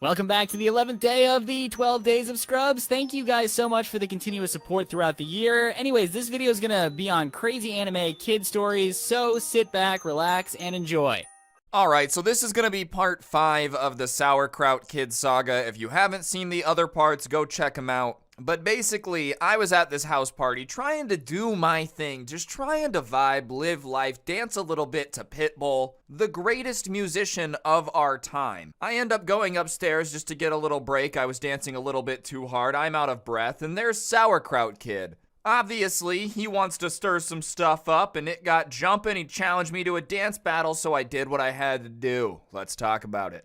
Welcome back to the 11th day of the 12 Days of Scrubs. Thank you guys so much for the continuous support throughout the year. Anyways, this video is gonna be on crazy anime kid stories, so sit back, relax, and enjoy. Alright, so this is gonna be part 5 of the Sauerkraut Kid saga. If you haven't seen the other parts, go check them out. But basically, I was at this house party trying to do my thing, just trying to vibe, live life, dance a little bit to Pitbull, the greatest musician of our time. I end up going upstairs just to get a little break. I was dancing a little bit too hard. I'm out of breath, and there's Sauerkraut Kid. Obviously, he wants to stir some stuff up, and it got jumping. He challenged me to a dance battle, so I did what I had to do. Let's talk about it.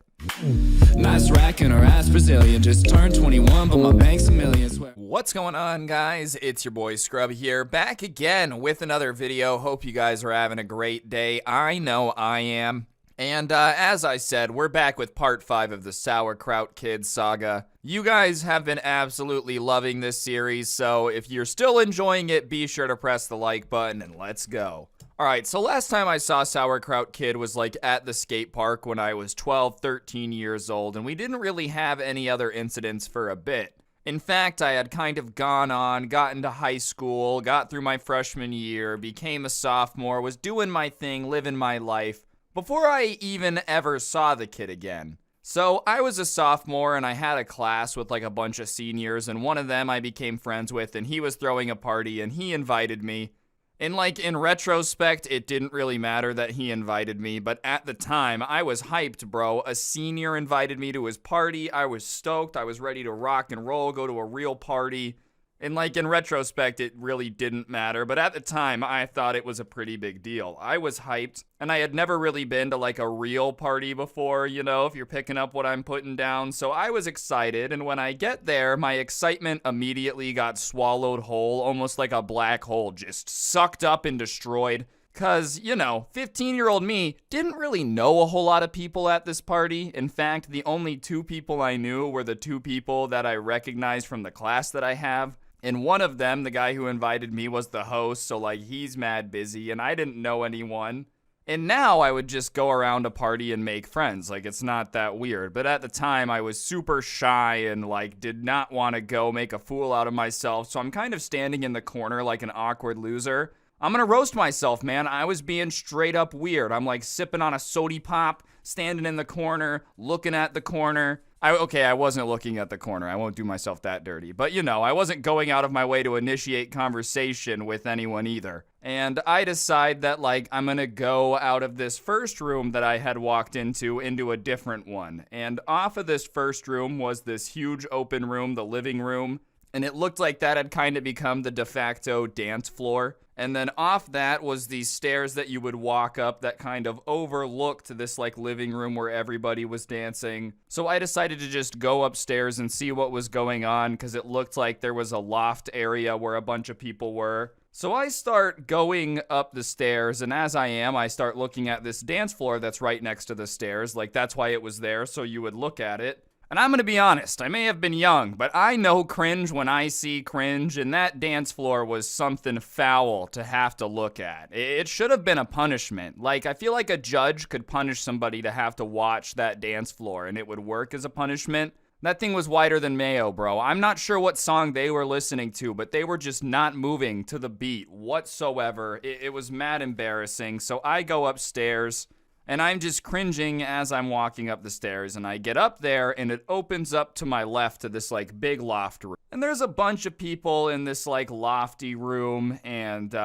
Nice rack in her ass Brazilian. Just turned 21, but my bank's a million. What's going on, guys? It's your boy Scrubby here, back again with another video. Hope you guys are having a great day. I know I am. And as I said, we're back with part 5 of the Sauerkraut Kid saga. You guys have been absolutely loving this series, so if you're still enjoying it, be sure to press the like button and let's go. Alright, so last time I saw Sauerkraut Kid was like at the skate park when I was 12, 13 years old, and we didn't really have any other incidents for a bit. In fact, I had kind of gotten to high school, got through my freshman year, became a sophomore, was doing my thing, living my life, before I even ever saw the kid again. So I was a sophomore and I had a class with like a bunch of seniors, and one of them I became friends with, and he was throwing a party and he invited me. And like in retrospect, it didn't really matter that he invited me, but at the time I was hyped, bro. A senior invited me to his party. I was stoked. I was ready to rock and roll, go to a real party. And like in retrospect, it really didn't matter, but at the time I thought it was a pretty big deal. I was hyped, and I had never really been to like a real party before, you know, if you're picking up what I'm putting down. So I was excited, and when I get there, my excitement immediately got swallowed whole, almost like a black hole, just sucked up and destroyed. Cause, you know, 15-year-old me didn't really know a whole lot of people at this party. In fact, the only 2 people I knew were the 2 people that I recognized from the class that I have. And one of them, the guy who invited me, was the host, so like he's mad busy, and I didn't know anyone. And now I would just go around a party and make friends, like it's not that weird. But at the time I was super shy and like did not want to go make a fool out of myself, so I'm kind of standing in the corner like an awkward loser. I'm gonna roast myself, man. I was being straight up weird. I'm like sipping on a sody pop, standing in the corner, looking at the corner. I wasn't looking at the corner. I won't do myself that dirty. But, you know, I wasn't going out of my way to initiate conversation with anyone either. And I decide that, like, I'm gonna go out of this first room that I had walked into a different one. And off of this first room was this huge open room, the living room. And it looked like that had kind of become the de facto dance floor. And then off that was these stairs that you would walk up that kind of overlooked this like living room where everybody was dancing. So I decided to just go upstairs and see what was going on because it looked like there was a loft area where a bunch of people were. So I start going up the stairs, and as I start looking at this dance floor that's right next to the stairs. Like that's why it was there, so you would look at it. And I'm gonna be honest, I may have been young, but I know cringe when I see cringe, and that dance floor was something foul to have to look at. It should have been a punishment. Like, I feel like a judge could punish somebody to have to watch that dance floor, and it would work as a punishment. That thing was whiter than mayo, bro. I'm not sure what song they were listening to, but they were just not moving to the beat whatsoever. It was mad embarrassing, so I go upstairs. And I'm just cringing as I'm walking up the stairs, and I get up there, and it opens up to my left to this, like, big loft room. And there's a bunch of people in this, like, lofty room, and,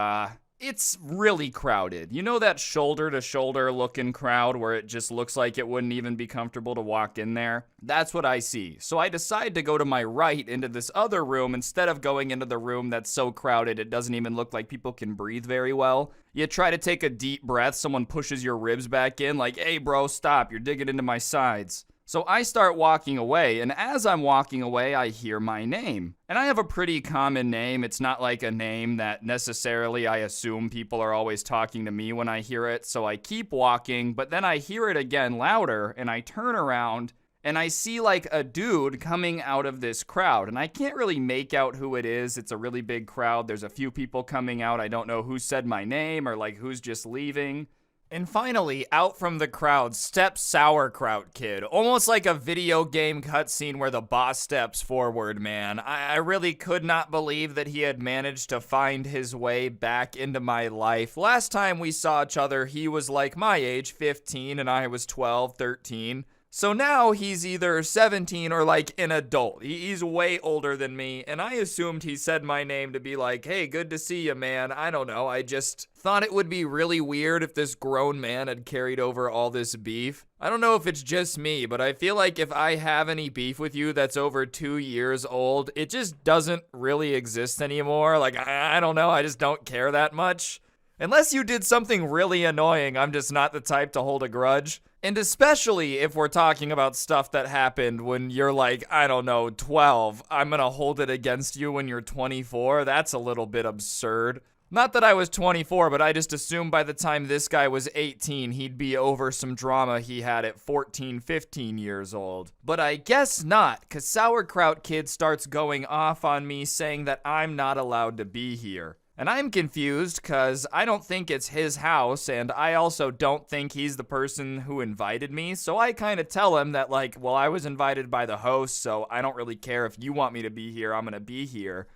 it's really crowded. You know that shoulder-to-shoulder looking crowd where it just looks like it wouldn't even be comfortable to walk in there? That's what I see. So I decide to go to my right into this other room instead of going into the room that's so crowded it doesn't even look like people can breathe very well. You try to take a deep breath, someone pushes your ribs back in like, hey bro, stop, you're digging into my sides. So I start walking away, and as I'm walking away, I hear my name. And I have a pretty common name. It's not like a name that necessarily I assume people are always talking to me when I hear it, so I keep walking, but then I hear it again louder, and I turn around, and I see like a dude coming out of this crowd, and I can't really make out who it is. It's a really big crowd. There's a few people coming out. I don't know who said my name or like who's just leaving. And finally, out from the crowd steps Sauerkraut Kid, almost like a video game cutscene where the boss steps forward, man. I really could not believe that he had managed to find his way back into my life. Last time we saw each other, he was like my age, 15, and I was 12, 13. So now he's either 17 or like an adult. He's way older than me, and I assumed he said my name to be like, hey, good to see you, man. I don't know, I just thought it would be really weird if this grown man had carried over all this beef. I don't know if it's just me, but I feel like if I have any beef with you that's over 2 years old, it just doesn't really exist anymore. Like, I don't know, I just don't care that much. Unless you did something really annoying, I'm just not the type to hold a grudge. And especially if we're talking about stuff that happened when you're like, I don't know, 12. I'm gonna hold it against you when you're 24. That's a little bit absurd. Not that I was 24, but I just assumed by the time this guy was 18, he'd be over some drama he had at 14, 15 years old. But I guess not, because Sauerkraut Kid starts going off on me saying that I'm not allowed to be here. And I'm confused because I don't think it's his house, and I also don't think he's the person who invited me, so I kind of tell him that, like, well, I was invited by the host, so I don't really care if you want me to be here, I'm gonna be here.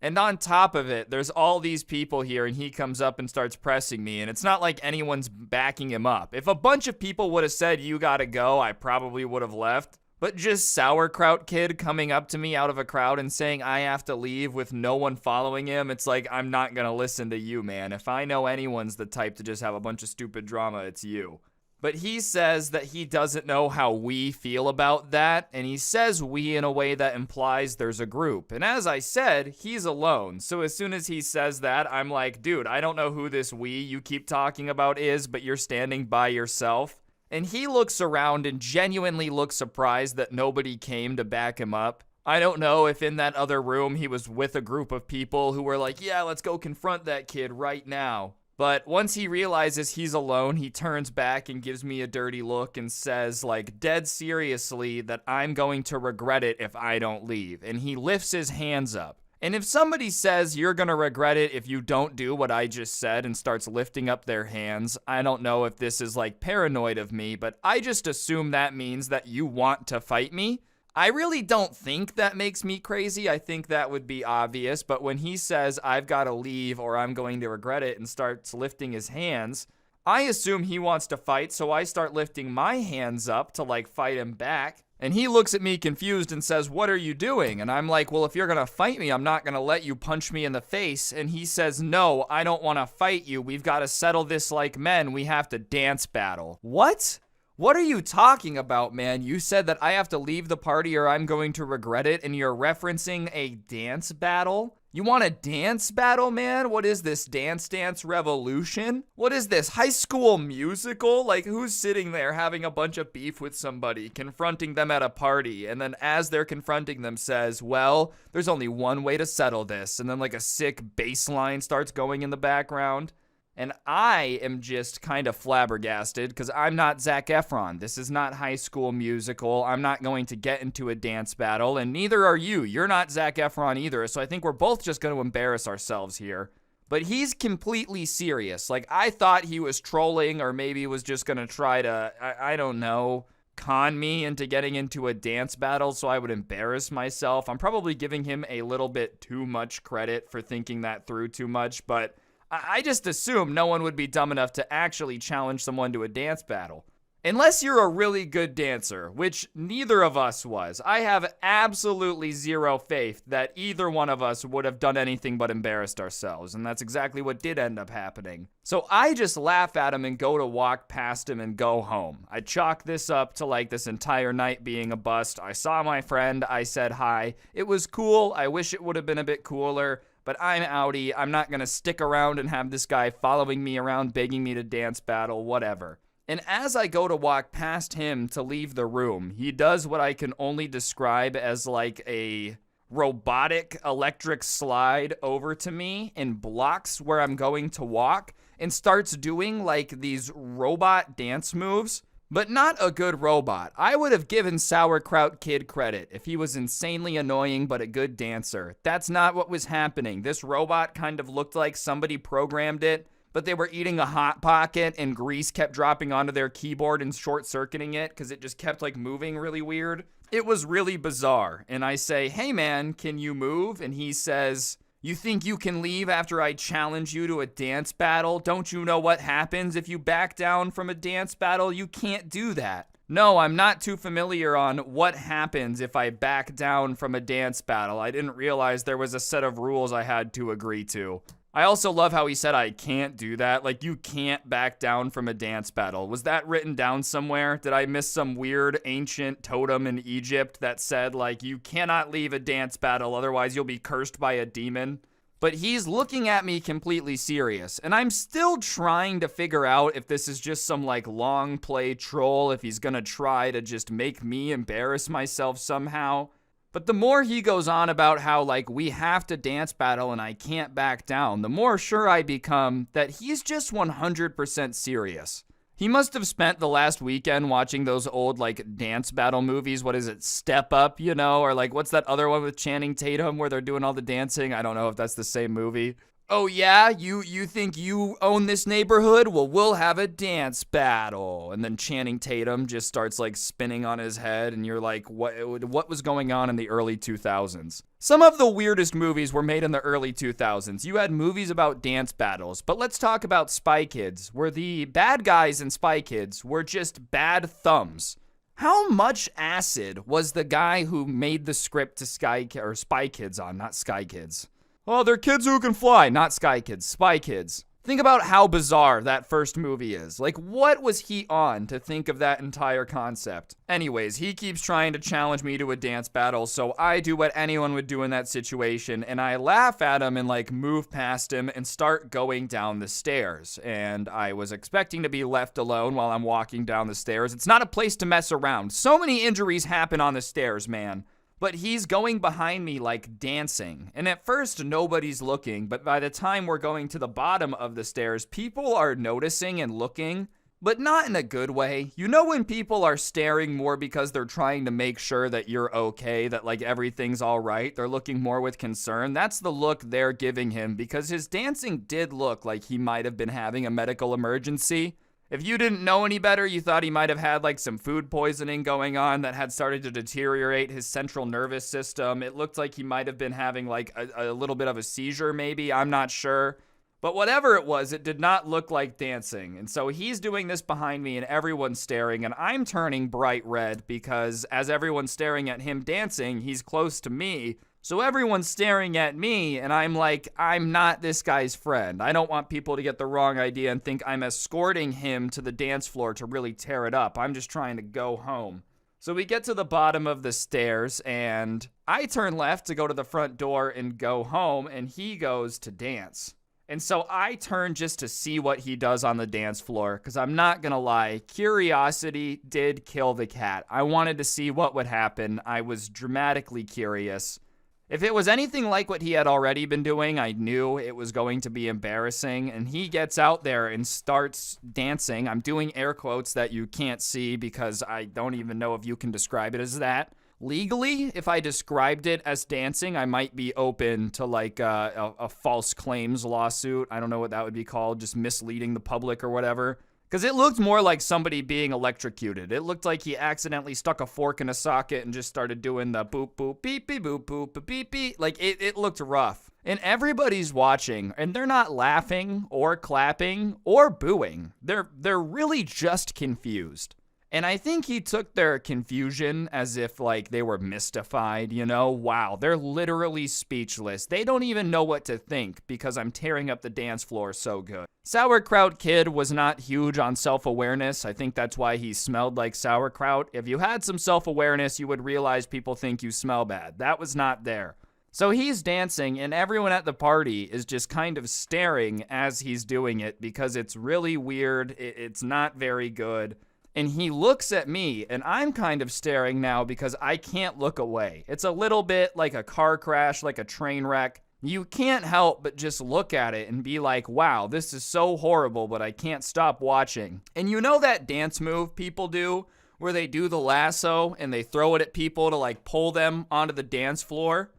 And on top of it, there's all these people here, and he comes up and starts pressing me, and it's not like anyone's backing him up. If a bunch of people would have said, you gotta go, I probably would have left. But just Sauerkraut Kid coming up to me out of a crowd and saying I have to leave with no one following him, it's like, I'm not gonna listen to you, man. If I know anyone's the type to just have a bunch of stupid drama, it's you. But he says that he doesn't know how we feel about that, and he says we in a way that implies there's a group. And as I said, he's alone. So as soon as he says that, I'm like, dude, I don't know who this we you keep talking about is, but you're standing by yourself. And he looks around and genuinely looks surprised that nobody came to back him up. I don't know if in that other room he was with a group of people who were like, yeah, let's go confront that kid right now. But once he realizes he's alone, he turns back and gives me a dirty look and says, like, dead seriously, that I'm going to regret it if I don't leave. And he lifts his hands up. And if somebody says you're gonna regret it if you don't do what I just said and starts lifting up their hands, I don't know if this is like paranoid of me, but I just assume that means that you want to fight me. I really don't think that makes me crazy. I think that would be obvious, but when he says I've gotta leave or I'm going to regret it and starts lifting his hands, I assume he wants to fight, so I start lifting my hands up to like fight him back. And he looks at me confused and says, what are you doing? And I'm like, well, if you're gonna fight me, I'm not gonna let you punch me in the face. And he says, no, I don't wanna fight you. We've gotta settle this like men. We have to dance battle. What? What are you talking about, man? You said that I have to leave the party or I'm going to regret it, and you're referencing a dance battle? You want a dance battle, man? What is this, Dance Dance Revolution? What is this, High School Musical? Like, who's sitting there having a bunch of beef with somebody, confronting them at a party, and then as they're confronting them says, well, there's only one way to settle this, and then like a sick bass line starts going in the background? And I am just kind of flabbergasted because I'm not Zac Efron. This is not High School Musical. I'm not going to get into a dance battle, and neither are you. You're not Zac Efron either, so I think we're both just going to embarrass ourselves here. But he's completely serious. Like, I thought he was trolling or maybe was just going to try to, I don't know, con me into getting into a dance battle so I would embarrass myself. I'm probably giving him a little bit too much credit for thinking that through too much, but I just assume no one would be dumb enough to actually challenge someone to a dance battle. Unless you're a really good dancer, which neither of us was. I have absolutely zero faith that either one of us would have done anything but embarrassed ourselves, and that's exactly what did end up happening. So I just laugh at him and go to walk past him and go home. I chalk this up to like this entire night being a bust. I saw my friend, I said hi. It was cool, I wish it would have been a bit cooler. But I'm outie, I'm not gonna stick around and have this guy following me around begging me to dance battle, whatever. And as I go to walk past him to leave the room, he does what I can only describe as like a robotic electric slide over to me and blocks where I'm going to walk and starts doing like these robot dance moves. But not a good robot. I would have given Sauerkraut Kid credit if he was insanely annoying but a good dancer. That's not what was happening. This robot kind of looked like somebody programmed it but they were eating a Hot Pocket and grease kept dropping onto their keyboard and short-circuiting it because it just kept like moving really weird. It was really bizarre. And I say, hey man, can you move? And he says, you think you can leave after I challenge you to a dance battle? Don't you know what happens if you back down from a dance battle? You can't do that. No, I'm not too familiar on what happens if I back down from a dance battle. I didn't realize there was a set of rules I had to agree to. I also love how he said I can't do that. Like, you can't back down from a dance battle. Was that written down somewhere? Did I miss some weird ancient totem in Egypt that said, like, you cannot leave a dance battle, otherwise you'll be cursed by a demon? But he's looking at me completely serious, and I'm still trying to figure out if this is just some, like, long play troll, if he's gonna try to just make me embarrass myself somehow. But the more he goes on about how, like, we have to dance battle and I can't back down, the more sure I become that he's just 100% serious. He must have spent the last weekend watching those old, like, dance battle movies. What is it, Step Up, you know? Or, like, what's that other one with Channing Tatum where they're doing all the dancing? I don't know if that's the same movie. Oh yeah, you think you own this neighborhood? Well, we'll have a dance battle. And then Channing Tatum just starts like spinning on his head and you're like, what was going on in the early 2000s? Some of the weirdest movies were made in the early 2000s. You had movies about dance battles, but let's talk about Spy Kids, where the bad guys in Spy Kids were just bad thumbs. How much acid was the guy who made the script to Spy Kids on, not Sky Kids? Oh, they're kids who can fly, not Sky Kids, Spy Kids. Think about how bizarre that first movie is. Like, what was he on to think of that entire concept? Anyways, he keeps trying to challenge me to a dance battle, so I do what anyone would do in that situation, and I laugh at him and, like, move past him and start going down the stairs. And I was expecting to be left alone while I'm walking down the stairs. It's not a place to mess around. So many injuries happen on the stairs, man. But he's going behind me like dancing. And at first, nobody's looking. But by the time we're going to the bottom of the stairs, people are noticing and looking. But not in a good way. You know when people are staring more because they're trying to make sure that you're okay, that like everything's all right? They're looking more with concern. That's the look they're giving him because his dancing did look like he might have been having a medical emergency. If you didn't know any better, you thought he might have had like some food poisoning going on that had started to deteriorate his central nervous system. It looked like he might have been having like a little bit of a seizure maybe, I'm not sure. But whatever it was, it did not look like dancing. And so he's doing this behind me and everyone's staring and I'm turning bright red because as everyone's staring at him dancing, he's close to me. So everyone's staring at me, and I'm like, I'm not this guy's friend. I don't want people to get the wrong idea and think I'm escorting him to the dance floor to really tear it up. I'm just trying to go home. So we get to the bottom of the stairs, and I turn left to go to the front door and go home, and he goes to dance. And so I turn just to see what he does on the dance floor, because I'm not going to lie, curiosity did kill the cat. I wanted to see what would happen. I was dramatically curious. If it was anything like what he had already been doing, I knew it was going to be embarrassing, and he gets out there and starts dancing. I'm doing air quotes that you can't see because I don't even know if you can describe it as that. Legally, if I described it as dancing, I might be open to like a false claims lawsuit. I don't know what that would be called, just misleading the public or whatever. Because it looked more like somebody being electrocuted. It looked like he accidentally stuck a fork in a socket and just started doing the boop, boop, beep, beep, boop, boop, beep, beep. Like, it looked rough. And everybody's watching, and they're not laughing or clapping or booing. They're really just confused. And I think he took their confusion as if, like, they were mystified, you know? Wow, they're literally speechless. They don't even know what to think because I'm tearing up the dance floor so good. Sauerkraut Kid was not huge on self-awareness. I think that's why he smelled like sauerkraut. If you had some self-awareness, you would realize people think you smell bad. That was not there. So he's dancing, and everyone at the party is just kind of staring as he's doing it because it's really weird. It's not very good. And he looks at me, and I'm kind of staring now because I can't look away. It's a little bit like a car crash, like a train wreck. You can't help but just look at it and be like, wow, this is so horrible, but I can't stop watching. And you know that dance move people do where they do the lasso and they throw it at people to like pull them onto the dance floor?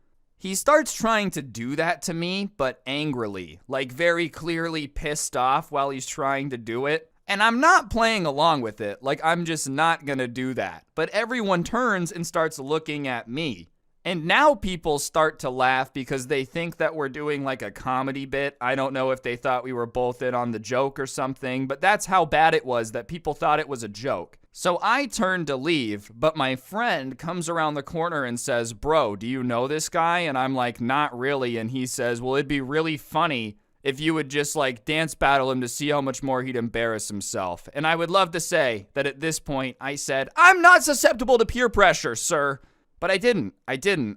He starts trying to do that to me, but angrily, like very clearly pissed off while he's trying to do it. And I'm not playing along with it, like I'm just not gonna do that. But everyone turns and starts looking at me. And now people start to laugh because they think that we're doing like a comedy bit. I don't know if they thought we were both in on the joke or something, but that's how bad it was that people thought it was a joke. So I turned to leave, but my friend comes around the corner and says, "Bro, do you know this guy?" And I'm like, "Not really." And he says, "Well, it'd be really funny if you would just like dance battle him to see how much more he'd embarrass himself." And I would love to say that at this point I said, "I'm not susceptible to peer pressure, sir." But I didn't.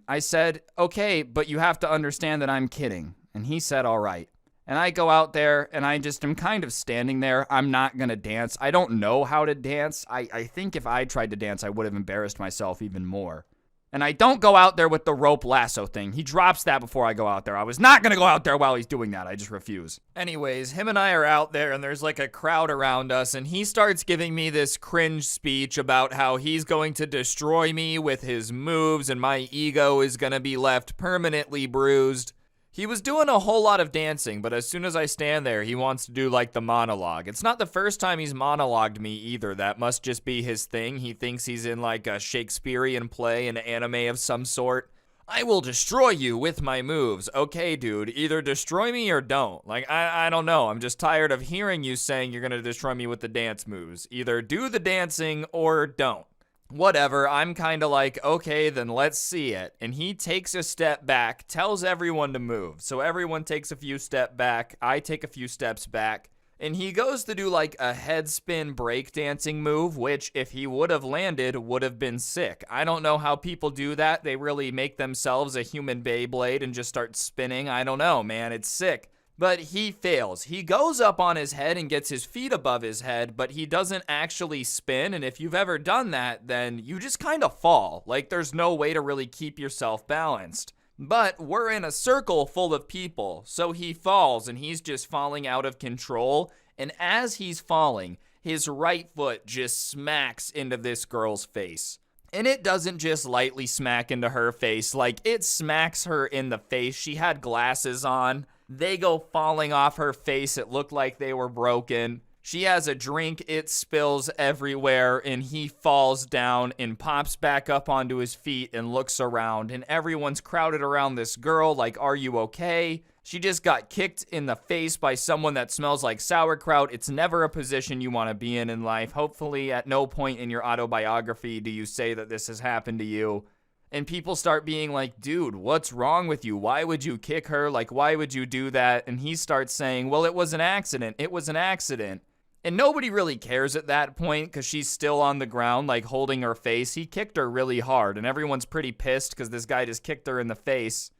I said, "Okay, but you have to understand that I'm kidding." And he said, "All right." And I go out there and I just am kind of standing there. I'm not going to dance. I don't know how to dance. I think if I tried to dance, I would have embarrassed myself even more. And I don't go out there with the rope lasso thing. He drops that before I go out there. I was not going to go out there while he's doing that. I just refuse. Anyways, him and I are out there and there's like a crowd around us and he starts giving me this cringe speech about how he's going to destroy me with his moves and my ego is going to be left permanently bruised. He was doing a whole lot of dancing, but as soon as I stand there, he wants to do like the monologue. It's not the first time he's monologued me either. That must just be his thing. He thinks he's in like a Shakespearean play, an anime of some sort. "I will destroy you with my moves." Okay, dude, either destroy me or don't. Like, I don't know. I'm just tired of hearing you saying you're gonna destroy me with the dance moves. Either do the dancing or don't. Whatever, I'm kind of like, okay, then let's see it. And he takes a step back, tells everyone to move. So everyone takes a few steps back, I take a few steps back, and he goes to do like a head spin breakdancing move, which if he would have landed, would have been sick. I don't know how people do that. They really make themselves a human Beyblade and just start spinning. I don't know, man, it's sick. But he fails. He goes up on his head and gets his feet above his head, but he doesn't actually spin. And if you've ever done that, then you just kind of fall. Like there's no way to really keep yourself balanced. But we're in a circle full of people, so he falls and he's just falling out of control. And as he's falling, his right foot just smacks into this girl's face. And it doesn't just lightly smack into her face, like it smacks her in the face. She had glasses on. They go falling off her face. It looked like they were broken. She has a drink. It spills everywhere, and he falls down and pops back up onto his feet and looks around, and everyone's crowded around this girl like, "Are you okay?" She just got kicked in the face by someone that smells like sauerkraut. It's never a position you want to be in life. Hopefully, at no point in your autobiography do you say that this has happened to you. And people start being like, "Dude, what's wrong with you? Why would you kick her? Like, why would you do that?" And he starts saying, "Well, it was an accident. It was an accident." And nobody really cares at that point because she's still on the ground, like holding her face. He kicked her really hard and everyone's pretty pissed because this guy just kicked her in the face.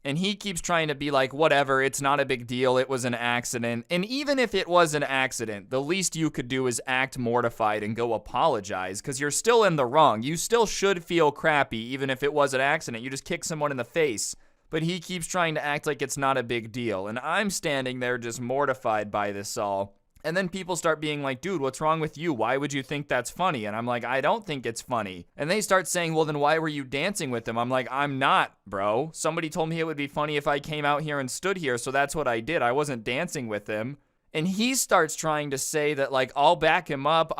And he keeps trying to be like, "Whatever, it's not a big deal. It was an accident." And even if it was an accident, the least you could do is act mortified and go apologize because you're still in the wrong. You still should feel crappy even if it was an accident. You just kick someone in the face. But he keeps trying to act like it's not a big deal. And I'm standing there just mortified by this all. And then people start being like, "Dude, what's wrong with you? Why would you think that's funny?" And I'm like, "I don't think it's funny." And they start saying, "Well, then why were you dancing with him?" I'm like, "I'm not, bro. Somebody told me it would be funny if I came out here and stood here, so that's what I did. I wasn't dancing with him." And he starts trying to say that, like, I'll back him up,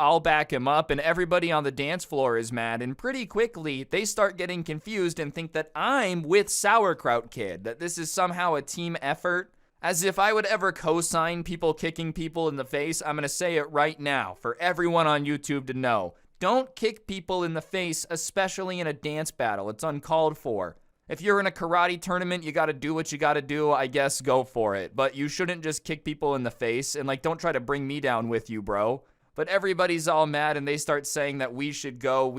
and everybody on the dance floor is mad. And pretty quickly, they start getting confused and think that I'm with Sauerkraut Kid, that this is somehow a team effort. As if I would ever co-sign people kicking people in the face. I'm going to say it right now for everyone on YouTube to know. Don't kick people in the face, especially in a dance battle. It's uncalled for. If you're in a karate tournament, you got to do what you got to do. I guess go for it. But you shouldn't just kick people in the face. And like, don't try to bring me down with you, bro. But everybody's all mad and they start saying that we should go.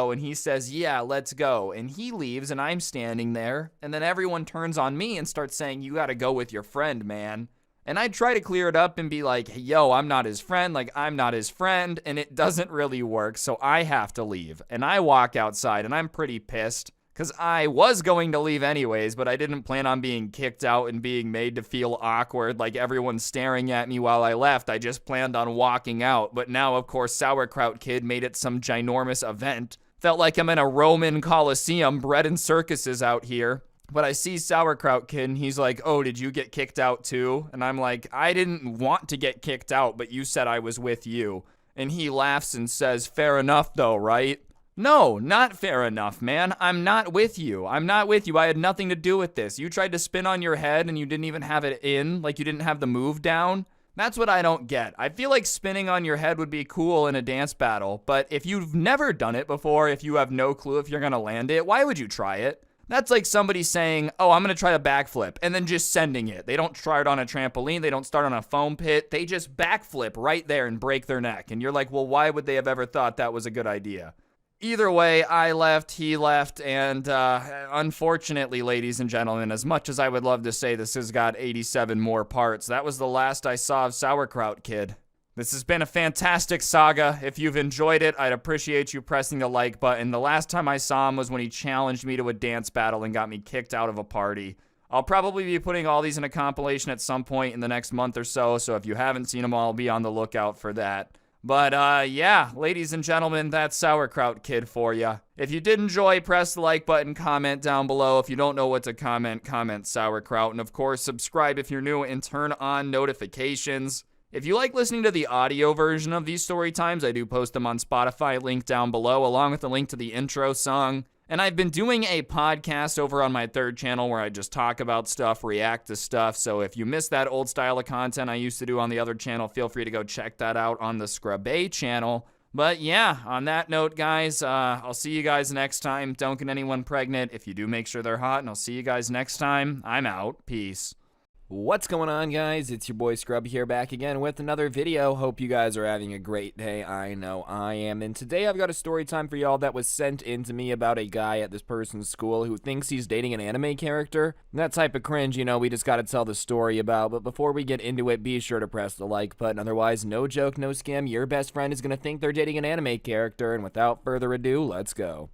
And he says, "Yeah, let's go." And he leaves and I'm standing there. And then everyone turns on me and starts saying, "You got to go with your friend, man." And I try to clear it up and be like, "Yo, I'm not his friend. Like, I'm not his friend." And it doesn't really work. So I have to leave. And I walk outside and I'm pretty pissed. Because I was going to leave anyways, but I didn't plan on being kicked out and being made to feel awkward, like everyone's staring at me while I left. I just planned on walking out, but now, of course, Sauerkraut Kid made it some ginormous event. Felt like I'm in a Roman Colosseum, bread and circuses out here. But I see Sauerkraut Kid, and he's like, oh, did you get kicked out too? And I'm like, I didn't want to get kicked out, but you said I was with you. And he laughs and says, fair enough though, right? No, not fair enough, man. I'm not with you. I'm not with you. I had nothing to do with this. You tried to spin on your head and you didn't even have it in, like you didn't have the move down. That's what I don't get. I feel like spinning on your head would be cool in a dance battle, but if you've never done it before, if you have no clue if you're gonna land it, why would you try it? That's like somebody saying, oh, I'm gonna try a backflip, and then just sending it. They don't try it on a trampoline, they don't start on a foam pit, they just backflip right there and break their neck. And you're like, well, why would they have ever thought that was a good idea? Either way, I left, he left, and unfortunately, ladies and gentlemen, as much as I would love to say this has got 87 more parts, that was the last I saw of Sauerkraut Kid. This has been a fantastic saga. If you've enjoyed it, I'd appreciate you pressing the like button. The last time I saw him was when he challenged me to a dance battle and got me kicked out of a party. I'll probably be putting all these in a compilation at some point in the next month or so if you haven't seen them all, be on the lookout for that. But, yeah, ladies and gentlemen, that's Sauerkraut Kid for ya. If you did enjoy, press the like button, comment down below. If you don't know what to comment, comment sauerkraut. And, of course, subscribe if you're new and turn on notifications. If you like listening to the audio version of these story times, I do post them on Spotify, link down below, along with a link to the intro song. And I've been doing a podcast over on my third channel where I just talk about stuff, react to stuff. So if you missed that old style of content I used to do on the other channel, feel free to go check that out on the Scrubby channel. But yeah, on that note, guys, I'll see you guys next time. Don't get anyone pregnant. If you do, make sure they're hot, and I'll see you guys next time. I'm out. Peace. What's going on, guys? It's your boy Scrubby here, back again with another video. Hope you guys are having a great day. I know I am. And today I've got a story time for y'all that was sent in to me about a guy at this person's school who thinks he's dating an anime character. That type of cringe, you know, we just gotta tell the story about. But before we get into it, be sure to press the like button. Otherwise, no joke, no scam, your best friend is gonna think they're dating an anime character. And without further ado, let's go.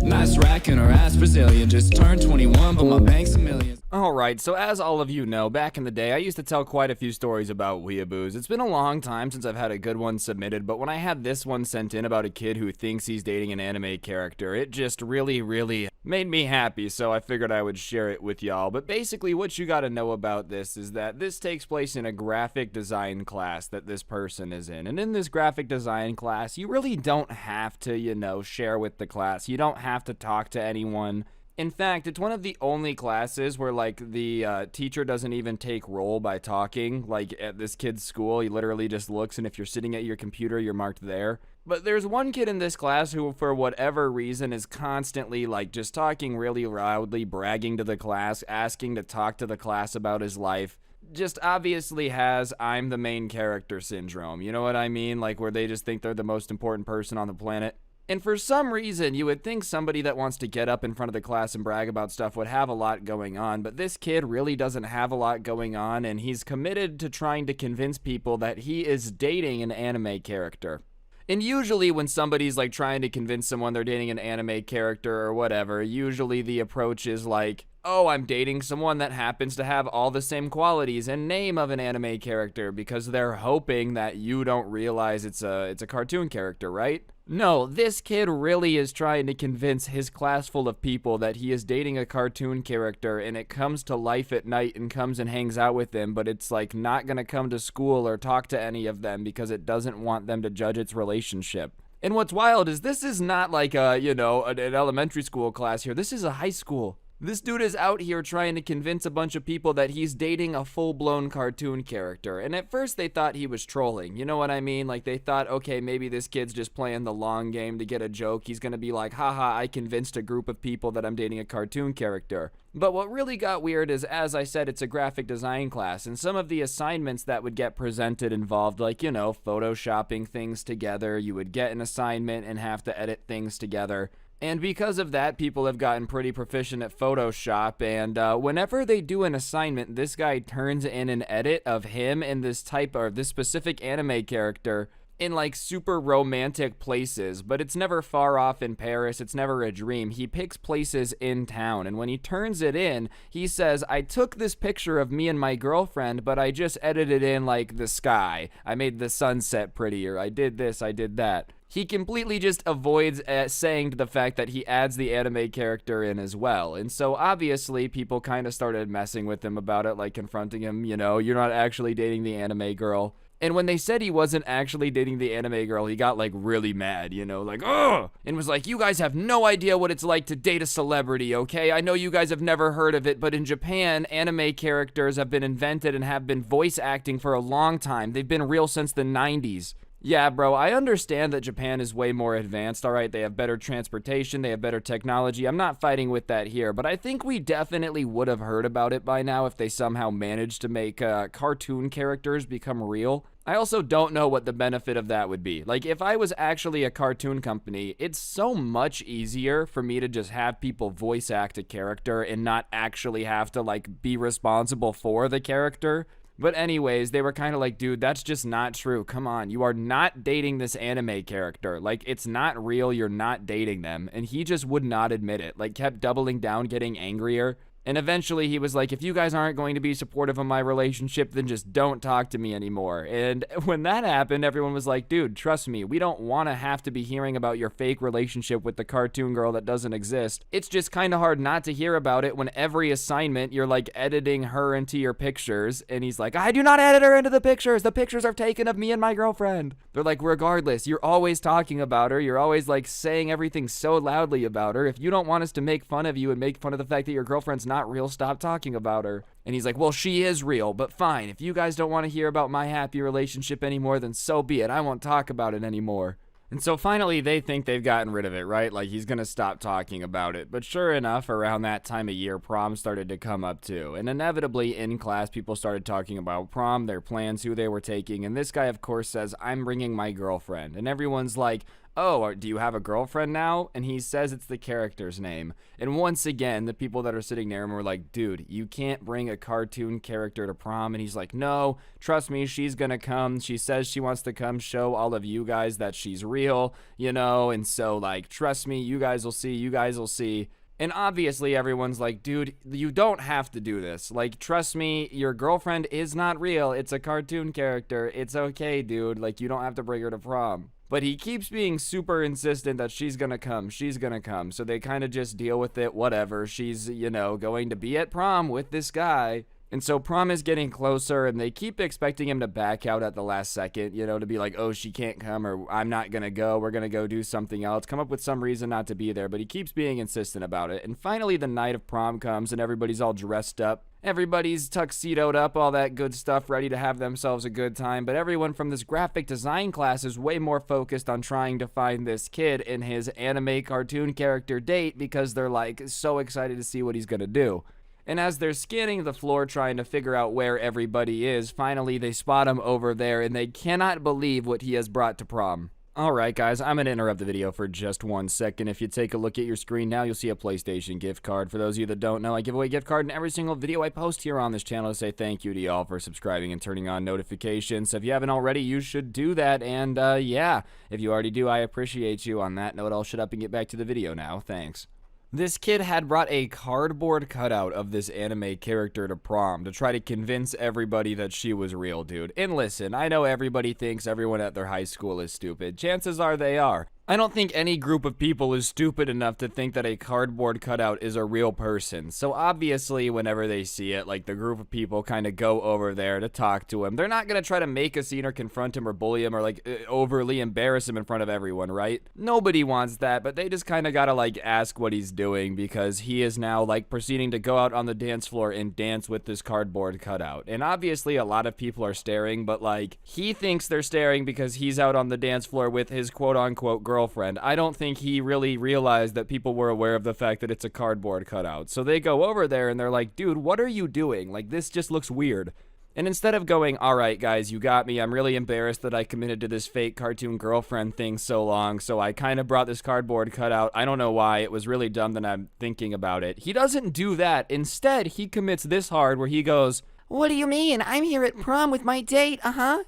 Nice rack and her ass Brazilian. Just turned 21, but my bank's a million. Alright, so as all of you know, back in the day, I used to tell quite a few stories about weeaboos. It's been a long time since I've had a good one submitted, but when I had this one sent in about a kid who thinks he's dating an anime character, it just really made me happy, so I figured I would share it with y'all. But basically, what you gotta know about this is that this takes place in a graphic design class that this person is in. And in this graphic design class, you really don't have to, you know, share with the class. You don't have to talk to anyone. In fact, it's one of the only classes where, like, the teacher doesn't even take roll by talking. Like, at this kid's school, he literally just looks, and if you're sitting at your computer, you're marked there. But there's one kid in this class who, for whatever reason, is constantly, like, just talking really loudly, bragging to the class, asking to talk to the class about his life. Just obviously has I'm the main character syndrome. You know what I mean? Like, where they just think they're the most important person on the planet. And for some reason, you would think somebody that wants to get up in front of the class and brag about stuff would have a lot going on, but this kid really doesn't have a lot going on, and he's committed to trying to convince people that he is dating an anime character. And usually when somebody's like trying to convince someone they're dating an anime character or whatever, usually the approach is like, oh, I'm dating someone that happens to have all the same qualities and name of an anime character, because they're hoping that you don't realize it's a cartoon character, right? No, this kid really is trying to convince his class full of people that he is dating a cartoon character, and it comes to life at night and comes and hangs out with them, but it's like not gonna come to school or talk to any of them because it doesn't want them to judge its relationship. And what's wild is this is not like a, you know, an elementary school class here. This is a high school. This dude is out here trying to convince a bunch of people that he's dating a full-blown cartoon character. And at first they thought he was trolling. You know what I mean? Like they thought, okay, maybe this kid's just playing the long game to get a joke. He's gonna be like, haha, I convinced a group of people that I'm dating a cartoon character. But what really got weird is, as I said, it's a graphic design class, and some of the assignments that would get presented involved, like, you know, photoshopping things together. You would get an assignment and have to edit things together. And because of that, people have gotten pretty proficient at Photoshop, and whenever they do an assignment, this guy turns in an edit of him and this type or this specific anime character in like super romantic places, but it's never far off in Paris. It's never a dream. He picks places in town, and when he turns it in, he says, I took this picture of me and my girlfriend, but I just edited in like the sky. I made the sunset prettier. I did this, I did that. He completely just avoids saying to the fact that he adds the anime character in as well. And so obviously people kind of started messing with him about it, like confronting him, you know, you're not actually dating the anime girl. And when they said he wasn't actually dating the anime girl, he got like really mad, you know, like, ugh, and was like, you guys have no idea what it's like to date a celebrity, okay? I know you guys have never heard of it, but in Japan, anime characters have been invented and have been voice acting for a long time. They've been real since the 90s. Yeah, bro, I understand that Japan is way more advanced, all right? They have better transportation, they have better technology. I'm not fighting with that here, but I think we definitely would have heard about it by now if they somehow managed to make cartoon characters become real. I also don't know what the benefit of that would be. Like, if I was actually a cartoon company, it's so much easier for me to just have people voice act a character and not actually have to, like, be responsible for the character. But anyways, they were kind of like, dude, that's just not true. Come on, you are not dating this anime character. Like, it's not real, you're not dating them. And he just would not admit it. Like, kept doubling down, getting angrier. And eventually he was like, if you guys aren't going to be supportive of my relationship, then just don't talk to me anymore. And when that happened, everyone was like, dude, trust me, we don't want to have to be hearing about your fake relationship with the cartoon girl that doesn't exist. It's just kind of hard not to hear about it when every assignment you're like editing her into your pictures. And he's like, I do not edit her into the pictures. The pictures are taken of me and my girlfriend. They're like, regardless, you're always talking about her. You're always like saying everything so loudly about her. If you don't want us to make fun of you and make fun of the fact that your girlfriend's not real, stop talking about her. And he's like, well, she is real, but fine. If you guys don't want to hear about my happy relationship anymore, then so be it. I won't talk about it anymore. And so finally they think they've gotten rid of it, right? Like he's gonna stop talking about it. But sure enough, around that time of year, prom started to come up too. And inevitably in class, people started talking about prom, their plans, who they were taking. And this guy, of course, says, I'm bringing my girlfriend. And everyone's like, oh, do you have a girlfriend now? And he says it's the character's name. And once again, the people that are sitting near him were like, dude, you can't bring a cartoon character to prom. And he's like, no, trust me, she's gonna come. She says she wants to come show all of you guys that she's real, you know? And so, like, trust me, you guys will see, you guys will see. And obviously everyone's like, dude, you don't have to do this. Like, trust me, your girlfriend is not real. It's a cartoon character. It's okay, dude. Like, you don't have to bring her to prom. But he keeps being super insistent that she's gonna come, she's gonna come. So they kind of just deal with it, whatever. She's, you know, going to be at prom with this guy. And so prom is getting closer, and they keep expecting him to back out at the last second, you know, to be like, oh, she can't come, or I'm not gonna go, we're gonna go do something else, come up with some reason not to be there, but he keeps being insistent about it. And finally the night of prom comes, and everybody's all dressed up. Everybody's tuxedoed up, all that good stuff, ready to have themselves a good time, but everyone from this graphic design class is way more focused on trying to find this kid and his anime cartoon character date because they're like so excited to see what he's gonna do. And as they're scanning the floor trying to figure out where everybody is, finally they spot him over there and they cannot believe what he has brought to prom. Alright guys, I'm going to interrupt the video for just 1 second. If you take a look at your screen now, you'll see a PlayStation gift card. For those of you that don't know, I give away a gift card in every single video I post here on this channel to say thank you to y'all for subscribing and turning on notifications. So if you haven't already, you should do that. And yeah, if you already do, I appreciate you. On that note, I'll shut up and get back to the video now. Thanks. This kid had brought a cardboard cutout of this anime character to prom to try to convince everybody that she was real, dude. And listen, I know everybody thinks everyone at their high school is stupid. Chances are they are. I don't think any group of people is stupid enough to think that a cardboard cutout is a real person. So obviously, whenever they see it, like the group of people kind of go over there to talk to him. They're not going to try to make a scene or confront him or bully him or like overly embarrass him in front of everyone, right? Nobody wants that, but they just kind of got to like ask what he's doing because he is now like proceeding to go out on the dance floor and dance with this cardboard cutout. And obviously, a lot of people are staring, but like he thinks they're staring because he's out on the dance floor with his quote-unquote girlfriend. I don't think he really realized that people were aware of the fact that it's a cardboard cutout. So they go over there and they're like, dude, what are you doing? Like, this just looks weird. And instead of going, all right, guys, you got me. I'm really embarrassed that I committed to this fake cartoon girlfriend thing so long. So I kind of brought this cardboard cutout. I don't know why. It was really dumb that I'm thinking about it. He doesn't do that. Instead, he commits this hard where he goes, What do you mean? I'm here at prom with my date,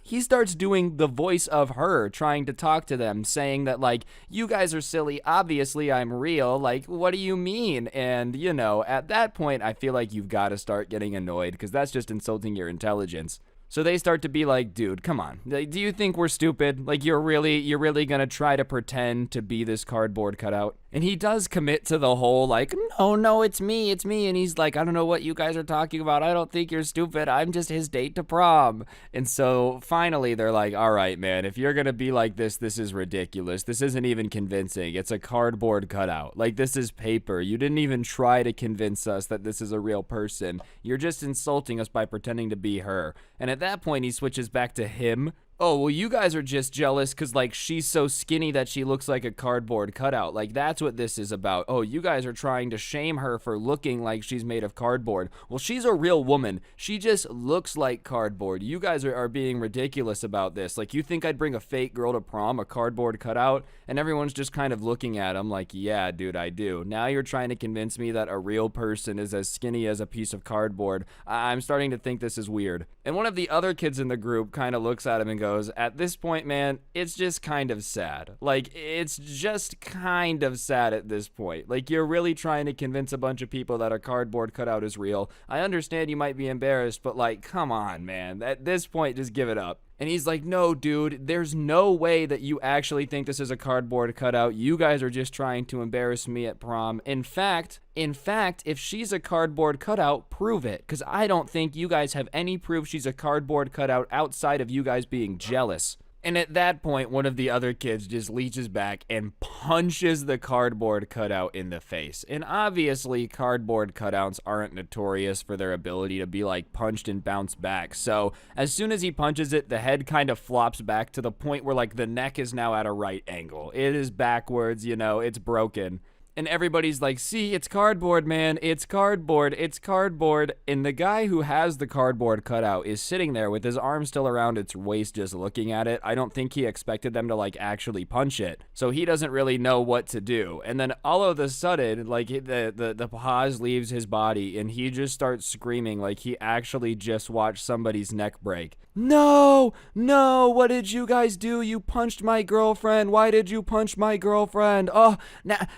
He starts doing the voice of her, trying to talk to them, saying that, like, you guys are silly, obviously I'm real, like, what do you mean? And, you know, at that point, I feel like you've got to start getting annoyed, because that's just insulting your intelligence. So they start to be like, dude, come on. Do you think we're stupid? Like, you're really gonna try to pretend to be this cardboard cutout? And he does commit to the whole, like, no, it's me. And he's like, I don't know what you guys are talking about. I don't think you're stupid. I'm just his date to prom. And so finally they're like, all right, man, if you're gonna be like this is ridiculous. This isn't even convincing. It's a cardboard cutout. Like, this is paper. You didn't even try to convince us that this is a real person. You're just insulting us by pretending to be her. And at that point, he switches back to him. Oh, well, you guys are just jealous because, like, she's so skinny that she looks like a cardboard cutout. Like, that's what this is about. Oh, you guys are trying to shame her for looking like she's made of cardboard. Well, she's a real woman. She just looks like cardboard. You guys are being ridiculous about this. Like, you think I'd bring a fake girl to prom, a cardboard cutout? And everyone's just kind of looking at him like, yeah, dude, I do. Now you're trying to convince me that a real person is as skinny as a piece of cardboard. I'm starting to think this is weird. And one of the other kids in the group kind of looks at him and goes, at this point, man, it's just kind of sad. Like, it's just kind of sad at this point. Like, you're really trying to convince a bunch of people that a cardboard cutout is real. I understand you might be embarrassed, but, like, come on, man. At this point, just give it up. And he's like, no, dude, there's no way that you actually think this is a cardboard cutout. You guys are just trying to embarrass me at prom. In fact, if she's a cardboard cutout, prove it. Because I don't think you guys have any proof she's a cardboard cutout outside of you guys being jealous. And at that point, one of the other kids just leaches back and punches the cardboard cutout in the face. And obviously, cardboard cutouts aren't notorious for their ability to be, like, punched and bounce back. So as soon as he punches it, the head kind of flops back to the point where, like, the neck is now at a right angle. It is backwards, you know, it's broken. And everybody's like, see, it's cardboard, man. It's cardboard. It's cardboard. And the guy who has the cardboard cutout is sitting there with his arm still around its waist just looking at it. I don't think he expected them to, like, actually punch it. So he doesn't really know what to do. And then all of a sudden, like, the pause leaves his body and he just starts screaming like he actually just watched somebody's neck break. No, what did you guys do? You punched my girlfriend. Why did you punch my girlfriend? Oh,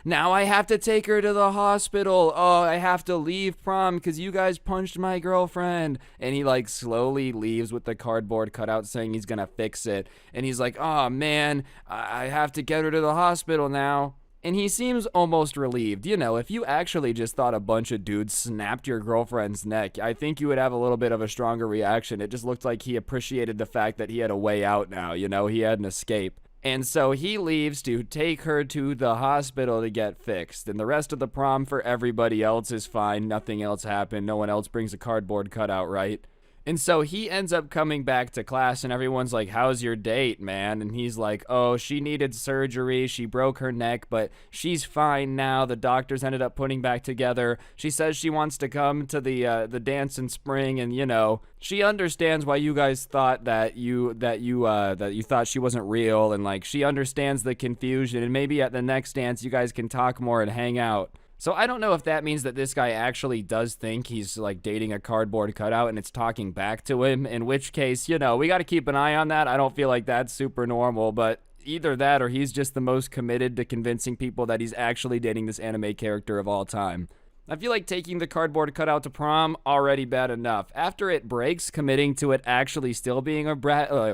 now I have to take her to the hospital. Oh, I have to leave prom because you guys punched my girlfriend. And he, like, slowly leaves with the cardboard cutout saying he's gonna fix it. And he's like, oh man, I have to get her to the hospital now. And he seems almost relieved. You know, if you actually just thought a bunch of dudes snapped your girlfriend's neck, I think you would have a little bit of a stronger reaction. It just looked like he appreciated the fact that he had a way out now, you know, he had an escape. And so he leaves to take her to the hospital to get fixed. And the rest of the prom for everybody else is fine. Nothing else happened. No one else brings a cardboard cutout, right? And so he ends up coming back to class and everyone's like, how's your date, man? And he's like, oh, she needed surgery. She broke her neck, but she's fine now. The doctors ended up putting back together. She says she wants to come to the dance in spring, and, you know, she understands why you guys thought that you thought she wasn't real, and, like, she understands the confusion, and maybe at the next dance you guys can talk more and hang out. So I don't know if that means that this guy actually does think he's, like, dating a cardboard cutout and it's talking back to him, in which case, you know, we got to keep an eye on that. I don't feel like that's super normal, but either that or he's just the most committed to convincing people that he's actually dating this anime character of all time. I feel like taking the cardboard cutout to prom, already bad enough. After it breaks, committing to it actually still being a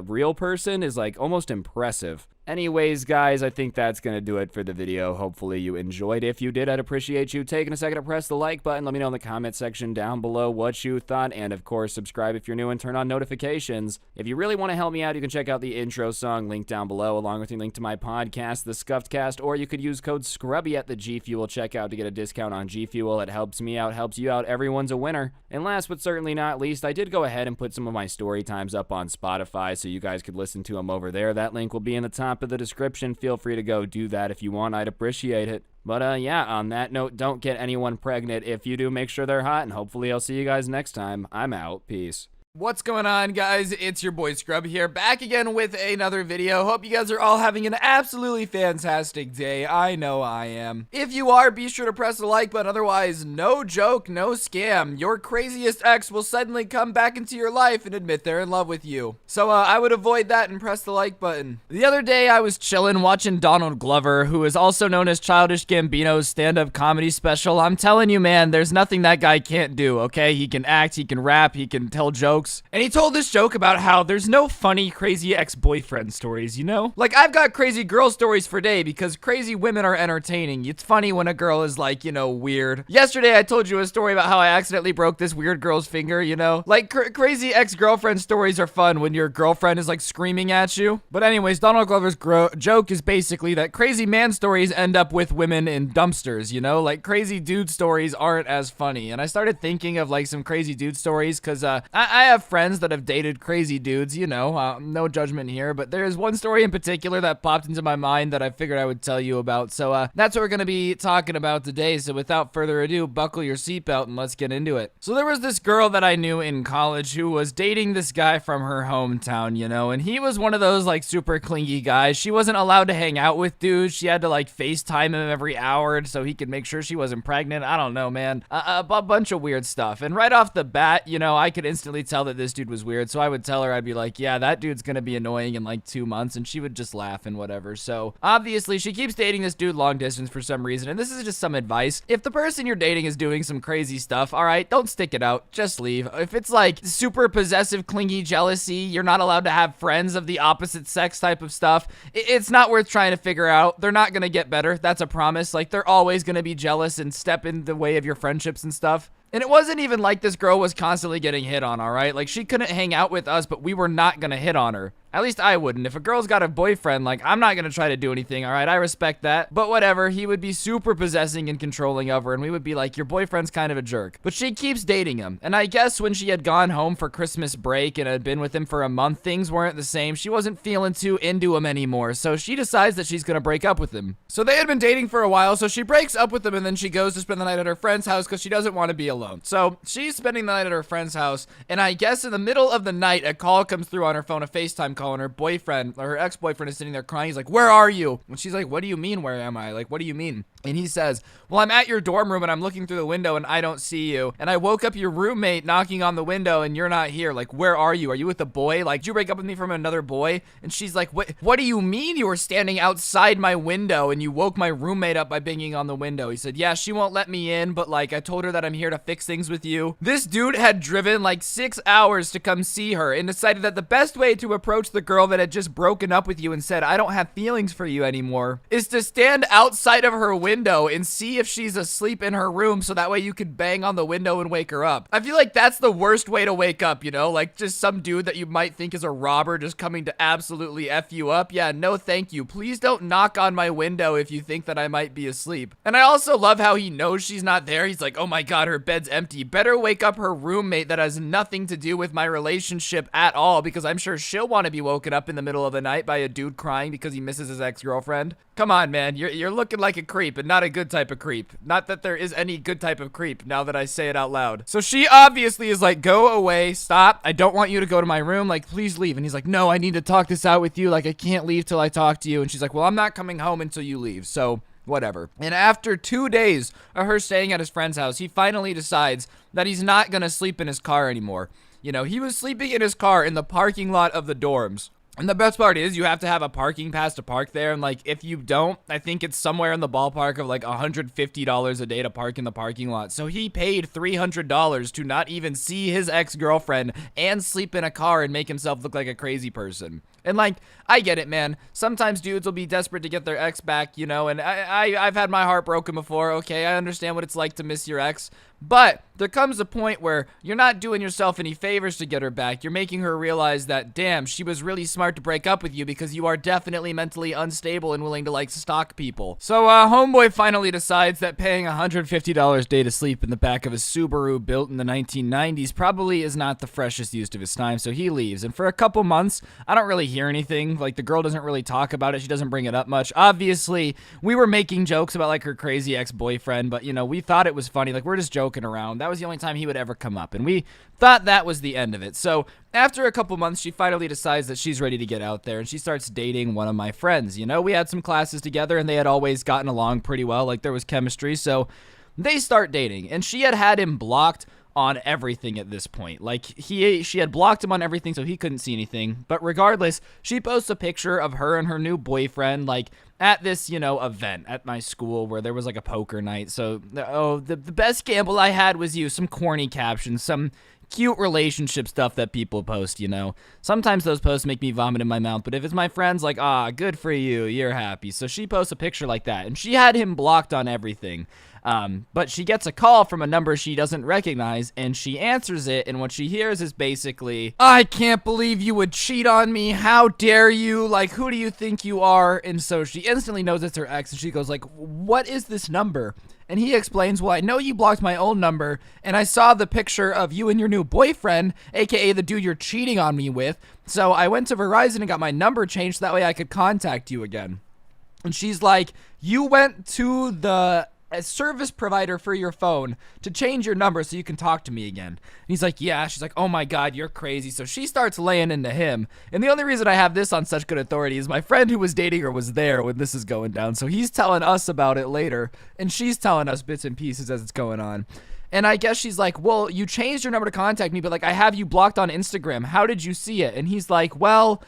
real person is, like, almost impressive. Anyways, guys, I think that's going to do it for the video. Hopefully you enjoyed. If you did, I'd appreciate you taking a second to press the like button. Let me know in the comment section down below what you thought. And, of course, subscribe if you're new and turn on notifications. If you really want to help me out, you can check out the intro song linked down below, along with a link to my podcast, The Scuffed Cast, or you could use code SCRUBBY at the G Fuel checkout to get a discount on G Fuel. It helps me out, helps you out. Everyone's a winner. And last but certainly not least, I did go ahead and put some of my story times up on Spotify so you guys could listen to them over there. That link will be in the top of the description. Feel free to go do that if you want. I'd appreciate it. But yeah, on that note, don't get anyone pregnant. If you do, make sure they're hot, and hopefully I'll see you guys next time. I'm out. Peace. What's going on, guys? It's your boy Scrubby here, back again with another video. Hope you guys are all having an absolutely fantastic day. I know I am. If you are, be sure to press the like button. Otherwise, no joke, no scam. Your craziest ex will suddenly come back into your life and admit they're in love with you. So I would avoid that and press the like button. The other day, I was chilling watching Donald Glover, who is also known as Childish Gambino's stand-up comedy special. I'm telling you, man, there's nothing that guy can't do, okay? He can act, he can rap, he can tell jokes. And he told this joke about how there's no funny, crazy ex-boyfriend stories, you know? Like, I've got crazy girl stories for day because crazy women are entertaining. It's funny when a girl is like, you know, weird. Yesterday, I told you a story about how I accidentally broke this weird girl's finger, you know? Like, crazy ex-girlfriend stories are fun when your girlfriend is like screaming at you. But anyways, Donald Glover's joke is basically that crazy man stories end up with women in dumpsters, you know? Like, crazy dude stories aren't as funny. And I started thinking of like some crazy dude stories because I have friends that have dated crazy dudes, you know, no judgment here, but there's one story in particular that popped into my mind that I figured I would tell you about. So that's what we're gonna be talking about today. So without further ado, buckle your seatbelt and let's get into it. So there was this girl that I knew in college who was dating this guy from her hometown, you know, and he was one of those like super clingy guys. She wasn't allowed to hang out with dudes. She had to like FaceTime him every hour so he could make sure she wasn't pregnant. I don't know, man. A bunch of weird stuff. And right off the bat, you know, I could instantly tell that this dude was weird, so I would tell her, I'd be like, yeah, that dude's gonna be annoying in like 2 months, and she would just laugh and whatever. So obviously she keeps dating this dude long distance for some reason, and this is just some advice. If the person you're dating is doing some crazy stuff, all right, don't stick it out, just leave. If it's like super possessive, clingy jealousy, you're not allowed to have friends of the opposite sex type of stuff, it's not worth trying to figure out. They're not gonna get better, that's a promise. Like, they're always gonna be jealous and step in the way of your friendships and stuff. And it wasn't even like this girl was constantly getting hit on, all right? Like, she couldn't hang out with us, but we were not gonna hit on her. At least I wouldn't. If a girl's got a boyfriend, like, I'm not gonna try to do anything, all right? I respect that. But whatever, he would be super possessing and controlling of her, and we would be like, your boyfriend's kind of a jerk. But she keeps dating him. And I guess when she had gone home for Christmas break and had been with him for a month, things weren't the same. She wasn't feeling too into him anymore, so she decides that she's gonna break up with him. So they had been dating for a while, so she breaks up with him, and then she goes to spend the night at her friend's house because she doesn't want to be alone. So she's spending the night at her friend's house, and I guess in the middle of the night, a call comes through on her phone, a FaceTime call, and her boyfriend, or her ex-boyfriend, is sitting there crying. He's like, where are you? And she's like, what do you mean, where am I? Like, what do you mean? And he says, well, I'm at your dorm room and I'm looking through the window and I don't see you. And I woke up your roommate knocking on the window and you're not here. Like, where are you? Are you with a boy? Like, did you break up with me from another boy? And she's like, what do you mean you were standing outside my window and you woke my roommate up by banging on the window? He said, yeah, she won't let me in, but like, I told her that I'm here to fix things with you. This dude had driven like 6 hours to come see her and decided that the best way to approach the girl that had just broken up with you and said, I don't have feelings for you anymore, is to stand outside of her window and see if she's asleep in her room so that way you could bang on the window and wake her up. I feel like that's the worst way to wake up, you know? Like, just some dude that you might think is a robber just coming to absolutely F you up. Yeah, no thank you. Please don't knock on my window if you think that I might be asleep. And I also love how he knows she's not there. He's like, oh my god, her bed's empty. Better wake up her roommate that has nothing to do with my relationship at all, because I'm sure she'll want to be woken up in the middle of the night by a dude crying because he misses his ex-girlfriend. Come on, man. You're looking like a creep, and not a good type of creep. Not that there is any good type of creep, now that I say it out loud. So she obviously is like, go away, stop. I don't want you to go to my room. Like, please leave. And he's like, no, I need to talk this out with you. Like, I can't leave till I talk to you. And she's like, well, I'm not coming home until you leave. So whatever. And after 2 days of her staying at his friend's house, he finally decides that he's not gonna sleep in his car anymore. You know, he was sleeping in his car in the parking lot of the dorms. And the best part is you have to have a parking pass to park there. And like, if you don't, I think it's somewhere in the ballpark of like $150 a day to park in the parking lot. So he paid $300 to not even see his ex-girlfriend and sleep in a car and make himself look like a crazy person. And like, I get it, man. Sometimes dudes will be desperate to get their ex back, you know, and I've had my heart broken before. Okay, I understand what it's like to miss your ex. But there comes a point where you're not doing yourself any favors to get her back. You're making her realize that, damn, she was really smart smart to break up with you because you are definitely mentally unstable and willing to, like, stalk people. So, homeboy finally decides that paying $150 a day to sleep in the back of a Subaru built in the 1990s probably is not the freshest use of his time, so he leaves. And for a couple months, I don't really hear anything. Like, the girl doesn't really talk about it. She doesn't bring it up much. Obviously, we were making jokes about, like, her crazy ex-boyfriend, but, you know, we thought it was funny. Like, we're just joking around. That was the only time he would ever come up, and we thought that was the end of it. So after a couple months, she finally decides that she's ready to get out there, and she starts dating one of my friends. You know, we had some classes together, and they had always gotten along pretty well. Like, there was chemistry, so they start dating, and she had him blocked on everything at this point. Like, she had blocked him on everything, so he couldn't see anything. But regardless, she posts a picture of her and her new boyfriend, like, at this, you know, event at my school where there was, like, a poker night. So, the best gamble I had was you. Some corny captions, some cute relationship stuff that people post, you know. Sometimes those posts make me vomit in my mouth, but if it's my friends, like, good for you, you're happy. So she posts a picture like that, and she had him blocked on everything. But she gets a call from a number she doesn't recognize, and she answers it, and what she hears is basically, I can't believe you would cheat on me, how dare you, like, who do you think you are? And so she instantly knows it's her ex, and she goes like, what is this number? And he explains, well, I know you blocked my old number, and I saw the picture of you and your new boyfriend, aka the dude you're cheating on me with, so I went to Verizon and got my number changed so that way I could contact you again. And she's like, you went to the service provider for your phone to change your number so you can talk to me again. And he's like, yeah. She's like, oh my God, you're crazy. So she starts laying into him. And the only reason I have this on such good authority is my friend who was dating her was there when this is going down. So he's telling us about it later, and she's telling us bits and pieces as it's going on. And I guess she's like, well, you changed your number to contact me, but like, I have you blocked on Instagram. How did you see it? And he's like, well,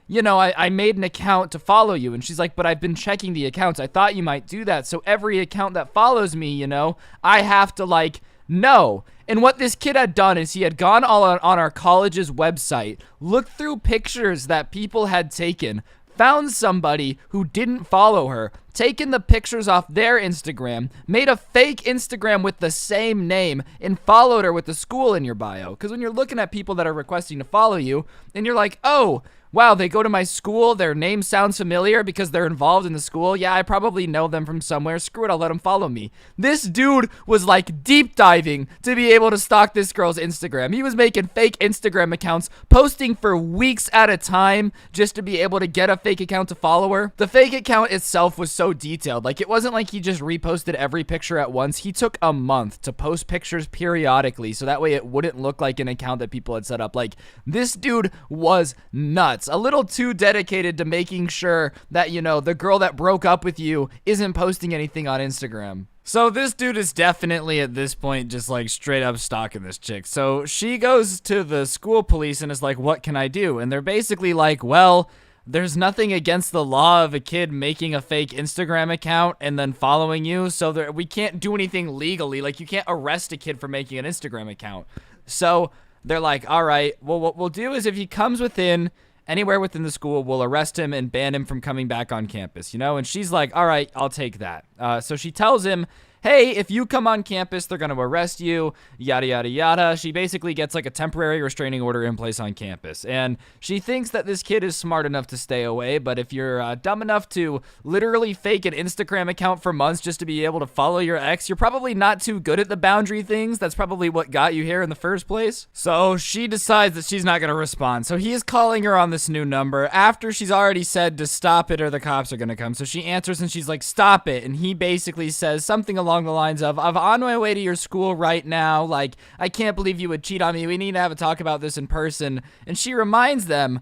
you know, I made an account to follow you. And she's like, but I've been checking the accounts. I thought you might do that. So every account that follows me, you know, I have to, like, know. And what this kid had done is he had gone all on our college's website, looked through pictures that people had taken, found somebody who didn't follow her, taken the pictures off their Instagram, made a fake Instagram with the same name, and followed her with the school in your bio. Because when you're looking at people that are requesting to follow you, and you're like, oh, wow, they go to my school, their name sounds familiar because they're involved in the school. Yeah, I probably know them from somewhere. Screw it, I'll let them follow me. This dude was like deep diving to be able to stalk this girl's Instagram. He was making fake Instagram accounts, posting for weeks at a time just to be able to get a fake account to follow her. The fake account itself was so detailed. Like, it wasn't like he just reposted every picture at once. He took a month to post pictures periodically so that way it wouldn't look like an account that people had set up. Like, this dude was nuts. A little too dedicated to making sure that, you know, the girl that broke up with you isn't posting anything on Instagram. So this dude is definitely at this point just like straight up stalking this chick. So she goes to the school police and is like, what can I do? And they're basically like, well, there's nothing against the law of a kid making a fake Instagram account and then following you. So we can't do anything legally. Like, you can't arrest a kid for making an Instagram account. So they're like, all right, well, what we'll do is if he comes within anywhere within the school, we'll arrest him and ban him from coming back on campus, you know? And she's like, all right, I'll take that. So she tells him, hey, if you come on campus, they're going to arrest you, yada, yada, yada. She basically gets like a temporary restraining order in place on campus. And she thinks that this kid is smart enough to stay away, but if you're dumb enough to literally fake an Instagram account for months just to be able to follow your ex, you're probably not too good at the boundary things. That's probably what got you here in the first place. So she decides that she's not going to respond. So he is calling her on this new number after she's already said to stop it or the cops are going to come. So she answers and she's like, stop it. And he basically says something along the lines of, I'm on my way to your school right now. Like, I can't believe you would cheat on me. We need to have a talk about this in person. And she reminds them,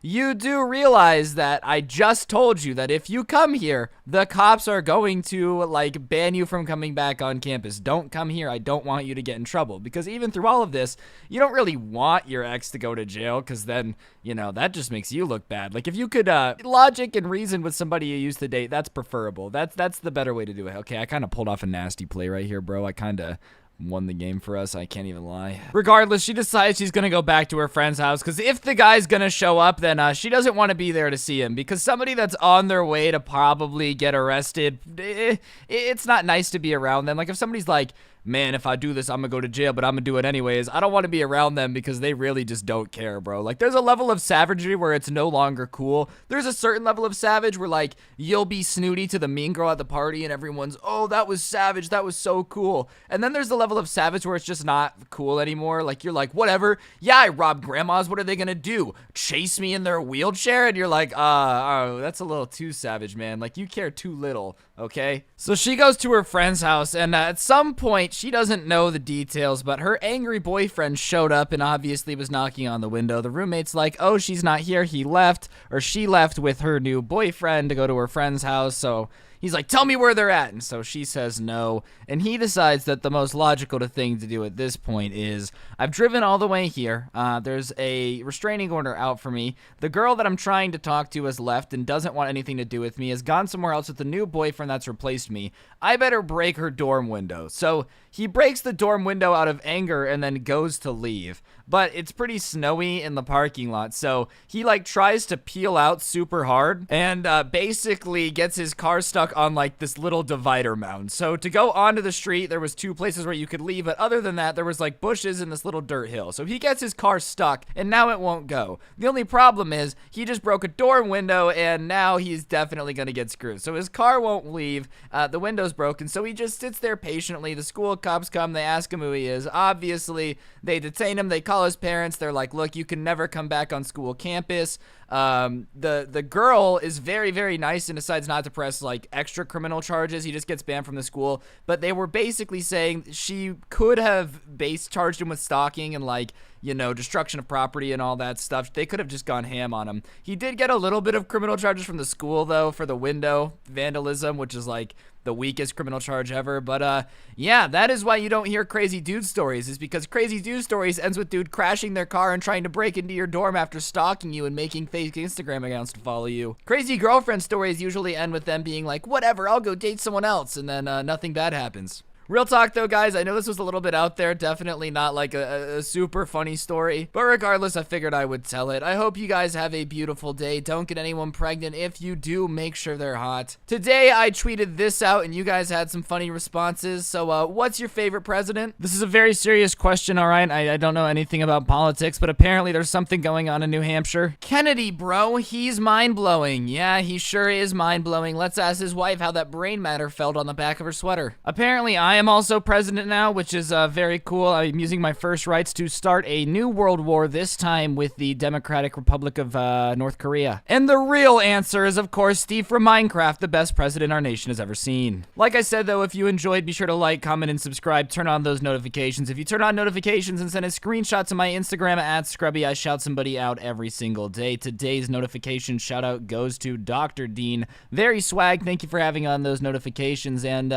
you do realize that I just told you that if you come here, the cops are going to, like, ban you from coming back on campus. Don't come here. I don't want you to get in trouble. Because even through all of this, you don't really want your ex to go to jail, because then, you know, that just makes you look bad. Like, if you could, logic and reason with somebody you used to date, that's preferable. That's the better way to do it. Okay, I kind of pulled off a nasty play right here, bro. I kind of won the game for us. I can't even lie. Regardless, she decides she's gonna go back to her friend's house because if the guy's gonna show up, then she doesn't want to be there to see him, because somebody that's on their way to probably get arrested, it's not nice to be around them. Like, if somebody's like man, if I do this, I'm gonna go to jail, but I'm gonna do it anyways. I don't want to be around them because they really just don't care, bro. Like, there's a level of savagery where it's no longer cool. There's a certain level of savage where, like, you'll be snooty to the mean girl at the party and everyone's, oh, that was savage, that was so cool. And then there's the level of savage where it's just not cool anymore. Like, you're like, whatever, yeah, I robbed grandmas, what are they gonna do? Chase me in their wheelchair? And you're like, oh, that's a little too savage, man. Like, you care too little, okay? So she goes to her friend's house, and at some point, she doesn't know the details, but her angry boyfriend showed up and obviously was knocking on the window. The roommate's like, oh, she's not here, he left, or she left with her new boyfriend to go to her friend's house, so he's like, tell me where they're at. And so she says no. And he decides that the most logical thing to do at this point is, I've driven all the way here. There's a restraining order out for me. The girl that I'm trying to talk to has left and doesn't want anything to do with me, has gone somewhere else with the new boyfriend that's replaced me. I better break her dorm window. So he breaks the dorm window out of anger and then goes to leave. But it's pretty snowy in the parking lot, so he like tries to peel out super hard and basically gets his car stuck on like this little divider mound. So to go onto the street, there was 2 places where you could leave, but other than that, there was like bushes and this little dirt hill. So he gets his car stuck and now it won't go. The only problem is he just broke a dorm window and now he's definitely gonna get screwed. So his car won't leave, the window's broken, so he just sits there patiently. The school cops come, they ask him who he is. Obviously, they detain him, they call his parents. They're like, look, you can never come back on school campus. The girl is very, very nice and decides not to press like extra criminal charges. He just gets banned from the school. But they were basically saying she could have charged him with stalking and like, you know, destruction of property and all that stuff. They could have just gone ham on him. He did get a little bit of criminal charges from the school though for the window vandalism, which is like the weakest criminal charge ever. But yeah, that is why you don't hear crazy dude stories, is because crazy dude stories ends with dude crashing their car and trying to break into your dorm after stalking you and making fake Instagram accounts to follow you. Crazy girlfriend stories usually end with them being like, whatever, I'll go date someone else, and then nothing bad happens. Real talk though, guys, I know this was a little bit out there, definitely not like a super funny story, but regardless, I figured I would tell it. I hope you guys have a beautiful day. Don't get anyone pregnant. If you do, make sure they're hot. Today, I tweeted this out, and you guys had some funny responses, so what's your favorite president? This is a very serious question, alright? I don't know anything about politics, but apparently there's something going on in New Hampshire. Kennedy, bro, he's mind-blowing. Yeah, he sure is mind-blowing. Let's ask his wife how that brain matter felt on the back of her sweater. Apparently, I am also president now, which is very cool. I'm using my first rights to start a new world war, this time with the Democratic Republic of North Korea. And the real answer is, of course, Steve from Minecraft, the best president our nation has ever seen. Like I said, though, if you enjoyed, be sure to like, comment, and subscribe. Turn on those notifications. If you turn on notifications and send a screenshot to my Instagram at @Scrubby, I shout somebody out every single day. Today's notification shout out goes to Dr. Dean. Very swag. Thank you for having on those notifications. And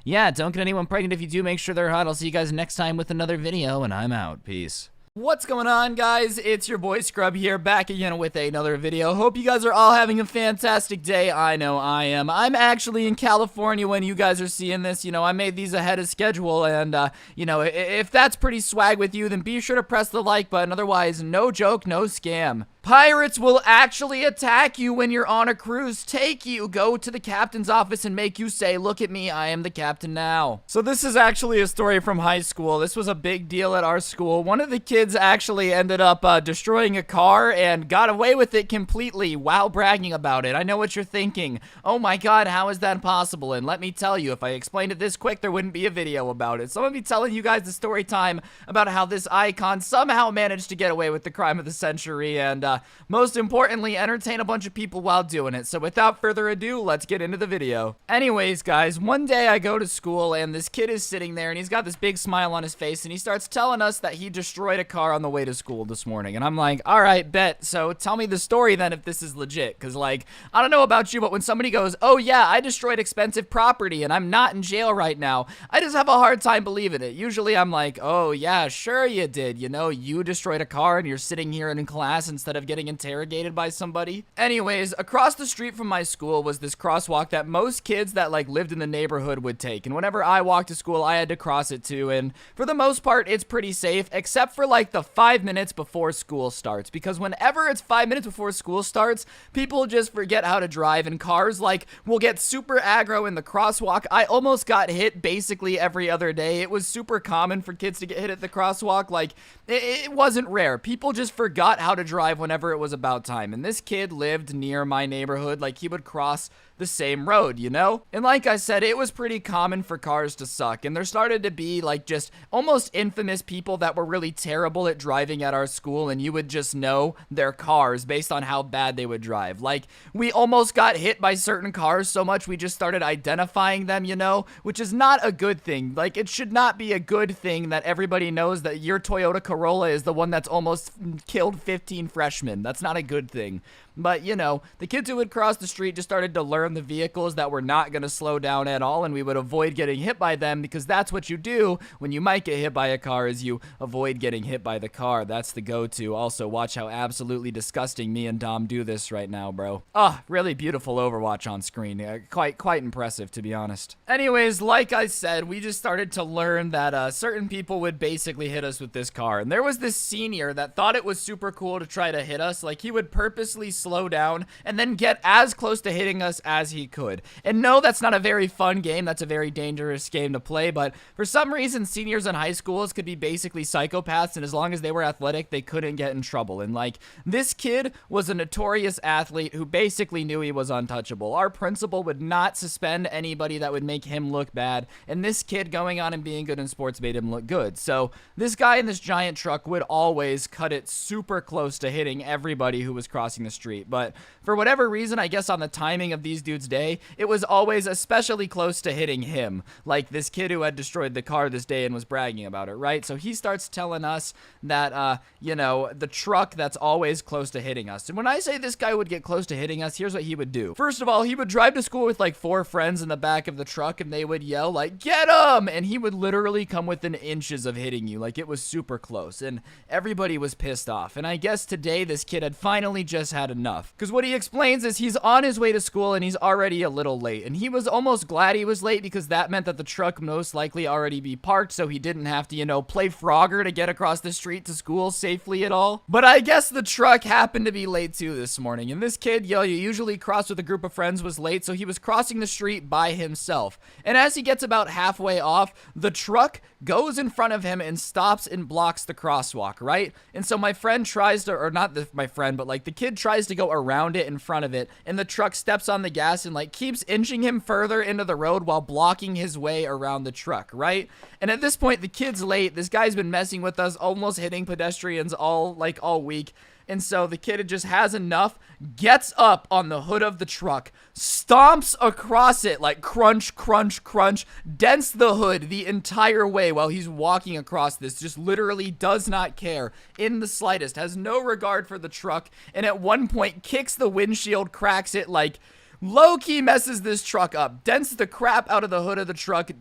yeah, don't get anyone pregnant. If you do, make sure they're hot. I'll see you guys next time with another video, and I'm out. Peace. What's going on, guys? It's your boy Scrub here, back again with another video. Hope you guys are all having a fantastic day. I know I am. I'm actually in California when you guys are seeing this. You know, I made these ahead of schedule, and, you know, if that's pretty swag with you, then be sure to press the like button. Otherwise, no joke, no scam. Pirates will actually attack you when you're on a cruise, take you, go to the captain's office and make you say, look at me, I am the captain now. So this is actually a story from high school. This was a big deal at our school. One of the kids actually ended up destroying a car and got away with it completely while bragging about it. I know what you're thinking. Oh my god, how is that possible? And let me tell you, if I explained it this quick, there wouldn't be a video about it. So I'm gonna be telling you guys the story time about how this icon somehow managed to get away with the crime of the century and most importantly, entertain a bunch of people while doing it. So without further ado, let's get into the video. Anyways, guys, one day I go to school and this kid is sitting there and he's got this big smile on his face and he starts telling us that he destroyed a car on the way to school this morning. And I'm like, all right, bet. So tell me the story then if this is legit. Because, like, I don't know about you, but when somebody goes, oh yeah, I destroyed expensive property and I'm not in jail right now, I just have a hard time believing it. Usually I'm like, oh yeah, sure you did. You know, you destroyed a car and you're sitting here in class instead of of getting interrogated by somebody. Anyways, across the street from my school was this crosswalk that most kids that like lived in the neighborhood would take. And whenever I walked to school, I had to cross it too. And for the most part, it's pretty safe, except for like the 5 minutes before school starts. Because whenever it's 5 minutes before school starts, people just forget how to drive, and cars like will get super aggro in the crosswalk. I almost got hit basically every other day. It was super common for kids to get hit at the crosswalk. Like it wasn't rare. People just forgot how to drive whenever it was about time. And this kid lived near my neighborhood. Like he would cross the same road, you know? And like I said, it was pretty common for cars to suck. And there started to be like just almost infamous people that were really terrible at driving at our school, and you would just know their cars based on how bad they would drive. Like we almost got hit by certain cars so much we just started identifying them, you know, which is not a good thing. Like it should not be a good thing that everybody knows that your Toyota Corolla is the one that's almost killed 15 freshmen. That's not a good thing. But, you know, the kids who would cross the street just started to learn the vehicles that were not going to slow down at all, and we would avoid getting hit by them, because that's what you do when you might get hit by a car, is you avoid getting hit by the car. That's the go-to. Also, watch how absolutely disgusting me and Dom do this right now, bro. Really beautiful Overwatch on screen. Quite impressive, to be honest. Anyways, like I said, we just started to learn that certain people would basically hit us with this car. And there was this senior that thought it was super cool to try to hit us. Like, he would purposely slow down and then get as close to hitting us as he could. And no, that's not a very fun game. That's a very dangerous game to play. But for some reason, seniors in high schools could be basically psychopaths. And as long as they were athletic, they couldn't get in trouble. And like, this kid was a notorious athlete who basically knew he was untouchable. Our principal would not suspend anybody that would make him look bad. And this kid going on and being good in sports made him look good. So this guy in this giant truck would always cut it super close to hitting everybody who was crossing the street. But for whatever reason, I guess on the timing of these dudes' day, it was always especially close to hitting him. Like this kid who had destroyed the car this day and was bragging about it, right? So he starts telling us that, you know, the truck that's always close to hitting us. And when I say this guy would get close to hitting us, here's what he would do. First of all, he would drive to school with like 4 friends in the back of the truck, and they would yell like, "Get him!" And he would literally come within inches of hitting you. Like, it was super close, and everybody was pissed off. And I guess today this kid had finally just had enough, because what he explains is he's on his way to school and he's already a little late, and he was almost glad he was late because that meant that the truck most likely already be parked, so he didn't have to, you know, play Frogger to get across the street to school safely at all. But I guess the truck happened to be late too this morning, and this kid, you usually cross with a group of friends, was late, so he was crossing the street by himself. And as he gets about halfway off, the truck goes in front of him and stops and blocks the crosswalk, right? And so my friend tries to, or not my friend, but like the kid tries to go around it in front of it, and the truck steps on the gas and like keeps inching him further into the road while blocking his way around the truck, right? And at this point, the kid's late. This guy's been messing with us, almost hitting pedestrians all week. And so the kid just has enough, gets up on the hood of the truck, stomps across it like crunch, crunch, crunch, dents the hood the entire way while he's walking across this, just literally does not care in the slightest, has no regard for the truck, and at one point kicks the windshield, cracks it, like low-key messes this truck up, dents the crap out of the hood of the truck,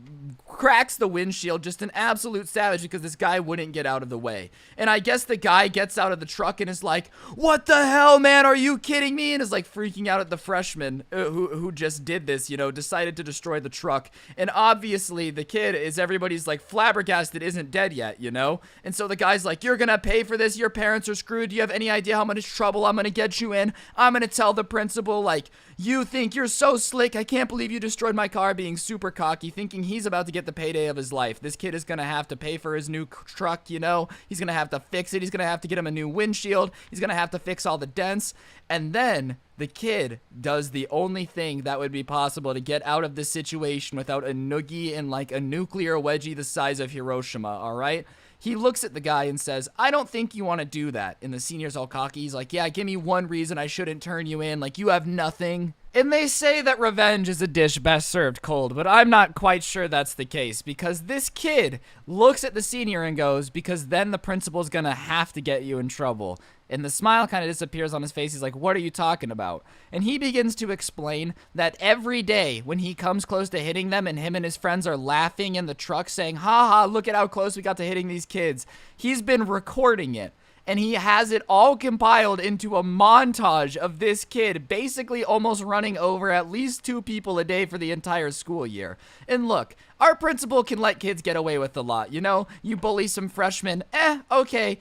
cracks the windshield, just an absolute savage because this guy wouldn't get out of the way. And I guess the guy gets out of the truck and is like, "What the hell, man? Are you kidding me?" And is like freaking out at the freshman who just did this, you know, decided to destroy the truck. And obviously the kid is, everybody's like flabbergasted, isn't dead yet, you know? And so the guy's like, "You're gonna pay for this. Your parents are screwed. Do you have any idea how much trouble I'm gonna get you in? I'm gonna tell the principal, like, you think you're so slick. I can't believe you destroyed my car," being super cocky, thinking he's about to get the payday of his life. This kid is gonna have to pay for his new truck, you know? He's gonna have to fix it. He's gonna have to get him a new windshield. He's gonna have to fix all the dents. And then the kid does the only thing that would be possible to get out of this situation without a noogie and like a nuclear wedgie the size of Hiroshima, all right? He looks at the guy and says, "I don't think you want to do that." And the senior's all cocky. He's like, "Yeah, give me one reason I shouldn't turn you in. Like, you have nothing." And they say that revenge is a dish best served cold, but I'm not quite sure that's the case, because this kid looks at the senior and goes, "Because then the principal's gonna have to get you in trouble." And the smile kind of disappears on his face. He's like, "What are you talking about?" And he begins to explain that every day when he comes close to hitting them and him and his friends are laughing in the truck saying, "Ha ha, look at how close we got to hitting these kids," he's been recording it. and he has it all compiled into a montage of this kid basically almost running over at least 2 people a day for the entire school year. And look, our principal can let kids get away with a lot, you know? You bully some freshmen, okay.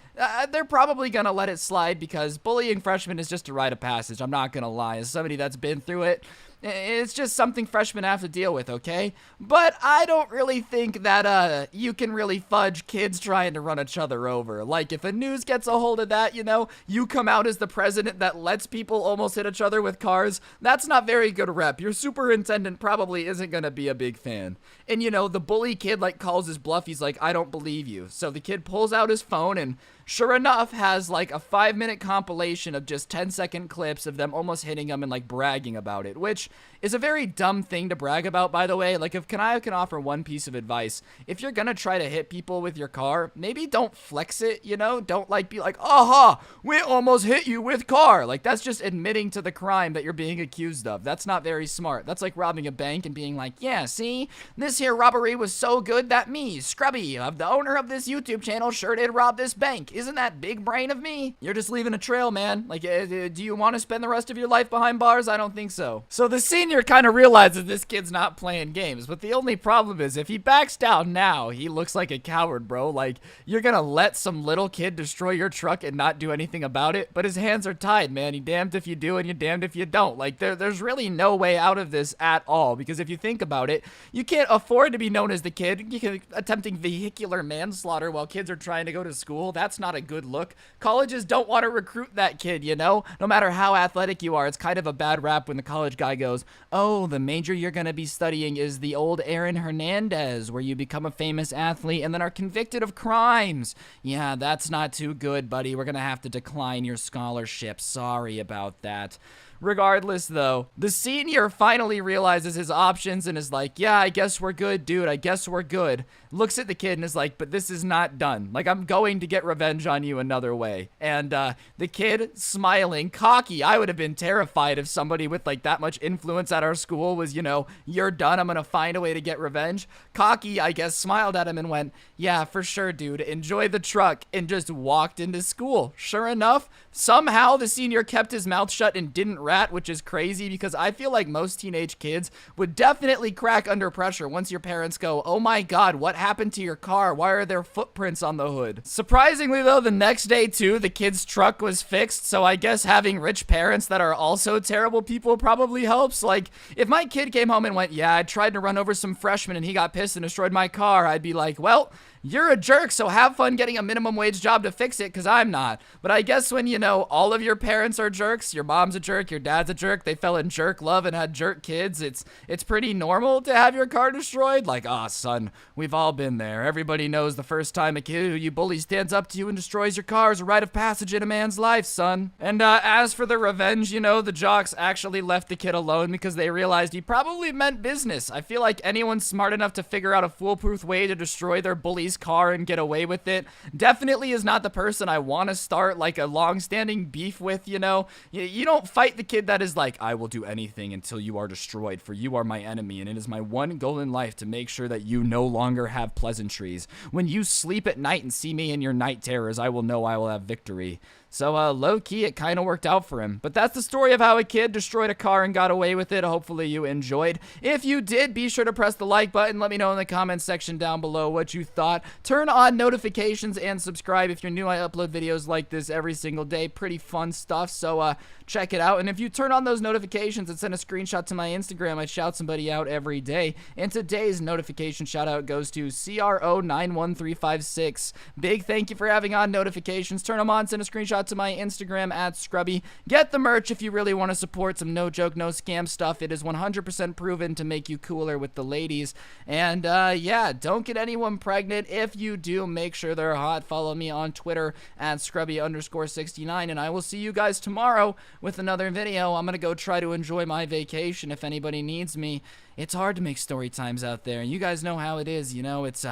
They're probably gonna let it slide because bullying freshmen is just a rite of passage, I'm not gonna lie. As somebody that's been through it, it's just something freshmen have to deal with, okay? But I don't really think that, you can really fudge kids trying to run each other over. Like, if a news gets a hold of that, you know, you come out as the president that lets people almost hit each other with cars, that's not very good rep. Your superintendent probably isn't gonna be a big fan. And, you know, the bully kid, like, calls his bluff. He's like, I don't believe you. So the kid pulls out his phone and sure enough, has like a 5-minute compilation of just 10-second clips of them almost hitting him and like bragging about it, which is a very dumb thing to brag about, by the way. Like, if I can offer one piece of advice, if you're gonna try to hit people with your car, maybe don't flex it, you know? Don't like be like, aha, we almost hit you with car. Like, that's just admitting to the crime that you're being accused of. That's not very smart. That's like robbing a bank and being like, yeah, see, this here robbery was so good that me, Scrubby, the owner of this YouTube channel, sure did rob this bank. Isn't that big brain of me? You're just leaving a trail, man. Like, do you want to spend the rest of your life behind bars? I don't think so. So the senior kind of realizes this kid's not playing games, but the only problem is if he backs down now, he looks like a coward, bro. Like, you're gonna let some little kid destroy your truck and not do anything about it, but his hands are tied, man. You're damned if you do and you're damned if you don't. Like, there's really no way out of this at all, because if you think about it, you can't afford to be known as the kid attempting vehicular manslaughter while kids are trying to go to school. That's not a good look. Colleges don't want to recruit that kid, you know? No matter how athletic you are, it's kind of a bad rap when the college guy goes, oh, the major you're going to be studying is the old Aaron Hernandez, where you become a famous athlete and then are convicted of crimes. Yeah, that's not too good, buddy. We're going to have to decline your scholarship. Sorry about that. Regardless, though, the senior finally realizes his options and is like, yeah, I guess we're good, dude. I guess we're good. Looks at the kid and is like, but this is not done. Like, I'm going to get revenge on you another way. And the kid, smiling, cocky. I would have been terrified if somebody with, like, that much influence at our school was, you know, you're done. I'm going to find a way to get revenge. Cocky, I guess, smiled at him and went, yeah, for sure, dude. Enjoy the truck. And just walked into school. Sure enough, somehow the senior kept his mouth shut and didn't rat, which is crazy because I feel like most teenage kids would definitely crack under pressure once your parents go, oh my god, what happened to your car? Why are there footprints on the hood? Surprisingly though, the next day too, the kid's truck was fixed, so I guess having rich parents that are also terrible people probably helps. Like, if my kid came home and went, yeah, I tried to run over some freshmen and he got pissed and destroyed my car, I'd be like, well, you're a jerk, so have fun getting a minimum wage job to fix it, because I'm not. But I guess when, you know, all of your parents are jerks, your mom's a jerk, your dad's a jerk, they fell in jerk love and had jerk kids, it's pretty normal to have your car destroyed. Like, ah, son, we've all been there. Everybody knows the first time a kid who you bully stands up to you and destroys your car is a rite of passage in a man's life, son. And as for the revenge, you know, the jocks actually left the kid alone because they realized he probably meant business. I feel like anyone smart enough to figure out a foolproof way to destroy their bully's car and get away with it definitely is not the person I want to start like a long-standing beef with, you know? You don't fight the kid that is like, I will do anything until you are destroyed, for you are my enemy, and it is my one goal in life to make sure that you no longer have pleasantries. When you sleep at night and see me in your night terrors, I will know I will have victory. So, low-key, it kind of worked out for him. But that's the story of how a kid destroyed a car and got away with it. Hopefully you enjoyed. If you did, be sure to press the like button. Let me know in the comments section down below what you thought. Turn on notifications and subscribe if you're new. I upload videos like this every single day. Pretty fun stuff, so check it out. And if you turn on those notifications and send a screenshot to my Instagram, I shout somebody out every day. And today's notification shout-out goes to CRO91356. Big thank you for having on notifications. Turn them on, send a screenshot to my Instagram @Scrubby. Get the merch if you really want to support some no joke, no scam stuff. It is 100% proven to make you cooler with the ladies. And yeah, don't get anyone pregnant. If you do, make sure they're hot. Follow me on Twitter @Scrubby_69. And I will see you guys tomorrow with another video. I'm gonna go try to enjoy my vacation if anybody needs me. It's hard to make story times out there. You guys know how it is, you know, it's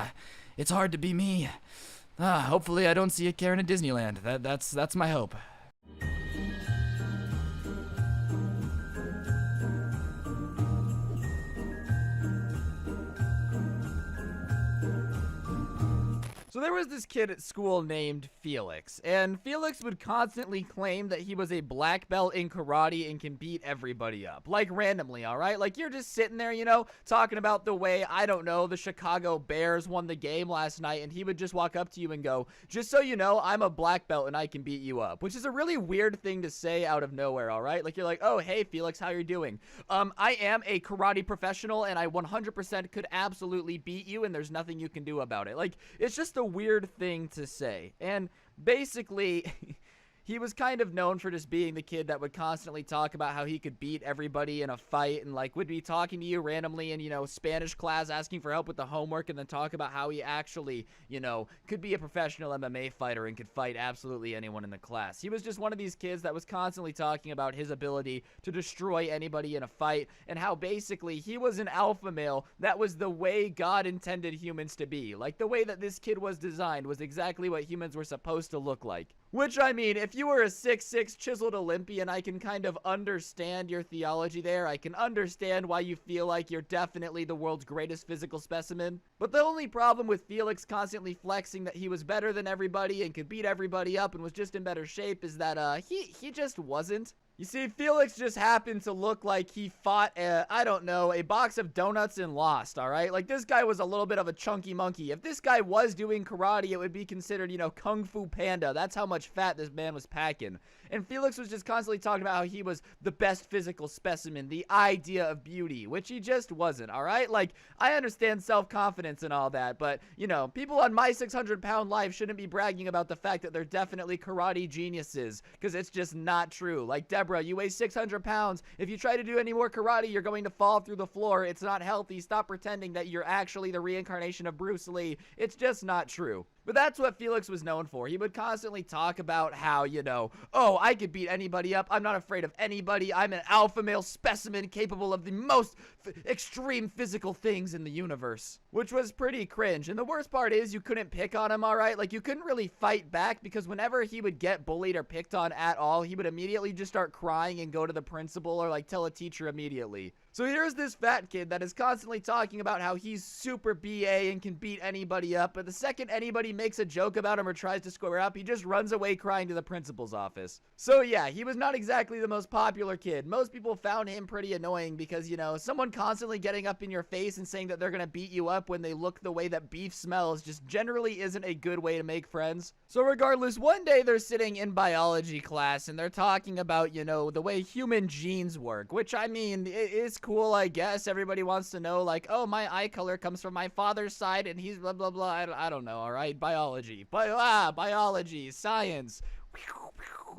hard to be me. Hopefully I don't see a Karen at Disneyland. That's my hope. So there was this kid at school named Felix, and Felix would constantly claim that he was a black belt in karate and can beat everybody up. Like randomly, alright? Like you're just sitting there, you know, talking about the way, I don't know, the Chicago Bears won the game last night, and he would just walk up to you and go, just so you know, I'm a black belt and I can beat you up. Which is a really weird thing to say out of nowhere, alright? Like you're like, oh, hey Felix, how you doing? I am a karate professional and I 100% could absolutely beat you and there's nothing you can do about it. Like, it's just a weird thing to say. And basically, he was kind of known for just being the kid that would constantly talk about how he could beat everybody in a fight and, like, would be talking to you randomly in, you know, Spanish class, asking for help with the homework, and then talk about how he actually, you know, could be a professional MMA fighter and could fight absolutely anyone in the class. He was just one of these kids that was constantly talking about his ability to destroy anybody in a fight and how basically he was an alpha male that was the way God intended humans to be. Like, the way that this kid was designed was exactly what humans were supposed to look like. Which, I mean, if you were a 6'6" chiseled Olympian, I can kind of understand your theology there. I can understand why you feel like you're definitely the world's greatest physical specimen. But the only problem with Felix constantly flexing that he was better than everybody and could beat everybody up and was just in better shape is that, he just wasn't. You see, Felix just happened to look like he fought, I don't know, a box of donuts and lost, alright? Like, this guy was a little bit of a chunky monkey. If this guy was doing karate, it would be considered, you know, Kung Fu Panda. That's how much fat this man was packing. And Felix was just constantly talking about how he was the best physical specimen, the idea of beauty, which he just wasn't, alright? Like, I understand self-confidence and all that, but, you know, people on my 600-pound life shouldn't be bragging about the fact that they're definitely karate geniuses, because it's just not true. Like, Deborah, you weigh 600 pounds. If you try to do any more karate, you're going to fall through the floor. It's not healthy. Stop pretending that you're actually the reincarnation of Bruce Lee. It's just not true. But that's what Felix was known for. He would constantly talk about how, you know, oh, I could beat anybody up. I'm not afraid of anybody. I'm an alpha male specimen capable of the most extreme physical things in the universe. Which was pretty cringe. And the worst part is you couldn't pick on him, alright? Like, you couldn't really fight back because whenever he would get bullied or picked on at all, he would immediately just start crying and go to the principal or, like, tell a teacher immediately. So here's this fat kid that is constantly talking about how he's super BA and can beat anybody up, but the second anybody makes a joke about him or tries to square up, he just runs away crying to the principal's office. So yeah, he was not exactly the most popular kid. Most people found him pretty annoying because, you know, someone constantly getting up in your face and saying that they're gonna beat you up when they look the way that beef smells just generally isn't a good way to make friends. So regardless, one day they're sitting in biology class and they're talking about, you know, the way human genes work, which, I mean, it's cool, I guess. Everybody wants to know, like, oh, my eye color comes from my father's side and he's blah blah blah. I don't know, alright? Biology, science.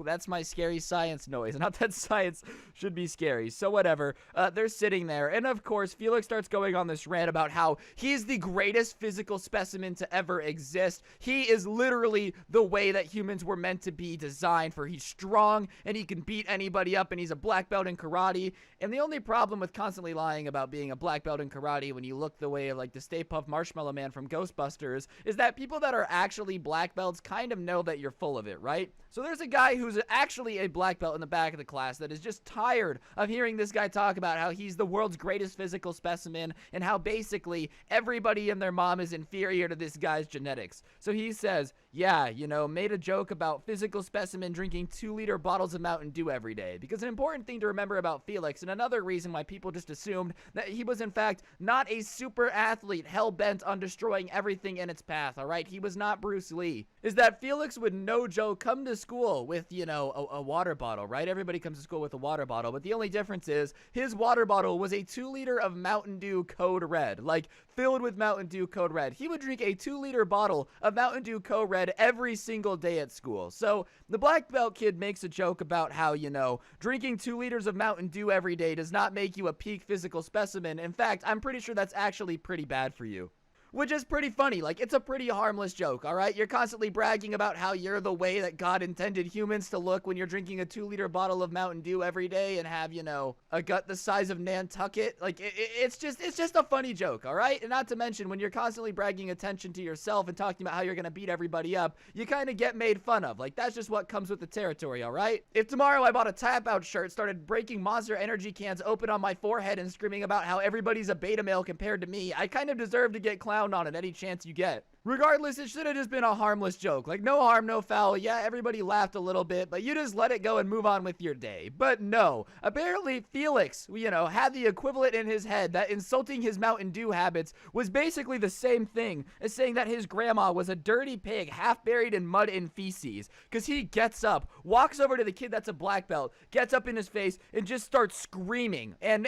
That's my scary science noise. Not that science should be scary. So whatever. They're sitting there. And of course, Felix starts going on this rant about how he's the greatest physical specimen to ever exist. He is literally the way that humans were meant to be designed for. He's strong and he can beat anybody up and he's a black belt in karate. And the only problem with constantly lying about being a black belt in karate when you look the way of like the Stay Puft Marshmallow Man from Ghostbusters is that people that are actually black belts kind of know that you're full of it, right? So there's a guy who's actually a black belt in the back of the class that is just tired of hearing this guy talk about how he's the world's greatest physical specimen and how basically everybody and their mom is inferior to this guy's genetics. So he says, yeah, you know, made a joke about physical specimen drinking 2-liter bottles of Mountain Dew every day. Because an important thing to remember about Felix, and another reason why people just assumed that he was in fact not a super athlete hell-bent on destroying everything in its path, alright? He was not Bruce Lee. Is that Felix would, no joke, come to school with, you know, a water bottle, right? Everybody comes to school with a water bottle, but the only difference is his water bottle was a 2-liter of Mountain Dew Code Red, like filled with Mountain Dew Code Red. He would drink a 2-liter bottle of Mountain Dew Code Red every single day at school. So the black belt kid makes a joke about how, you know, drinking 2 liters of Mountain Dew every day does not make you a peak physical specimen. In fact, I'm pretty sure that's actually pretty bad for you. Which is pretty funny. Like, it's a pretty harmless joke, alright? You're constantly bragging about how you're the way that God intended humans to look when you're drinking a 2-liter bottle of Mountain Dew every day and have, you know, a gut the size of Nantucket. Like, it's just a funny joke, alright? And not to mention, when you're constantly bragging attention to yourself and talking about how you're gonna beat everybody up, you kind of get made fun of. Like, that's just what comes with the territory, alright? If tomorrow I bought a tap-out shirt, started breaking Monster Energy cans open on my forehead and screaming about how everybody's a beta male compared to me, I kind of deserve to get clowned on it any chance you get. Regardless, it should have just been a harmless joke. Like, no harm, no foul. Yeah, everybody laughed a little bit, but you just let it go and move on with your day. But no, apparently Felix, had the equivalent in his head that insulting his Mountain Dew habits was basically the same thing as saying that his grandma was a dirty pig half buried in mud and feces. Because he gets up, walks over to the kid that's a black belt, gets up in his face, and just starts screaming. And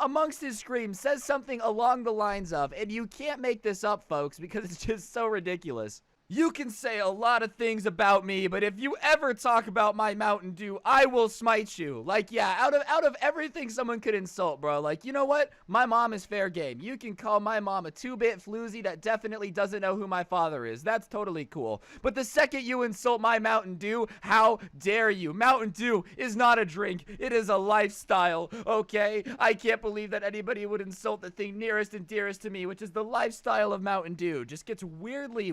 amongst his screams says something along the lines of, and you can't make this up, folks, because it's just so ridiculous. You can say a lot of things about me, but if you ever talk about my Mountain Dew, I will smite you. Like, yeah, out of everything someone could insult, bro. Like, you know what? My mom is fair game. You can call my mom a 2-bit floozy that definitely doesn't know who my father is. That's totally cool. But the second you insult my Mountain Dew, how dare you? Mountain Dew is not a drink. It is a lifestyle, okay? I can't believe that anybody would insult the thing nearest and dearest to me, which is the lifestyle of Mountain Dew. Just gets weirdly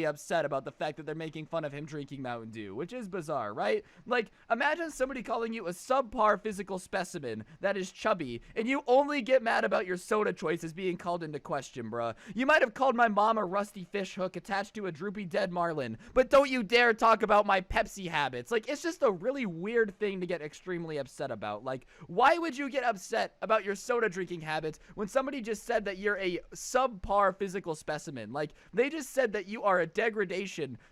upset about the fact that they're making fun of him drinking Mountain Dew, which is bizarre, right? Like, imagine somebody calling you a subpar physical specimen that is chubby, and you only get mad about your soda choices being called into question, bruh. You might have called my mom a rusty fish hook attached to a droopy dead marlin, but don't you dare talk about my Pepsi habits. Like, it's just a really weird thing to get extremely upset about. Like, why would you get upset about your soda drinking habits when somebody just said that you're a subpar physical specimen? Like, they just said that you are a degradation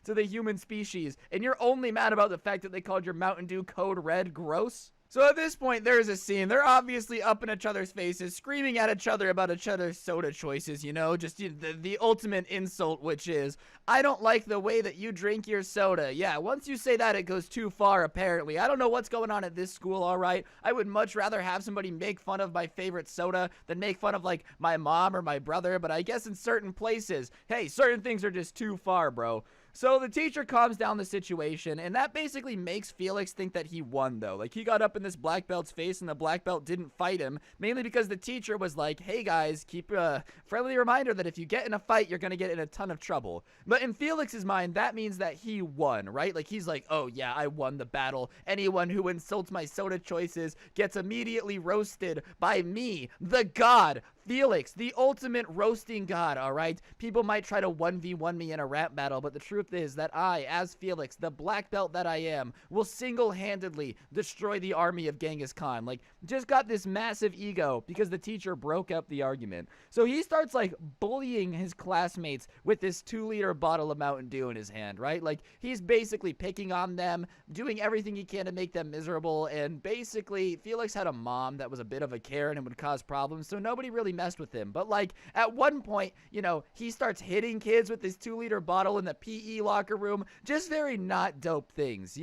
to the human species, and you're only mad about the fact that they called your Mountain Dew Code Red gross? So at this point, there's a scene. They're obviously up in each other's faces, screaming at each other about each other's soda choices, just the ultimate insult, which is, I don't like the way that you drink your soda. Yeah, once you say that, it goes too far, apparently. I don't know what's going on at this school, all right? I would much rather have somebody make fun of my favorite soda than make fun of, like, my mom or my brother, but I guess in certain places, hey, certain things are just too far, bro. So the teacher calms down the situation, and that basically makes Felix think that he won, though. Like, he got up in this black belt's face, and the black belt didn't fight him, mainly because the teacher was like, hey guys, keep a friendly reminder that if you get in a fight, you're gonna get in a ton of trouble. But in Felix's mind, that means that he won, right? Like, he's like, oh yeah, I won the battle. Anyone who insults my soda choices gets immediately roasted by me, the god, Felix, the ultimate roasting god, alright? People might try to 1v1 me in a rap battle, but the truth is that I, as Felix, the black belt that I am, will single-handedly destroy the army of Genghis Khan. Like, just got this massive ego because the teacher broke up the argument. So he starts, like, bullying his classmates with this 2-liter bottle of Mountain Dew in his hand, right? Like, he's basically picking on them, doing everything he can to make them miserable, and basically, Felix had a mom that was a bit of a Karen and would cause problems, so nobody really messed with him. But like, at one point, he starts hitting kids with this 2-liter bottle in the PE locker room. Just very not dope things,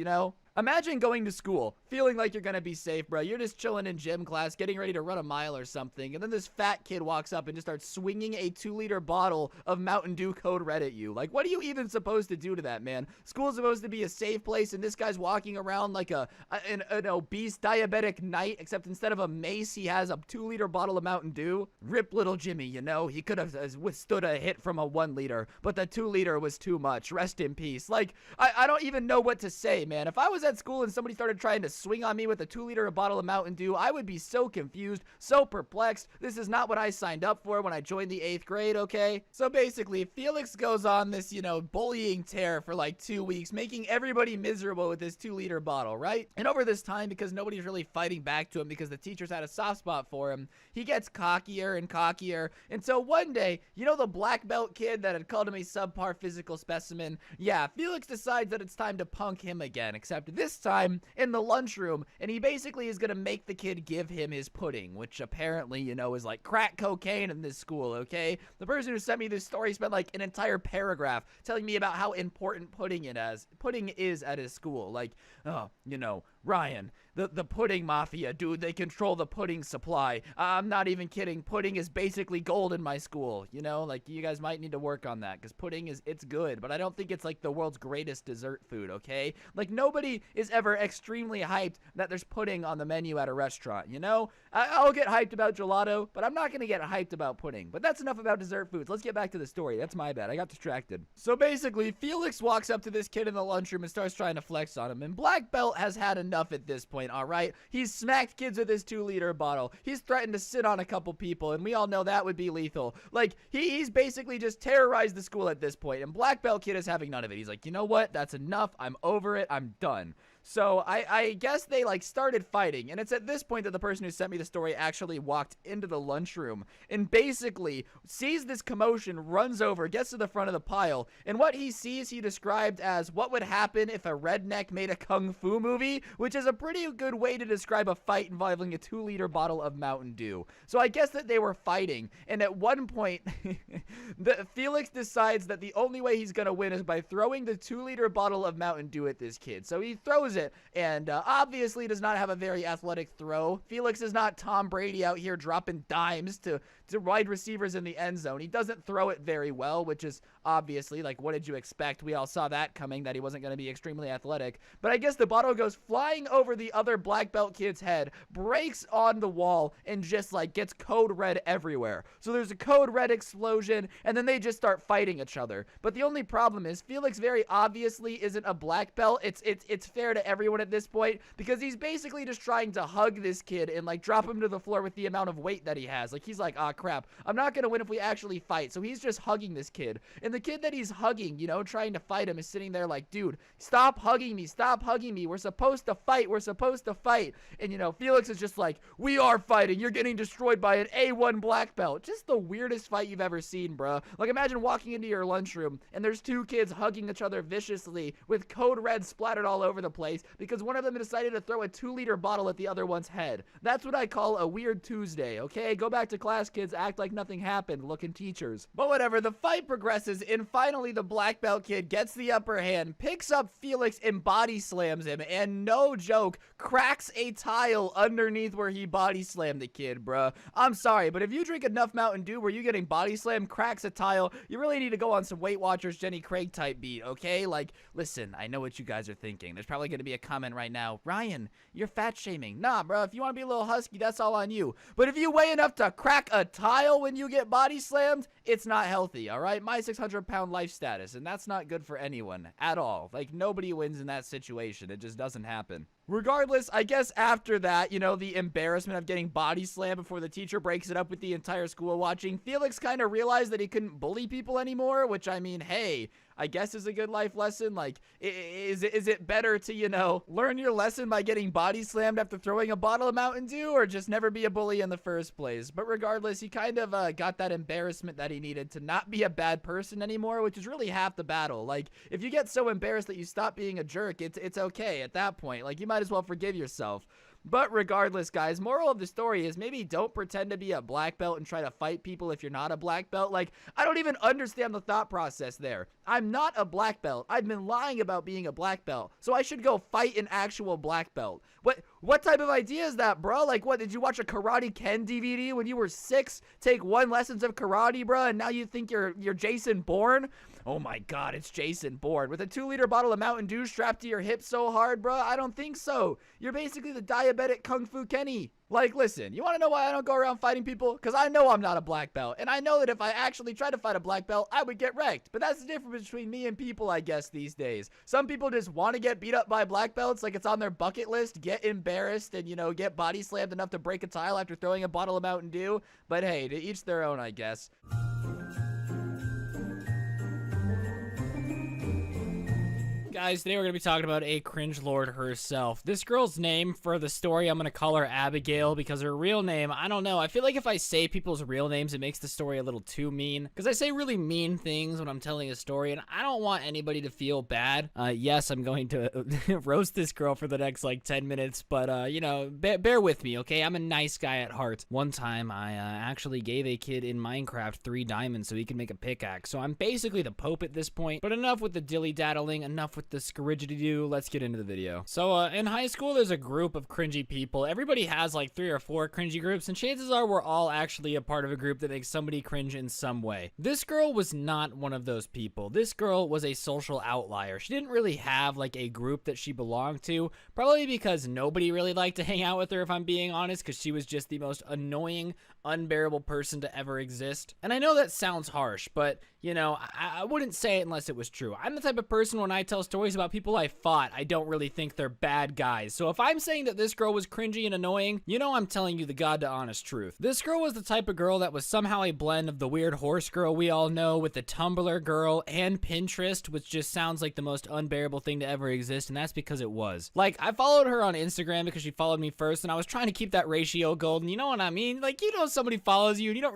Imagine going to school, feeling like you're gonna be safe, bro. You're just chilling in gym class, getting ready to run a mile or something, and then this fat kid walks up and just starts swinging a 2-liter bottle of Mountain Dew Code Red at you. Like, what are you even supposed to do to that, man? School's supposed to be a safe place, and this guy's walking around like an obese diabetic knight, except instead of a mace, he has a 2-liter bottle of Mountain Dew. Rip little Jimmy, he could have withstood a hit from a 1-liter, but the 2-liter was too much. Rest in peace. Like, I don't even know what to say, man. If I was at school and somebody started trying to swing on me with a 2-liter bottle of Mountain Dew, I would be so confused, so perplexed. This is not what I signed up for when I joined the 8th grade, okay? So basically, Felix goes on this, bullying tear for like 2 weeks, making everybody miserable with this 2-liter bottle, right? And over this time, because nobody's really fighting back to him because the teachers had a soft spot for him, he gets cockier and cockier. And so one day, the black belt kid that had called him a subpar physical specimen, yeah, Felix decides that it's time to punk him again, except this time in the lunchroom, and he basically is gonna make the kid give him his pudding, which apparently, is like crack cocaine in this school, okay? The person who sent me this story spent like an entire paragraph telling me about how important pudding is at his school. Like, oh, Ryan, the pudding mafia, dude, they control the pudding supply. I'm not even kidding. Pudding is basically gold in my school, like, you guys might need to work on that, because pudding it's good, but I don't think it's like the world's greatest dessert food, okay? Like, nobody is ever extremely hyped that there's pudding on the menu at a restaurant, I'll get hyped about gelato, but I'm not gonna get hyped about pudding. But that's enough about dessert foods. Let's get back to the story. That's my bad. I got distracted. So basically, Felix walks up to this kid in the lunchroom and starts trying to flex on him, and Black Belt has had enough enough at this point, all right? He's smacked kids with his 2-liter bottle. He's threatened to sit on a couple people, and we all know that would be lethal. Like, he's basically just terrorized the school at this point, and Black Belt Kid is having none of it. He's like, you know what? That's enough. I'm over it. I'm done. So I guess they like started fighting, and it's at this point that the person who sent me the story actually walked into the lunchroom and basically sees this commotion, runs over, gets to the front of the pile, and what he sees he described as what would happen if a redneck made a kung fu movie, which is a pretty good way to describe a fight involving a 2-liter bottle of Mountain Dew. So I guess that they were fighting, and at one point Felix decides that the only way he's gonna win is by throwing the 2-liter bottle of Mountain Dew at this kid. So he throws it, and obviously does not have a very athletic throw. Felix is not Tom Brady out here dropping dimes to wide receivers in the end zone. He doesn't throw it very well, which is obviously, like, what did you expect? We all saw that coming, that he wasn't going to be extremely athletic. But I guess the bottle goes flying over the other Black Belt kid's head, breaks on the wall, and just, like, gets code red everywhere. So there's a code red explosion, and then they just start fighting each other. But the only problem is Felix very obviously isn't a black belt. It's fair to everyone at this point, because he's basically just trying to hug this kid and like drop him to the floor with the amount of weight that he has. Like, he's like, ah, crap, I'm not gonna win if we actually fight. So he's just hugging this kid, and the kid that he's hugging, you know, trying to fight him, is sitting there like, dude, stop hugging me, we're supposed to fight. And you know, Felix is just like, we are fighting, you're getting destroyed by an A1 black belt. Just the weirdest fight you've ever seen, bruh. Like, imagine walking into your lunchroom and there's two kids hugging each other viciously with code red splattered all over the place because one of them decided to throw a 2-liter bottle at the other one's head. That's what I call a weird Tuesday, okay? Go back to class, kids, act like nothing happened, looking teachers. But whatever, the fight progresses, and finally the black belt kid gets the upper hand, picks up Felix and body slams him, and no joke, cracks a tile underneath where he body slammed the kid, bruh. I'm sorry, but if you drink enough Mountain Dew where you getting body slammed, cracks a tile, you really need to go on some Weight Watchers Jenny Craig type beat, okay? Like, listen, I know what you guys are thinking. There's probably gonna be a comment right now, Ryan, you're fat shaming. Nah, bro, if you want to be a little husky, that's all on you. But if you weigh enough to crack a tile when you get body slammed, it's not healthy, all right? My 600-pound life status, and that's not good for anyone at all. Like, nobody wins in that situation. It just doesn't happen. Regardless, I guess after that, you know, the embarrassment of getting body slammed before the teacher breaks it up with the entire school watching, Felix kind of realized that he couldn't bully people anymore, which, I mean, hey, I guess is a good life lesson. Like, is it better to, you know, learn your lesson by getting body slammed after throwing a bottle of Mountain Dew, or just never be a bully in the first place? But regardless, he kind of got that embarrassment that he needed to not be a bad person anymore, which is really half the battle. Like, if you get so embarrassed that you stop being a jerk, it's okay at that point. Like, you might as well forgive yourself. But regardless, guys, moral of the story is maybe don't pretend to be a black belt and try to fight people if you're not a black belt. Like, I don't even understand the thought process there. I'm not a black belt. I've been lying about being a black belt, so I should go fight an actual black belt. What type of idea is that, bro? Like, what, did you watch a Karate Ken DVD when you were 6? Take 1 lessons of karate, bro, and now you think you're Jason Bourne? Oh my god, it's Jason Bourne with a 2-liter bottle of Mountain Dew strapped to your hip so hard, bro? I don't think so. You're basically the diabetic Kung Fu Kenny. Like, listen, you want to know why I don't go around fighting people? Because I know I'm not a black belt, and I know that if I actually tried to fight a black belt, I would get wrecked. But that's the difference between me and people, I guess, these days. Some people just want to get beat up by black belts, like it's on their bucket list, get embarrassed, and, you know, get body slammed enough to break a tile after throwing a bottle of Mountain Dew. But hey, to each their own, I guess. Guys, today we're going to be talking about a cringe lord herself. This girl's name for the story, I'm going to call her Abigail, because her real name, I don't know. I feel like if I say people's real names, it makes the story a little too mean, because I say really mean things when I'm telling a story, and I don't want anybody to feel bad. Yes, I'm going to roast this girl for the next, like, 10 minutes, but, you know, bear with me, okay? I'm a nice guy at heart. One time, I actually gave a kid in Minecraft 3 diamonds so he could make a pickaxe, so I'm basically the Pope at this point. But enough with the dilly-daddling, enough with the scourgity-doo, let's get into the video. So, in high school, there's a group of cringy people. Everybody has like 3 or 4 cringy groups, and chances are we're all actually a part of a group that makes somebody cringe in some way. This girl was not one of those people. This girl was a social outlier. She didn't really have like a group that she belonged to, probably because nobody really liked to hang out with her, if I'm being honest, because she was just the most annoying, unbearable person to ever exist. And I know that sounds harsh, but, you know, I wouldn't say it unless it was true. I'm the type of person when I tell stories stories about people I fought, I don't really think they're bad guys. So if I'm saying that this girl was cringy and annoying, you know I'm telling you the god to honest truth. This girl was the type of girl that was somehow a blend of the weird horse girl we all know with the Tumblr girl and Pinterest, which just sounds like the most unbearable thing to ever exist, and that's because it was. Like, I followed her on Instagram because she followed me first, and I was trying to keep that ratio golden. You know what I mean? Like, you know, somebody follows you and you don't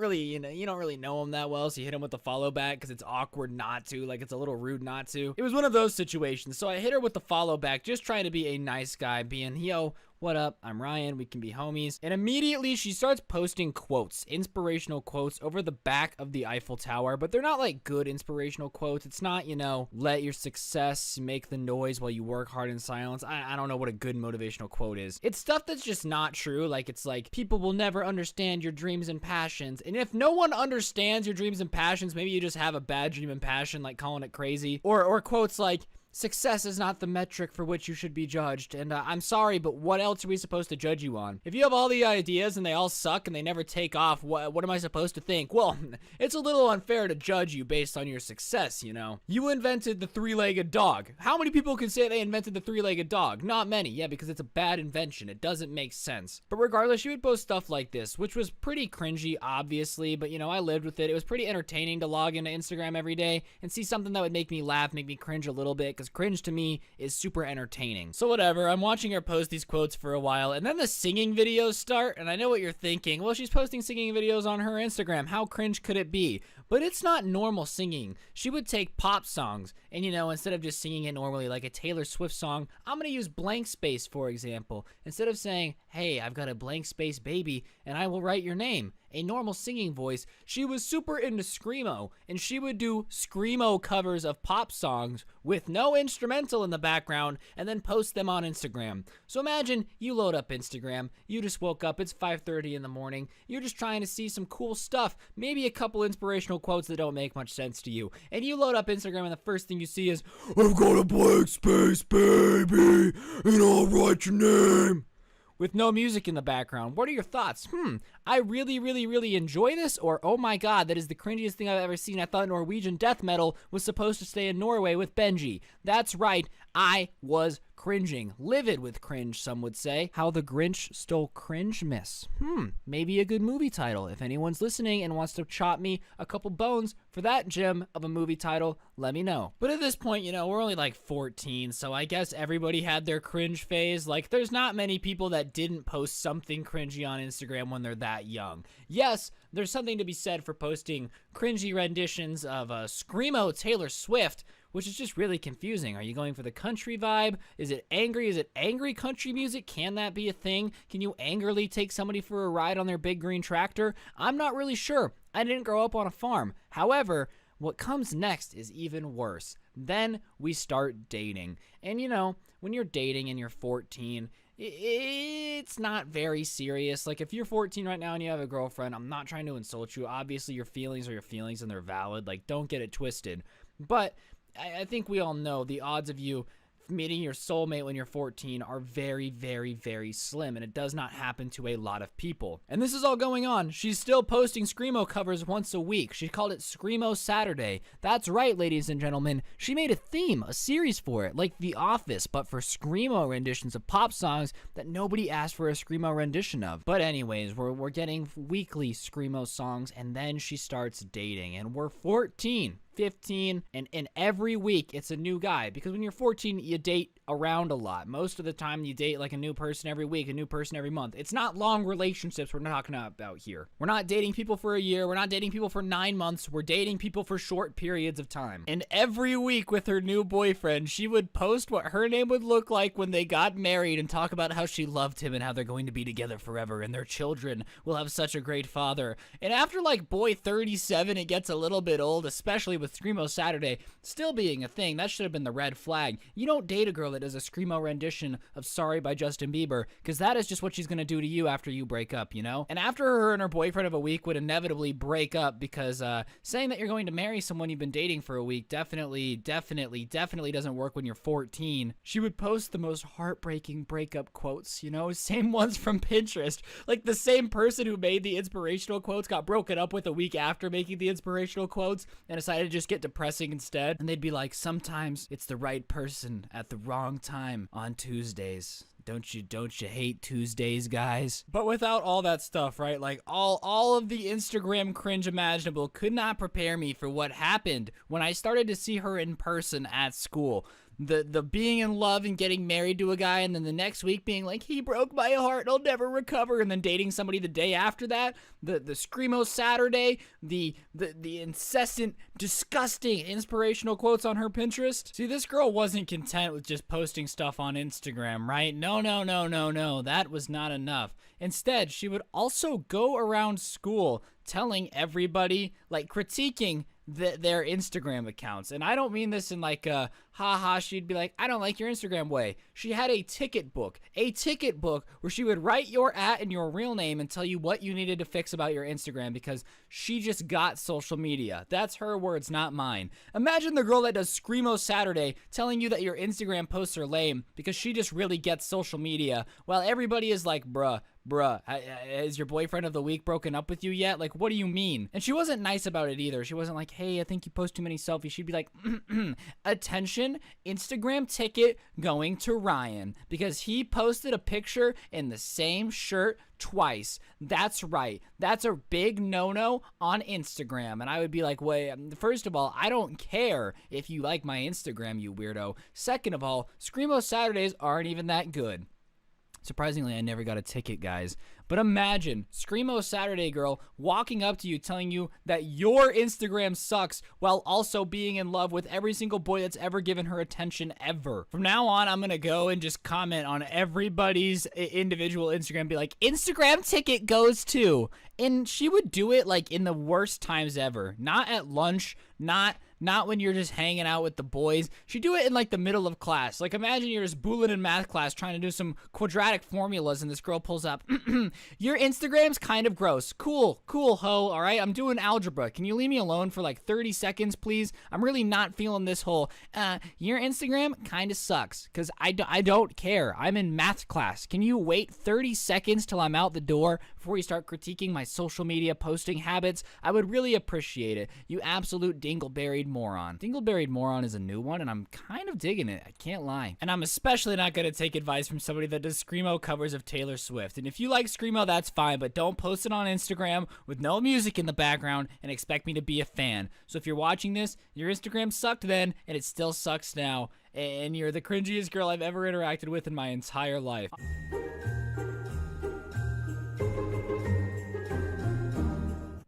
really know them that well, so you hit them with the follow back because it's awkward not to. Like, it's a little rude not to. It was one of those situations, so I hit her with the follow back, just trying to be a nice guy, being, yo, what up? I'm Ryan. We can be homies. And immediately she starts posting quotes, inspirational quotes over the back of the Eiffel Tower, but they're not like good inspirational quotes. It's not, you know, let your success make the noise while you work hard in silence. I don't know what a good motivational quote is. It's stuff that's just not true. Like, it's like, people will never understand your dreams and passions. And if no one understands your dreams and passions, maybe you just have a bad dream and passion, like calling it crazy. Or quotes like, success is not the metric for which you should be judged, and I'm sorry, but what else are we supposed to judge you on? If you have all the ideas and they all suck and they never take off, what am I supposed to think? Well, it's a little unfair to judge you based on your success, you know? You invented the three-legged dog. How many people can say they invented the three-legged dog? Not many, yeah, because it's a bad invention. It doesn't make sense. But regardless, she would post stuff like this, which was pretty cringy, obviously, but, you know, I lived with it. It was pretty entertaining to log into Instagram every day and see something that would make me laugh, make me cringe a little bit, because cringe to me is super entertaining. So whatever, I'm watching her post these quotes for a while, and then the singing videos start, and I know what you're thinking. Well, she's posting singing videos on her Instagram. How cringe could it be? But it's not normal singing. She would take pop songs, and you know, instead of just singing it normally like a Taylor Swift song, I'm gonna use blank space, for example. Instead of saying, hey, I've got a blank space baby, and I will write your name, a normal singing voice, she was super into Screamo, and she would do Screamo covers of pop songs with no instrumental in the background, and then post them on Instagram. So imagine you load up Instagram, you just woke up, it's 5:30 in the morning, you're just trying to see some cool stuff, maybe a couple inspirational quotes that don't make much sense to you, and you load up Instagram and the first thing you see is, I've got a blank space baby, and I'll write your name, with no music in the background. What are your thoughts? I really enjoy this, or oh my god, that is the cringiest thing I've ever seen. I thought Norwegian death metal was supposed to stay in Norway with Benji. That's right, I was cringing. Livid with cringe, some would say. How the Grinch Stole Cringe-Miss. Maybe a good movie title. If anyone's listening and wants to chop me a couple bones for that gem of a movie title, let me know. But at this point, you know, we're only like 14, so I guess everybody had their cringe phase. Like, there's not many people that didn't post something cringy on Instagram when they're that young. Yes, there's something to be said for posting cringy renditions of Screamo Taylor Swift, which is just really confusing. Are you going for the country vibe? Is it angry? Is it angry country music? Can that be a thing? Can you angrily take somebody for a ride on their big green tractor? I'm not really sure. I didn't grow up on a farm. However, what comes next is even worse. Then we start dating. And you know, when you're dating and you're 14, it's not very serious. Like, if you're 14 right now and you have a girlfriend, I'm not trying to insult you. Obviously, your feelings are your feelings and they're valid. Like, don't get it twisted. But I think we all know the odds of you meeting your soulmate when you're 14 are very slim, and it does not happen to a lot of people. And this is all going on. She's still posting Screamo covers once a week. She called it Screamo Saturday. That's right, ladies and gentlemen. She made a theme, a series for it, like The Office, but for Screamo renditions of pop songs that nobody asked for a Screamo rendition of. But anyways, we're getting weekly Screamo songs, and then she starts dating, and we're 14. 15, and every week it's a new guy, because when you're 14 you date around a lot. Most of the time you date like a new person every week, a new person every month. It's not long relationships we're talking about here. We're not dating people for a year, we're not dating people for 9 months, we're dating people for short periods of time. And every week with her new boyfriend, she would post what her name would look like when they got married and talk about how she loved him and how they're going to be together forever and their children will have such a great father. And after like boy 37, it gets a little bit old, especially with Screamo Saturday still being a thing. That should have been the red flag. You don't date a girl that does a Screamo rendition of Sorry by Justin Bieber, because that is just what she's going to do to you after you break up, you know? And after her and her boyfriend of a week would inevitably break up, because saying that you're going to marry someone you've been dating for a week definitely doesn't work when you're 14. She would post the most heartbreaking breakup quotes, you know? Same ones from Pinterest. Like, the same person who made the inspirational quotes got broken up with a week after making the inspirational quotes and decided to just get depressing instead. And they'd be like, sometimes it's the right person at the wrong time on Tuesdays. Don't you hate Tuesdays, guys? But without all that stuff, right? Like all of the Instagram cringe imaginable could not prepare me for what happened when I started to see her in person at school. The being in love and getting married to a guy, and then the next week being like, he broke my heart, I'll never recover, and then dating somebody the day after that, the Screamo Saturday, the incessant, disgusting inspirational quotes on her Pinterest. See, this girl wasn't content with just posting stuff on Instagram, right? No, that was not enough. Instead, she would also go around school telling everybody, like critiquing their Instagram accounts. And I don't mean this in like a haha, she'd be like, I don't like your Instagram way. She had a ticket book where she would write your @ and your real name and tell you what you needed to fix about your Instagram because she just got social media. That's her words, not mine. Imagine the girl that does Screamo Saturday telling you that your Instagram posts are lame because she just really gets social media, while everybody is like, bruh, is your boyfriend of the week broken up with you yet? Like, what do you mean? And she wasn't nice about it either. She wasn't like, hey, I think you post too many selfies. She'd be like, attention, Instagram ticket going to Ryan because he posted a picture in the same shirt twice. That's right. That's a big no-no on Instagram. And I would be like, wait, first of all, I don't care if you like my Instagram, you weirdo. Second of all, Screamo Saturdays aren't even that good. Surprisingly, I never got a ticket, guys. But imagine Screamo Saturday girl walking up to you telling you that your Instagram sucks while also being in love with every single boy that's ever given her attention ever. From now on, I'm going to go and just comment on everybody's individual Instagram, be like, Instagram ticket goes to. And she would do it like in the worst times ever. Not at lunch, not when you're just hanging out with the boys. She'd do it in like the middle of class. Like imagine you're just booling in math class trying to do some quadratic formulas and this girl pulls up, your Instagram's kind of gross. Cool, ho, all right? I'm doing algebra. Can you leave me alone for like 30 seconds, please? I'm really not feeling this whole, your Instagram kind of sucks because I don't care. I'm in math class. Can you wait 30 seconds till I'm out the door before you start critiquing my social media posting habits? I would really appreciate it. You absolute dingleberried moron. Dingleberried moron is a new one, and I'm kind of digging it. I can't lie. And I'm especially not going to take advice from somebody that does Screamo covers of Taylor Swift. And if you like Screamo, that's fine, but don't post it on Instagram with no music in the background and expect me to be a fan. So if you're watching this, your Instagram sucked then, and it still sucks now, and you're the cringiest girl I've ever interacted with in my entire life.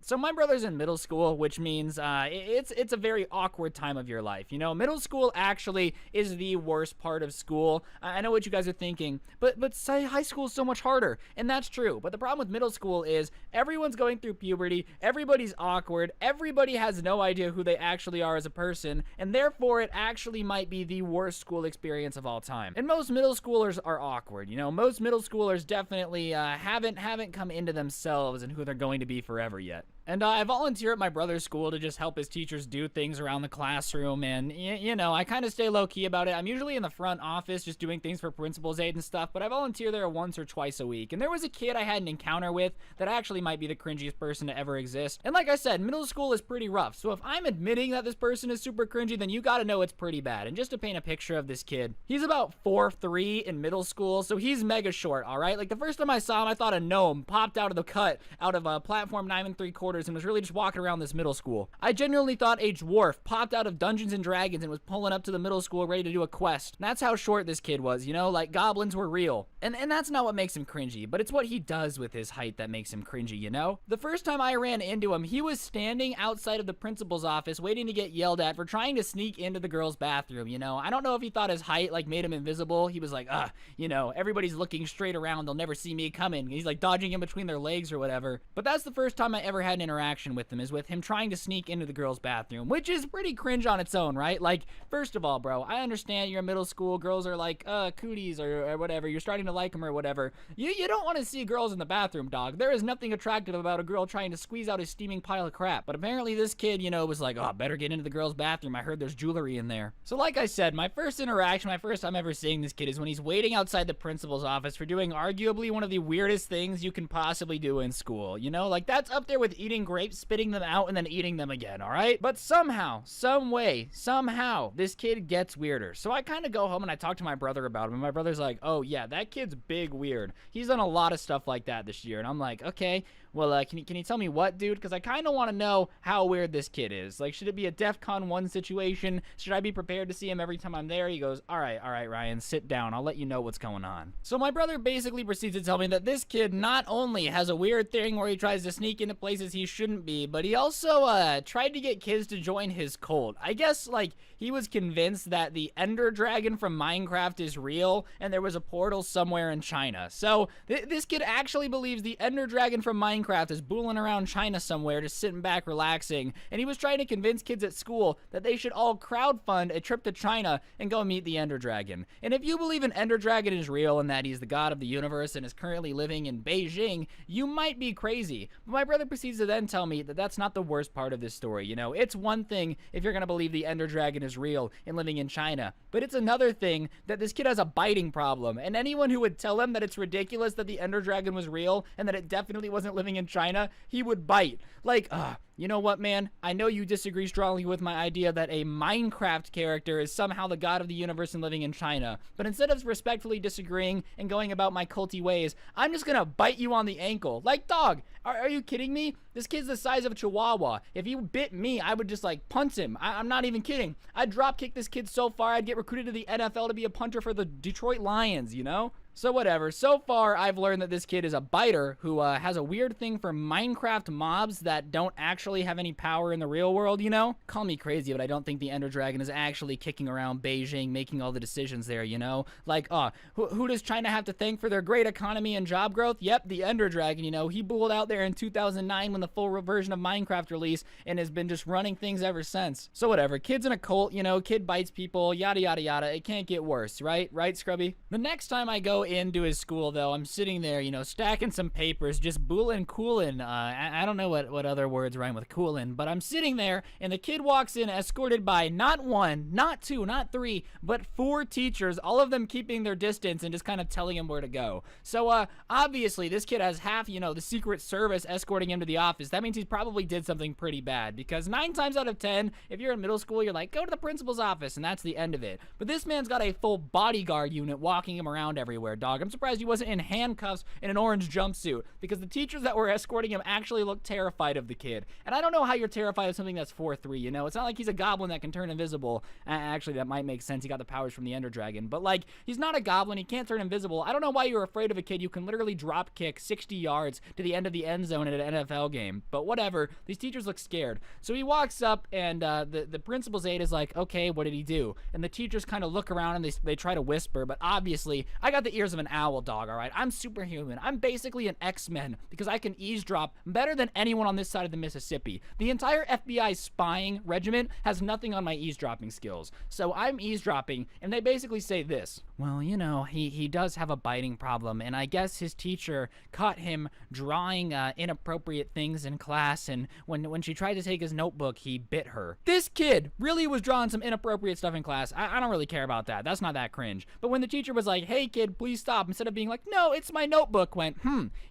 So my brother's in middle school, which means it's a very awkward time of your life. You know, middle school actually is the worst part of school. I know what you guys are thinking, but high school is so much harder, and that's true. But the problem with middle school is everyone's going through puberty, everybody's awkward, everybody has no idea who they actually are as a person, and therefore it actually might be the worst school experience of all time. And most middle schoolers are awkward. You know, most middle schoolers definitely haven't come into themselves and who they're going to be forever yet. And I volunteer at my brother's school to just help his teachers do things around the classroom, and, you know, I kind of stay low-key about it. I'm usually in the front office just doing things for principal's aid and stuff, but I volunteer there once or twice a week. And there was a kid I had an encounter with that actually might be the cringiest person to ever exist. And like I said, middle school is pretty rough, so if I'm admitting that this person is super cringy, then you gotta know it's pretty bad. And just to paint a picture of this kid, he's about 4'3" in middle school, so he's mega short, alright? Like, the first time I saw him, I thought a gnome popped out of the cut out of a platform 9 3/4 and was really just walking around this middle school. I genuinely thought a dwarf popped out of Dungeons and Dragons and was pulling up to the middle school ready to do a quest. And that's how short this kid was, you know, like goblins were real. And that's not what makes him cringy, but it's what he does with his height that makes him cringy, you know? The first time I ran into him, he was standing outside of the principal's office waiting to get yelled at for trying to sneak into the girls' bathroom, you know? I don't know if he thought his height like made him invisible. He was like, you know, everybody's looking straight around, they'll never see me coming. He's like dodging in between their legs or whatever. But that's the first time I ever had an interaction with him, is with him trying to sneak into the girls' bathroom, which is pretty cringe on its own, right? Like, first of all, bro, I understand you're in middle school, girls are like, cooties or whatever, you're starting to like them or whatever. You don't want to see girls in the bathroom, dog. There is nothing attractive about a girl trying to squeeze out a steaming pile of crap. But apparently this kid, you know, was like, oh, better get into the girls' bathroom, I heard there's jewelry in there. So like I said, my first interaction, my first time ever seeing this kid is when he's waiting outside the principal's office for doing arguably one of the weirdest things you can possibly do in school. You know, like, that's up there with eating eating grapes, spitting them out, and then eating them again, all right? But somehow, some way, somehow, this kid gets weirder. So I kind of go home and I talk to my brother about him, and my brother's like, oh yeah, that kid's big weird. He's done a lot of stuff like that this year. And I'm like, okay, well, can you tell me what, dude? Because I kind of want to know how weird this kid is. Like, should it be a DEFCON 1 situation? Should I be prepared to see him every time I'm there? He goes, all right, Ryan, sit down. I'll let you know what's going on. So my brother basically proceeds to tell me that this kid not only has a weird thing where he tries to sneak into places he shouldn't be, but he also tried to get kids to join his cult. I guess, like, he was convinced that the Ender Dragon from Minecraft is real, and there was a portal somewhere in China. So this kid actually believes the Ender Dragon from Minecraft is booling around China somewhere, just sitting back relaxing, and he was trying to convince kids at school that they should all crowdfund a trip to China and go meet the Ender Dragon. And if you believe an Ender Dragon is real and that he's the god of the universe and is currently living in Beijing, you might be crazy. But my brother proceeds to then tell me that that's not the worst part of this story. You know, it's one thing if you're gonna believe the Ender Dragon is real and living in China, but it's another thing that this kid has a biting problem, and anyone who would tell him that it's ridiculous that the Ender Dragon was real and that it definitely wasn't living in China, he would bite. Like, you know what, man? I know you disagree strongly with my idea that a Minecraft character is somehow the god of the universe and living in China, but instead of respectfully disagreeing and going about my culty ways, I'm just gonna bite you on the ankle. Like, dog, are you kidding me? This kid's the size of a chihuahua. If he bit me, I would just, like, punt him. I'm not even kidding. I'd drop kick this kid so far, I'd get recruited to the NFL to be a punter for the Detroit Lions, you know? So whatever. So far, I've learned that this kid is a biter who has a weird thing for Minecraft mobs that don't actually have any power in the real world, you know? Call me crazy, but I don't think the Ender Dragon is actually kicking around Beijing, making all the decisions there, you know? Like, who does China have to thank for their great economy and job growth? Yep, the Ender Dragon, you know? He bulled out there in 2009 when the full version of Minecraft released and has been just running things ever since. So whatever. Kid's in a cult, you know? Kid bites people, yada, yada, yada. It can't get worse, right? Right, Scrubby? The next time I go into his school, though, I'm sitting there, you know, stacking some papers, just coolin'. I don't know what other words rhyme with coolin', but I'm sitting there, and the kid walks in escorted by not one, not two, not three, but 4 teachers, all of them keeping their distance and just kind of telling him where to go. So, obviously, this kid has half, you know, the Secret Service escorting him to the office. That means he probably did something pretty bad, because 9 times out of 10, if you're in middle school, you're like, go to the principal's office, and that's the end of it. But this man's got a full bodyguard unit walking him around everywhere, dog. I'm surprised he wasn't in handcuffs in an orange jumpsuit, because the teachers that were escorting him actually looked terrified of the kid. And I don't know how you're terrified of something that's 4'3", you know? It's not like he's a goblin that can turn invisible. Actually, that might make sense. He got the powers from the Ender Dragon. But, like, he's not a goblin. He can't turn invisible. I don't know why you're afraid of a kid. You can literally drop kick 60 yards to the end of the end zone at an NFL game. But whatever. These teachers look scared. So he walks up, and the principal's aide is like, okay, what did he do? And the teachers kind of look around, and they try to whisper. But obviously, I got the ears of an owl, dog, all right? I'm superhuman. I'm basically an X-Men because I can eavesdrop better than anyone on this side of the Mississippi. The entire FBI spying regiment has nothing on my eavesdropping skills. So I'm eavesdropping, and they basically say this. Well, you know, he does have a biting problem, and I guess his teacher caught him drawing inappropriate things in class, and when she tried to take his notebook, he bit her. This kid really was drawing some inappropriate stuff in class. I don't really care about that. That's not that cringe. But when the teacher was like, hey, kid, please stop, instead of being like, no, it's my notebook, went,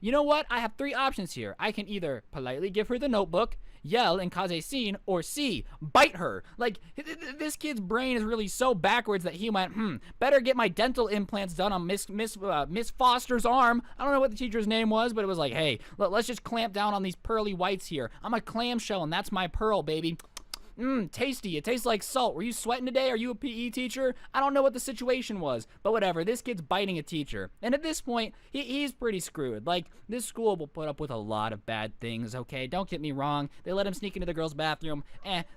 you know what? I have 3 options here. I can either politely give her the notebook, yell and cause a scene, or C, bite her. Like, this kid's brain is really so backwards that he went, better get my dental implants done on Miss Foster's arm. I don't know what the teacher's name was, but it was like, hey, let's just clamp down on these pearly whites here. I'm a clamshell, and that's my pearl, baby. Tasty. It tastes like salt. Were you sweating today? Are you a PE teacher? I don't know what the situation was, but whatever. This kid's biting a teacher. And at this point, he's pretty screwed. Like, this school will put up with a lot of bad things, okay? Don't get me wrong. They let him sneak into the girls' bathroom.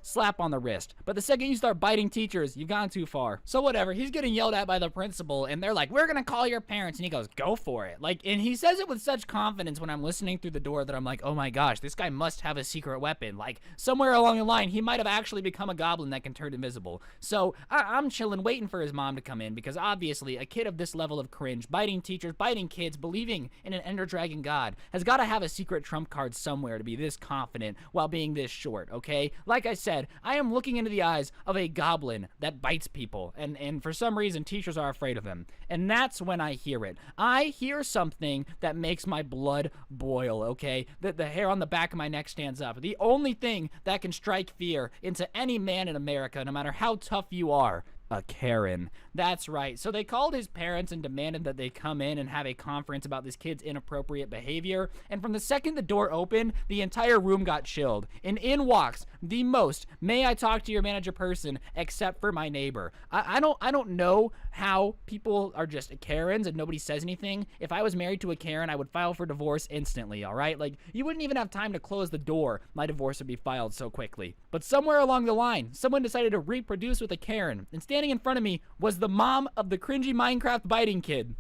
Slap on the wrist. But the second you start biting teachers, you've gone too far. So whatever. He's getting yelled at by the principal, and they're like, we're gonna call your parents. And he goes, go for it. Like, and he says it with such confidence when I'm listening through the door that I'm like, oh my gosh, this guy must have a secret weapon. Like, somewhere along the line, he might have have actually become a goblin that can turn invisible. So I'm chilling, waiting for his mom to come in, because obviously a kid of this level of cringe, biting teachers, biting kids, believing in an Ender Dragon god, has got to have a secret trump card somewhere to be this confident while being this short, okay? Like I said, I am looking into the eyes of a goblin that bites people, and for some reason teachers are afraid of him. And that's when I hear it. I hear something that makes my blood boil, okay? The hair on the back of my neck stands up. The only thing that can strike fear into any man in America, no matter how tough you are: a Karen. That's right. So they called his parents and demanded that they come in and have a conference about this kid's inappropriate behavior. And from the second the door opened, the entire room got chilled. And in walks the most "may I talk to your manager" person, except for my neighbor. I don't know how people are just Karens and nobody says anything. If I was married to a Karen, I would file for divorce instantly, all right? Like, you wouldn't even have time to close the door. My divorce would be filed so quickly. But somewhere along the line, someone decided to reproduce with a Karen. And standing in front of me was the mom of the cringy Minecraft biting kid.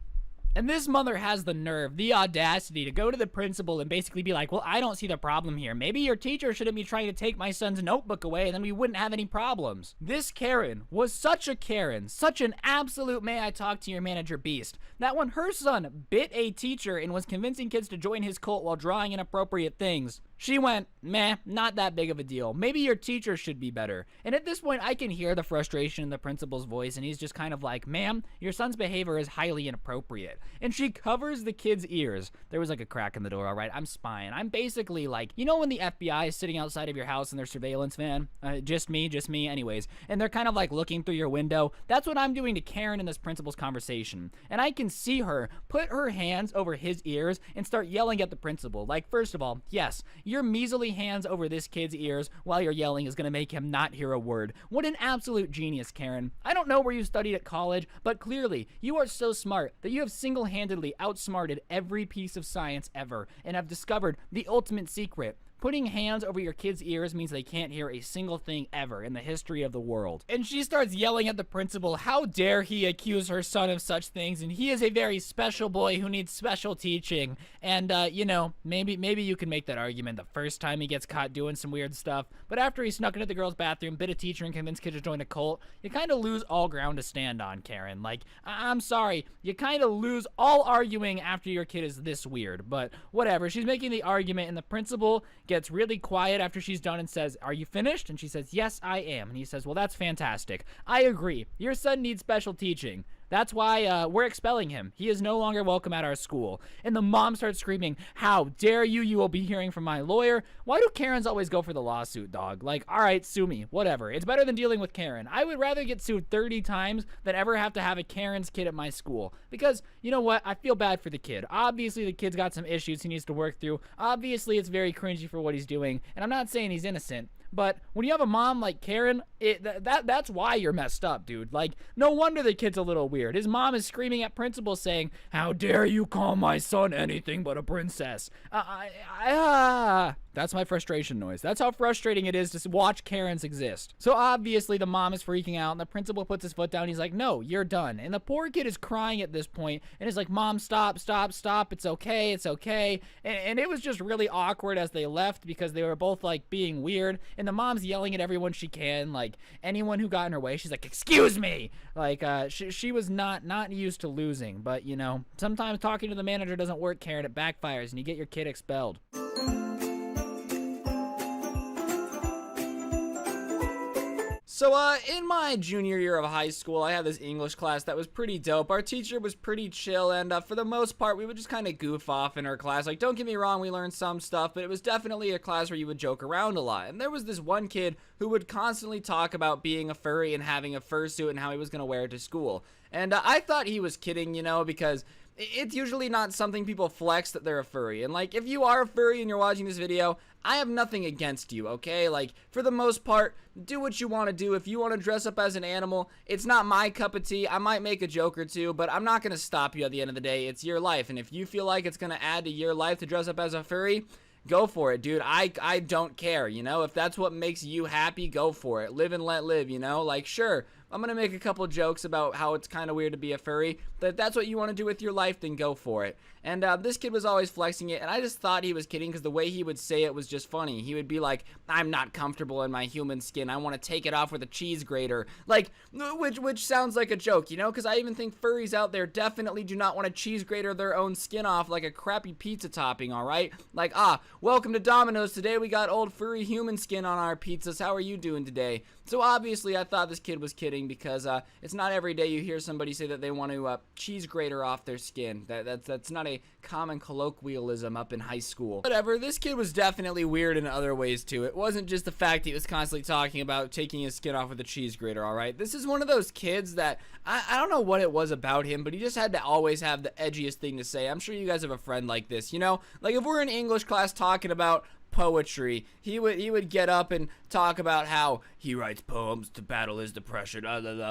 And this mother has the nerve, the audacity to go to the principal and basically be like, well, I don't see the problem here. Maybe your teacher shouldn't be trying to take my son's notebook away, and then we wouldn't have any problems. This Karen was such a Karen, such an absolute "may I talk to your manager" beast, that when her son bit a teacher and was convincing kids to join his cult while drawing inappropriate things, she went, "Meh, not that big of a deal. Maybe your teacher should be better." And at this point, I can hear the frustration in the principal's voice, and he's just kind of like, "Ma'am, your son's behavior is highly inappropriate." And she covers the kid's ears. There was like a crack in the door, all right? I'm spying. I'm basically like, you know when the FBI is sitting outside of your house in their surveillance van? Just me, anyways. And they're kind of like looking through your window. That's what I'm doing to Karen in this principal's conversation. And I can see her put her hands over his ears and start yelling at the principal. Like, first of all, yes, your measly hands over this kid's ears while you're yelling is going to make him not hear a word. What an absolute genius, Karen. I don't know where you studied at college, but clearly you are so smart that you have single-handedly outsmarted every piece of science ever and have discovered the ultimate secret. Putting hands over your kids' ears means they can't hear a single thing ever in the history of the world. And she starts yelling at the principal, how dare he accuse her son of such things, and he is a very special boy who needs special teaching. And, you know, maybe you can make that argument the first time he gets caught doing some weird stuff, but after he snuck into the girl's bathroom, bit a teacher, and convinced kids to join a cult, you kind of lose all ground to stand on, Karen. Like, I'm sorry, you kind of lose all arguing after your kid is this weird, but whatever. She's making the argument, and the principal gets really quiet after she's done and says, "Are you finished?" And she says, "Yes, I am." And he says, "Well, that's fantastic. I agree. Your son needs special teaching. That's why we're expelling him. He is no longer welcome at our school." And the mom starts screaming, "How dare you? You will be hearing from my lawyer." Why do Karens always go for the lawsuit, dog? Like, all right, sue me, whatever. It's better than dealing with Karen. I would rather get sued 30 times than ever have to have a Karen's kid at my school. Because, you know what? I feel bad for the kid. Obviously, the kid's got some issues he needs to work through. Obviously, it's very cringy for what he's doing. And I'm not saying he's innocent. But when you have a mom like Karen, that's why you're messed up, dude. Like, no wonder the kid's a little weird. His mom is screaming at principal saying, "How dare you call my son anything but a princess?" That's my frustration noise. That's how frustrating it is to watch Karens exist. So obviously the mom is freaking out, and the principal puts his foot down. He's like, "No, you're done." And the poor kid is crying at this point and is like, "Mom, stop. It's okay. And it was just really awkward as they left because they were both like being weird. And the mom's yelling at everyone she can, like anyone who got in her way. She's like, "Excuse me." Like, she was not used to losing. But, you know, sometimes talking to the manager doesn't work, Karen. It backfires and you get your kid expelled. So, in my junior year of high school, I had this English class that was pretty dope. Our teacher was pretty chill, and for the most part, we would just kind of goof off in her class. Like, don't get me wrong, we learned some stuff, but it was definitely a class where you would joke around a lot. And there was this one kid who would constantly talk about being a furry and having a fursuit and how he was going to wear it to school. And I thought he was kidding, you know, because it's usually not something people flex that they're a furry. And, like, if you are a furry and you're watching this video, I have nothing against you, okay? Like, for the most part, do what you want to do. If you want to dress up as an animal, it's not my cup of tea. I might make a joke or two, but I'm not going to stop you at the end of the day. It's your life, and if you feel like it's going to add to your life to dress up as a furry, go for it, dude. I don't care, you know? If that's what makes you happy, go for it. Live and let live, you know? Like, sure, I'm gonna make a couple jokes about how it's kind of weird to be a furry, but if that's what you want to do with your life, then go for it. And this kid was always flexing it, and I just thought he was kidding because the way he would say it was just funny. He would be like, I'm not comfortable in my human skin. I want to take it off with a cheese grater. Like, which sounds like a joke, you know? Because I even think furries out there definitely do not want to cheese grater their own skin off like a crappy pizza topping, all right? Like, welcome to Domino's. Today we got old furry human skin on our pizzas. How are you doing today? So obviously I thought this kid was kidding because it's not every day you hear somebody say that they want to cheese grater off their skin. That's not a common colloquialism up in high school. Whatever, this kid was definitely weird in other ways too. It wasn't just the fact he was constantly talking about taking his skin off with a cheese grater, alright? This is one of those kids that, I don't know what it was about him, but he just had to always have the edgiest thing to say. I'm sure you guys have a friend like this, you know? Like if we're in English class talking about poetry, he would get up and talk about how he writes poems to battle his depression,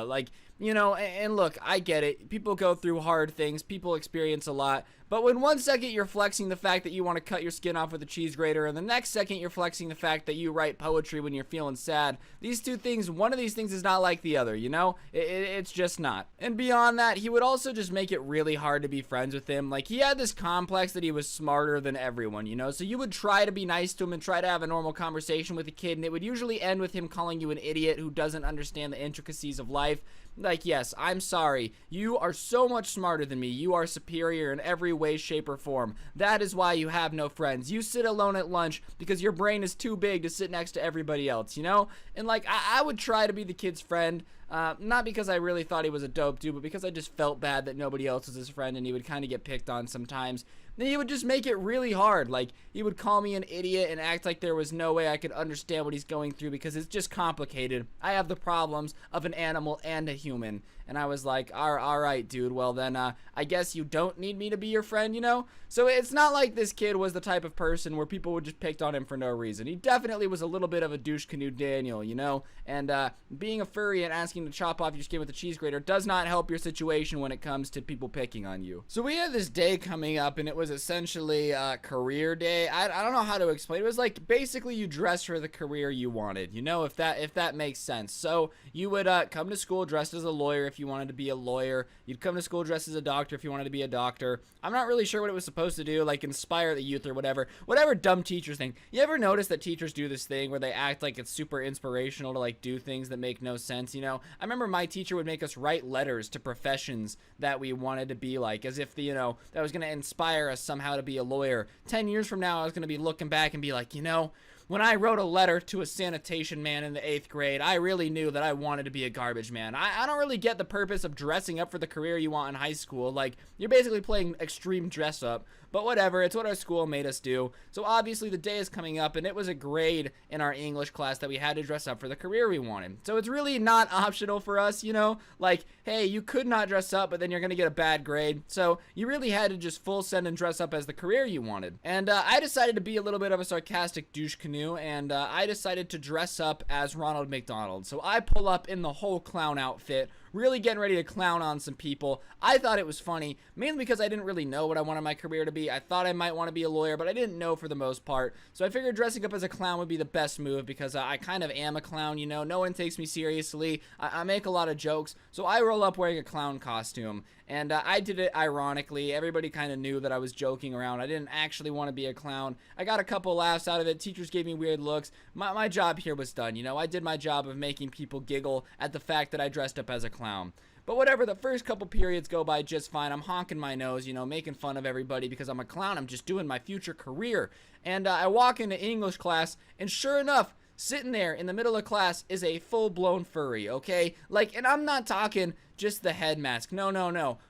like, you know, and look, I get it. People go through hard things. People experience a lot. But when one second you're flexing the fact that you want to cut your skin off with a cheese grater, and the next second you're flexing the fact that you write poetry when you're feeling sad, these two things, one of these things is not like the other, you know? It's just not. And beyond that, he would also just make it really hard to be friends with him. Like, he had this complex that he was smarter than everyone, you know? So you would try to be nice to him and try to have a normal conversation with a kid, and it would usually end with him calling you an idiot who doesn't understand the intricacies of life. Like, yes, I'm sorry. You are so much smarter than me. You are superior in every way, shape, or form. That is why you have no friends. You sit alone at lunch because your brain is too big to sit next to everybody else, you know? And, like, I would try to be the kid's friend, not because I really thought he was a dope dude, but because I just felt bad that nobody else was his friend and he would kind of get picked on sometimes. Then he would just make it really hard. Like, he would call me an idiot and act like there was no way I could understand what he's going through because it's just complicated. I have the problems of an animal and a human. And I was like, all right, dude, well then, I guess you don't need me to be your friend, you know? So it's not like this kid was the type of person where people would just pick on him for no reason. He definitely was a little bit of a douche canoe Daniel, you know? And, being a furry and asking to chop off your skin with a cheese grater does not help your situation when it comes to people picking on you. So we had this day coming up, and it was essentially career day. I don't know how to explain it. It was like basically you dress for the career you wanted, you know, if that makes sense. So you would come to school dressed as a lawyer if you wanted to be a lawyer. You'd come to school dressed as a doctor if you wanted to be a doctor. I'm not really sure what it was supposed to do, like inspire the youth or whatever dumb teachers think. You ever notice that teachers do this thing where they act like it's super inspirational to like do things that make no sense, you know? I remember my teacher would make us write letters to professions that we wanted to be like, as if, you know, that was going to inspire us somehow to be a lawyer. 10 years from now, I was going to be looking back and be like, you know, when I wrote a letter to a sanitation man in the 8th grade, I really knew that I wanted to be a garbage man. I don't really get the purpose of dressing up for the career you want in high school. Like, you're basically playing extreme dress up. But whatever, it's what our school made us do. So obviously the day is coming up, and it was a grade in our English class that we had to dress up for the career we wanted. So it's really not optional for us, you know? Like, hey, you could not dress up, but then you're gonna get a bad grade. So you really had to just full send and dress up as the career you wanted. And I decided to be a little bit of a sarcastic douche canoe, and I decided to dress up as Ronald McDonald. So I pull up in the whole clown outfit, really getting ready to clown on some people. I thought it was funny, mainly because I didn't really know what I wanted my career to be. I thought I might want to be a lawyer, but I didn't know for the most part. So I figured dressing up as a clown would be the best move because I kind of am a clown, you know. No one takes me seriously. I make a lot of jokes. So I roll up wearing a clown costume. And I did it ironically. Everybody kind of knew that I was joking around. I didn't actually want to be a clown. I got a couple laughs out of it. Teachers gave me weird looks. My job here was done, you know. I did my job of making people giggle at the fact that I dressed up as a clown. But whatever, the first couple periods go by just fine. I'm honking my nose, you know, making fun of everybody because I'm a clown. I'm just doing my future career. And I walk into English class, and sure enough, sitting there in the middle of class is a full-blown furry, okay? Like, and I'm not talking just the head mask. No.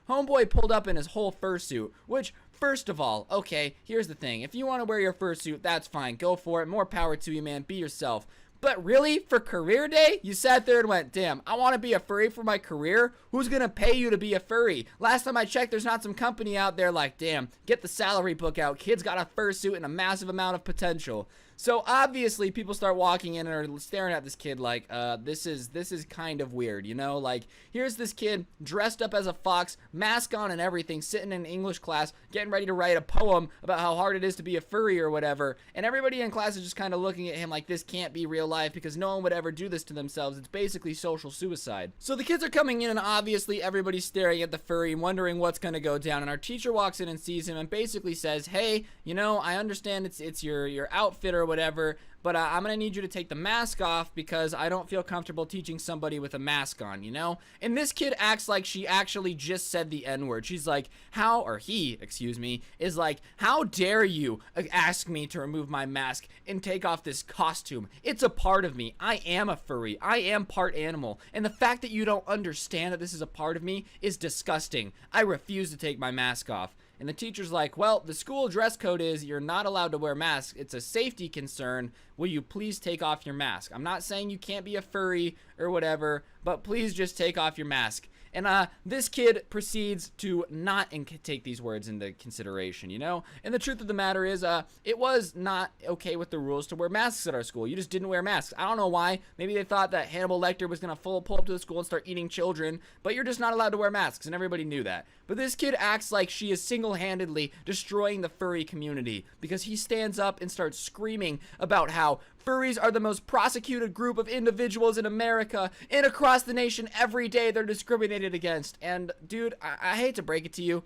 Homeboy pulled up in his whole fursuit, which, first of all, okay, here's the thing. If you want to wear your fursuit, that's fine. Go for it. More power to you, man. Be yourself. But really, for career day, you sat there and went, damn, I want to be a furry for my career? Who's going to pay you to be a furry? Last time I checked, there's not some company out there like, damn, get the salary book out. Kid's got a fursuit and a massive amount of potential. So obviously people start walking in and are staring at this kid like, this is kind of weird, you know? Like, here's this kid dressed up as a fox, mask on and everything, sitting in English class, getting ready to write a poem about how hard it is to be a furry or whatever. And everybody in class is just kind of looking at him like this can't be real life because no one would ever do this to themselves. It's basically social suicide. So the kids are coming in and obviously everybody's staring at the furry and wondering what's going to go down. And our teacher walks in and sees him and basically says, hey, you know, I understand it's your outfit or whatever, but I'm going to need you to take the mask off because I don't feel comfortable teaching somebody with a mask on, you know? And this kid acts like she actually just said the N-word. She's like, excuse me, is like, how dare you ask me to remove my mask and take off this costume? It's a part of me. I am a furry. I am part animal. And the fact that you don't understand that this is a part of me is disgusting. I refuse to take my mask off. And the teacher's like, well, the school dress code is you're not allowed to wear masks. It's a safety concern. Will you please take off your mask? I'm not saying you can't be a furry or whatever, but please just take off your mask. And this kid proceeds to not take these words into consideration, you know? And the truth of the matter is, it was not okay with the rules to wear masks at our school. You just didn't wear masks. I don't know why. Maybe they thought that Hannibal Lecter was going to pull up to the school and start eating children, but you're just not allowed to wear masks, and everybody knew that. But this kid acts like she is single-handedly destroying the furry community because he stands up and starts screaming about how furries are the most prosecuted group of individuals in America and across the nation. Every day they're discriminated against. And dude, I hate to break it to you,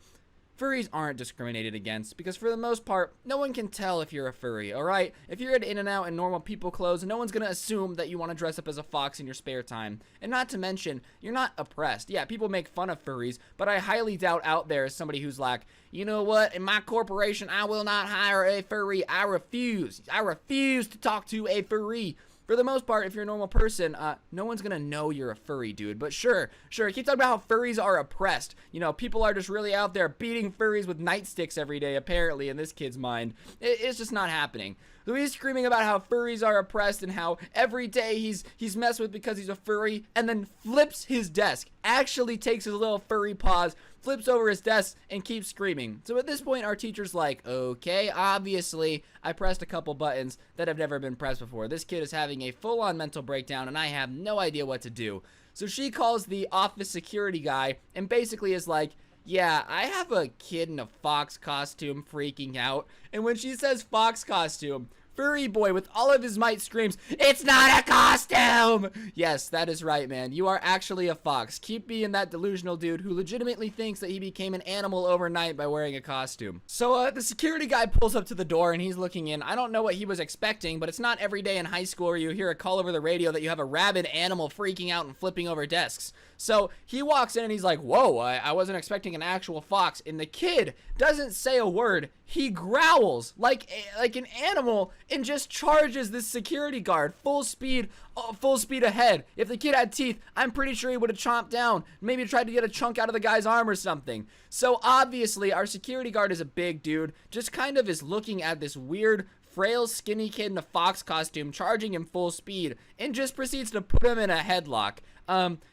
furries aren't discriminated against because for the most part, no one can tell if you're a furry, alright? If you're at In-N-Out in normal people clothes, no one's gonna assume that you want to dress up as a fox in your spare time. And not to mention, you're not oppressed. Yeah, people make fun of furries, but I highly doubt out there is somebody who's like, you know what, in my corporation, I will not hire a furry. I refuse to talk to a furry. For the most part, if you're a normal person, no one's gonna know you're a furry, dude. But sure, keep talking about how furries are oppressed. You know, people are just really out there beating furries with nightsticks every day, apparently, in this kid's mind. It's just not happening. So he's screaming about how furries are oppressed and how every day he's messed with because he's a furry, and then flips his desk. Actually takes his little furry paws, flips over his desk, and keeps screaming. So at this point, our teacher's like, okay, obviously, I pressed a couple buttons that have never been pressed before. This kid is having a full-on mental breakdown, and I have no idea what to do. So she calls the office security guy and basically is like, yeah, I have a kid in a fox costume freaking out. And when she says fox costume, furry boy with all of his might screams, it's not a costume! Yes, that is right, man. You are actually a fox. Keep being that delusional dude who legitimately thinks that he became an animal overnight by wearing a costume. So, the security guy pulls up to the door and he's looking in. I don't know what he was expecting, but it's not every day in high school where you hear a call over the radio that you have a rabid animal freaking out and flipping over desks. So, he walks in and he's like, whoa, I wasn't expecting an actual fox. And the kid doesn't say a word. He growls like an animal and just charges this security guard full speed ahead. If the kid had teeth, I'm pretty sure he would have chomped down, maybe tried to get a chunk out of the guy's arm or something. So obviously our security guard is a big dude, just kind of is looking at this weird frail skinny kid in a fox costume charging him full speed and just proceeds to put him in a headlock.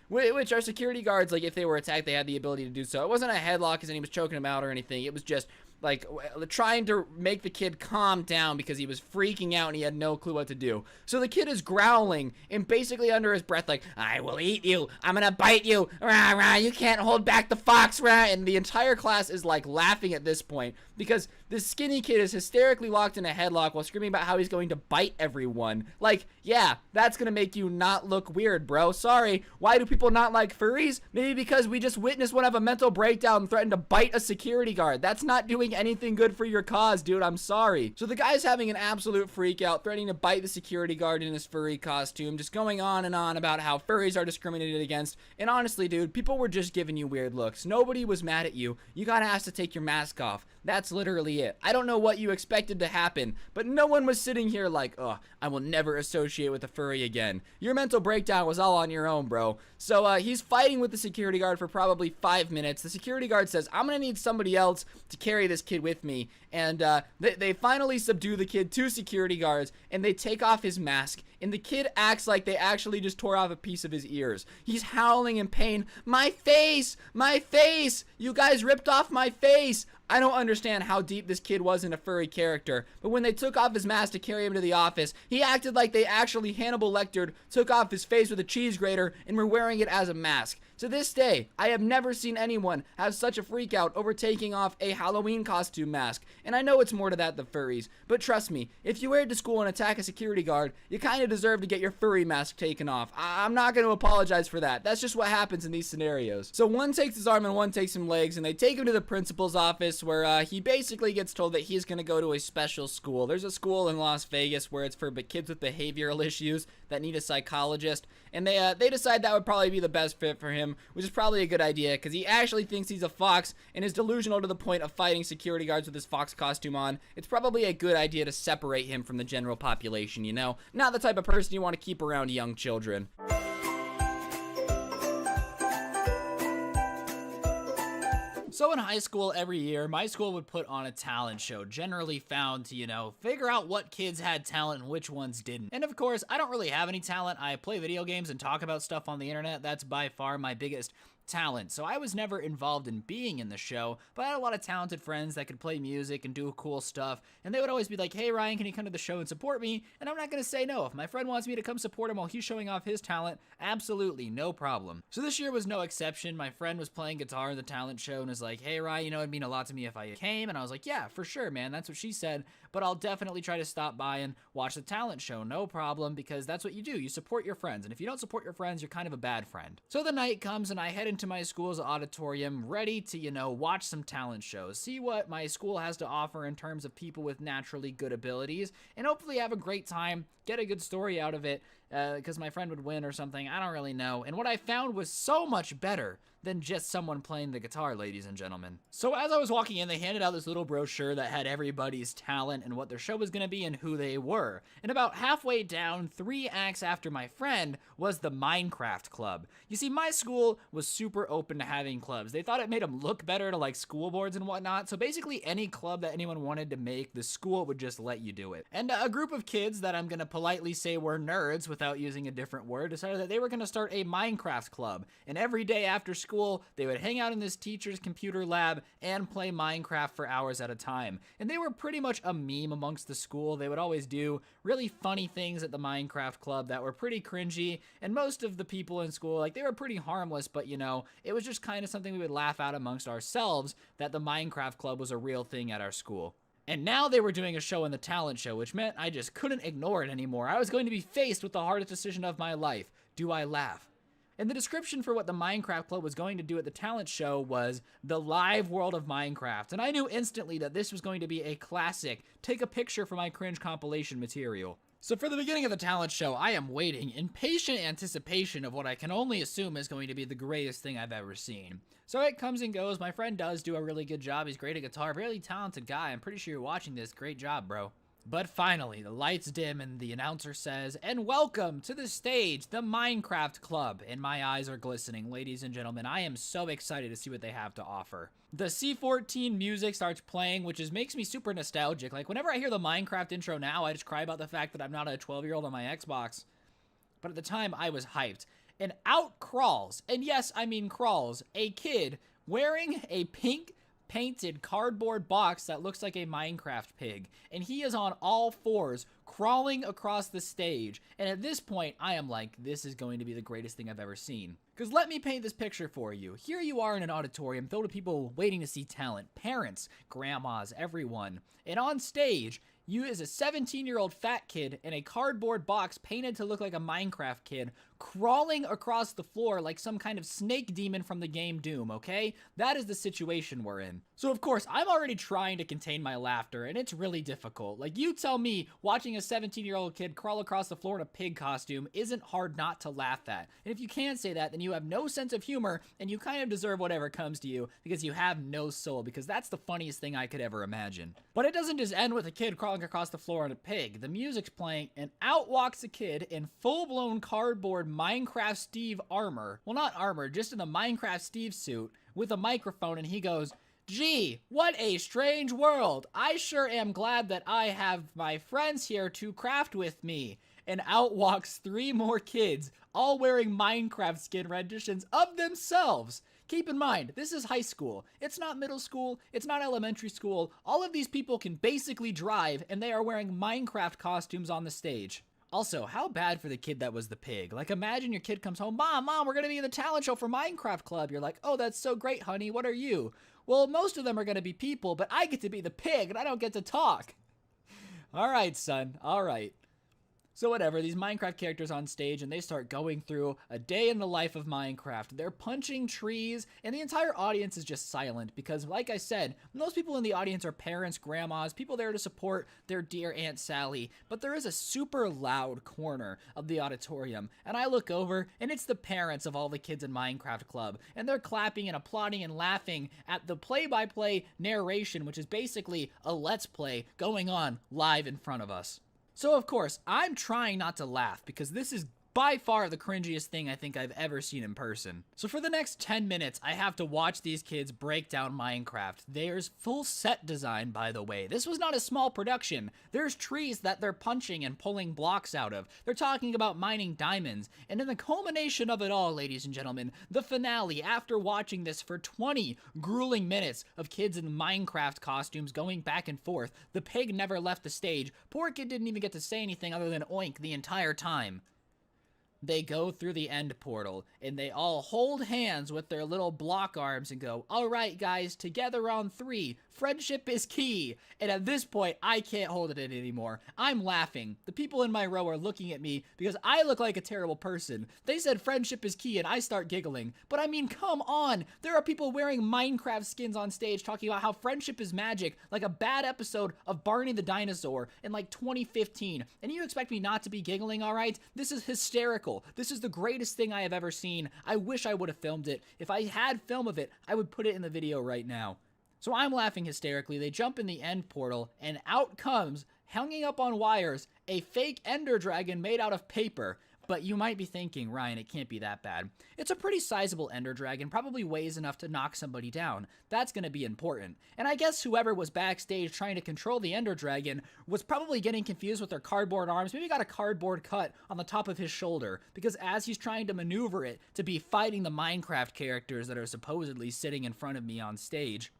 Which our security guards, like, if they were attacked, they had the ability to do so. It wasn't a headlock because he was choking him out or anything. It was just like trying to make the kid calm down because he was freaking out and he had no clue what to do. So the kid is growling and basically under his breath like, I will eat you, I'm gonna bite you, rah, rah, you can't hold back the fox, rah. And the entire class is like laughing at this point because this skinny kid is hysterically locked in a headlock while screaming about how he's going to bite everyone. Like, yeah, that's gonna make you not look weird, bro. Sorry. Why do people not like furries? Maybe because we just witnessed one have a mental breakdown and threaten to bite a security guard. That's not doing anything good for your cause, dude. I'm sorry. So the guy's having an absolute freak out, threatening to bite the security guard in his furry costume, just going on and on about how furries are discriminated against. And honestly, dude, people were just giving you weird looks. Nobody was mad at you. You got asked to take your mask off. That's literally it. I don't know what you expected to happen, but no one was sitting here like, oh, I will never associate with a furry again. Your mental breakdown was all on your own, bro. So he's fighting with the security guard for probably 5 minutes. The security guard says, I'm gonna need somebody else to carry this kid with me. And they finally subdue the kid to security guards, and they take off his mask, and the kid acts like they actually just tore off a piece of his ears. He's howling in pain. My face! My face! You guys ripped off my face! I don't understand how deep this kid was in a furry character, but when they took off his mask to carry him to the office, he acted like they actually Hannibal Lectered took off his face with a cheese grater and were wearing it as a mask. To this day, I have never seen anyone have such a freak out over taking off a Halloween costume mask, and I know it's more to that than furries, but trust me, if you wear it to school and attack a security guard, you kinda deserve to get your furry mask taken off. I'm not gonna apologize for that. That's just what happens in these scenarios. So one takes his arm and one takes some legs, and they take him to the principal's office where he basically gets told that he's gonna go to a special school. There's a school in Las Vegas where it's for kids with behavioral issues that need a psychologist, and they decide that would probably be the best fit for him, which is probably a good idea because he actually thinks he's a fox and is delusional to the point of fighting security guards with his fox costume on. It's probably a good idea to separate him from the general population, you know? Not the type of person you want to keep around young children. So in high school every year, my school would put on a talent show, generally found to, you know, figure out what kids had talent and which ones didn't. And of course, I don't really have any talent. I play video games and talk about stuff on the internet. That's by far my biggest talent. So I was never involved in being in the show, but I had a lot of talented friends that could play music and do cool stuff, and they would always be like, hey Ryan, can you come to the show and support me? And I'm not gonna say no. If my friend wants me to come support him while he's showing off his talent, absolutely, no problem. So this year was no exception. My friend was playing guitar in the talent show and was like, hey Ryan, you know, it'd mean a lot to me if I came, and I was like, yeah, for sure, man, that's what she said, but I'll definitely try to stop by and watch the talent show, no problem, because that's what you do. You support your friends, and if you don't support your friends, you're kind of a bad friend. So the night comes and I head into my school's auditorium ready to, you know, watch some talent shows, see what my school has to offer in terms of people with naturally good abilities, and hopefully have a great time, get a good story out of it, because my friend would win or something, I don't really know. And what I found was so much better than just someone playing the guitar, ladies and gentlemen. So as I was walking in, they handed out this little brochure that had everybody's talent and what their show was gonna be and who they were. And about halfway down, 3 acts after my friend, was the Minecraft Club. You see, my school was super open to having clubs. They thought it made them look better to like school boards and whatnot, so basically any club that anyone wanted to make, the school would just let you do it. And a group of kids that I'm gonna politely say were nerds without using a different word decided that they were gonna start a Minecraft Club. And every day after school, they would hang out in this teacher's computer lab and play Minecraft for hours at a time. And they were pretty much a meme amongst the school. They would always do really funny things at the Minecraft Club that were pretty cringy, and most of the people in school, like, they were pretty harmless, but you know, it was just kind of something we would laugh at amongst ourselves that the Minecraft Club was a real thing at our school. And now they were doing a show in the talent show, which meant I just couldn't ignore it anymore. I was going to be faced with the hardest decision of my life. Do I laugh? And the description for what the Minecraft Club was going to do at the talent show was the live world of Minecraft. And I knew instantly that this was going to be a classic, take a picture for my cringe compilation material. So for the beginning of the talent show, I am waiting in patient anticipation of what I can only assume is going to be the greatest thing I've ever seen. So it comes and goes. My friend does do a really good job. He's great at guitar, really talented guy. I'm pretty sure you're watching this. Great job, bro. But finally, the lights dim and the announcer says, and welcome to the stage, the Minecraft Club. And my eyes are glistening. Ladies and gentlemen, I am so excited to see what they have to offer. The C14 music starts playing, which makes me super nostalgic. Like, whenever I hear the Minecraft intro now, I just cry about the fact that I'm not a 12-year-old on my Xbox. But at the time, I was hyped. And out crawls, and yes, I mean crawls, a kid wearing a pink painted cardboard box that looks like a Minecraft pig, and he is on all fours crawling across the stage. And at this point I am like, this is going to be the greatest thing I've ever seen. Because let me paint this picture for you. Here you are in an auditorium filled with people waiting to see talent, parents, grandmas, everyone, and on stage you as a 17-year-old fat kid in a cardboard box painted to look like a Minecraft kid crawling across the floor like some kind of snake demon from the game Doom, okay? That is the situation we're in. So of course, I'm already trying to contain my laughter, and it's really difficult. Like, you tell me watching a 17-year-old kid crawl across the floor in a pig costume isn't hard not to laugh at. And if you can't say that, then you have no sense of humor, and you kind of deserve whatever comes to you, because you have no soul, because that's the funniest thing I could ever imagine. But it doesn't just end with a kid crawling across the floor on a pig. The music's playing, and out walks a kid in full-blown cardboard Minecraft Steve armor. Well, not armor, just in the Minecraft Steve suit with a microphone, and he goes, "Gee, what a strange world. I sure am glad that I have my friends here to craft with me." And out walks 3 more kids, all wearing Minecraft skin renditions of themselves. Keep in mind, this is high school. It's not middle school. It's not elementary school. All of these people can basically drive, and they are wearing Minecraft costumes on the stage. Also, how bad for the kid that was the pig. Like, imagine your kid comes home, Mom, we're gonna be in the talent show for Minecraft Club. You're like, oh, that's so great, honey. What are you? Well, most of them are gonna be people, but I get to be the pig, and I don't get to talk. All right, son. All right. So whatever, these Minecraft characters on stage, and they start going through a day in the life of Minecraft. They're punching trees, and the entire audience is just silent because, like I said, most people in the audience are parents, grandmas, people there to support their dear Aunt Sally. But there is a super loud corner of the auditorium, and I look over, and it's the parents of all the kids in Minecraft Club, and they're clapping and applauding and laughing at the play-by-play narration, which is basically a Let's Play going on live in front of us. So, of course, I'm trying not to laugh because this is by far the cringiest thing I think I've ever seen in person. So for the next 10 minutes, I have to watch these kids break down Minecraft. There's full set design, by the way. This was not a small production. There's trees that they're punching and pulling blocks out of. They're talking about mining diamonds. And in the culmination of it all, ladies and gentlemen, the finale, after watching this for 20 grueling minutes of kids in Minecraft costumes going back and forth, the pig never left the stage. Poor kid didn't even get to say anything other than oink the entire time. They go through the end portal, and they all hold hands with their little block arms and go, all right, guys, together on 3. Friendship is key. And at this point, I can't hold it in anymore. I'm laughing. The people in my row are looking at me because I look like a terrible person. They said friendship is key, and I start giggling. But I mean, come on. There are people wearing Minecraft skins on stage talking about how friendship is magic, like a bad episode of Barney the Dinosaur in like 2015. And you expect me not to be giggling, all right? This is hysterical. This is the greatest thing I have ever seen. I wish I would have filmed it. If I had film of it, I would put it in the video right now. So I'm laughing hysterically. They jump in the end portal, and out comes, hanging up on wires, a fake ender dragon made out of paper. But you might be thinking, Ryan, it can't be that bad. It's a pretty sizable ender dragon, probably weighs enough to knock somebody down. That's going to be important. And I guess whoever was backstage trying to control the ender dragon was probably getting confused with their cardboard arms. Maybe got a cardboard cut on the top of his shoulder, because as he's trying to maneuver it to be fighting the Minecraft characters that are supposedly sitting in front of me on stage,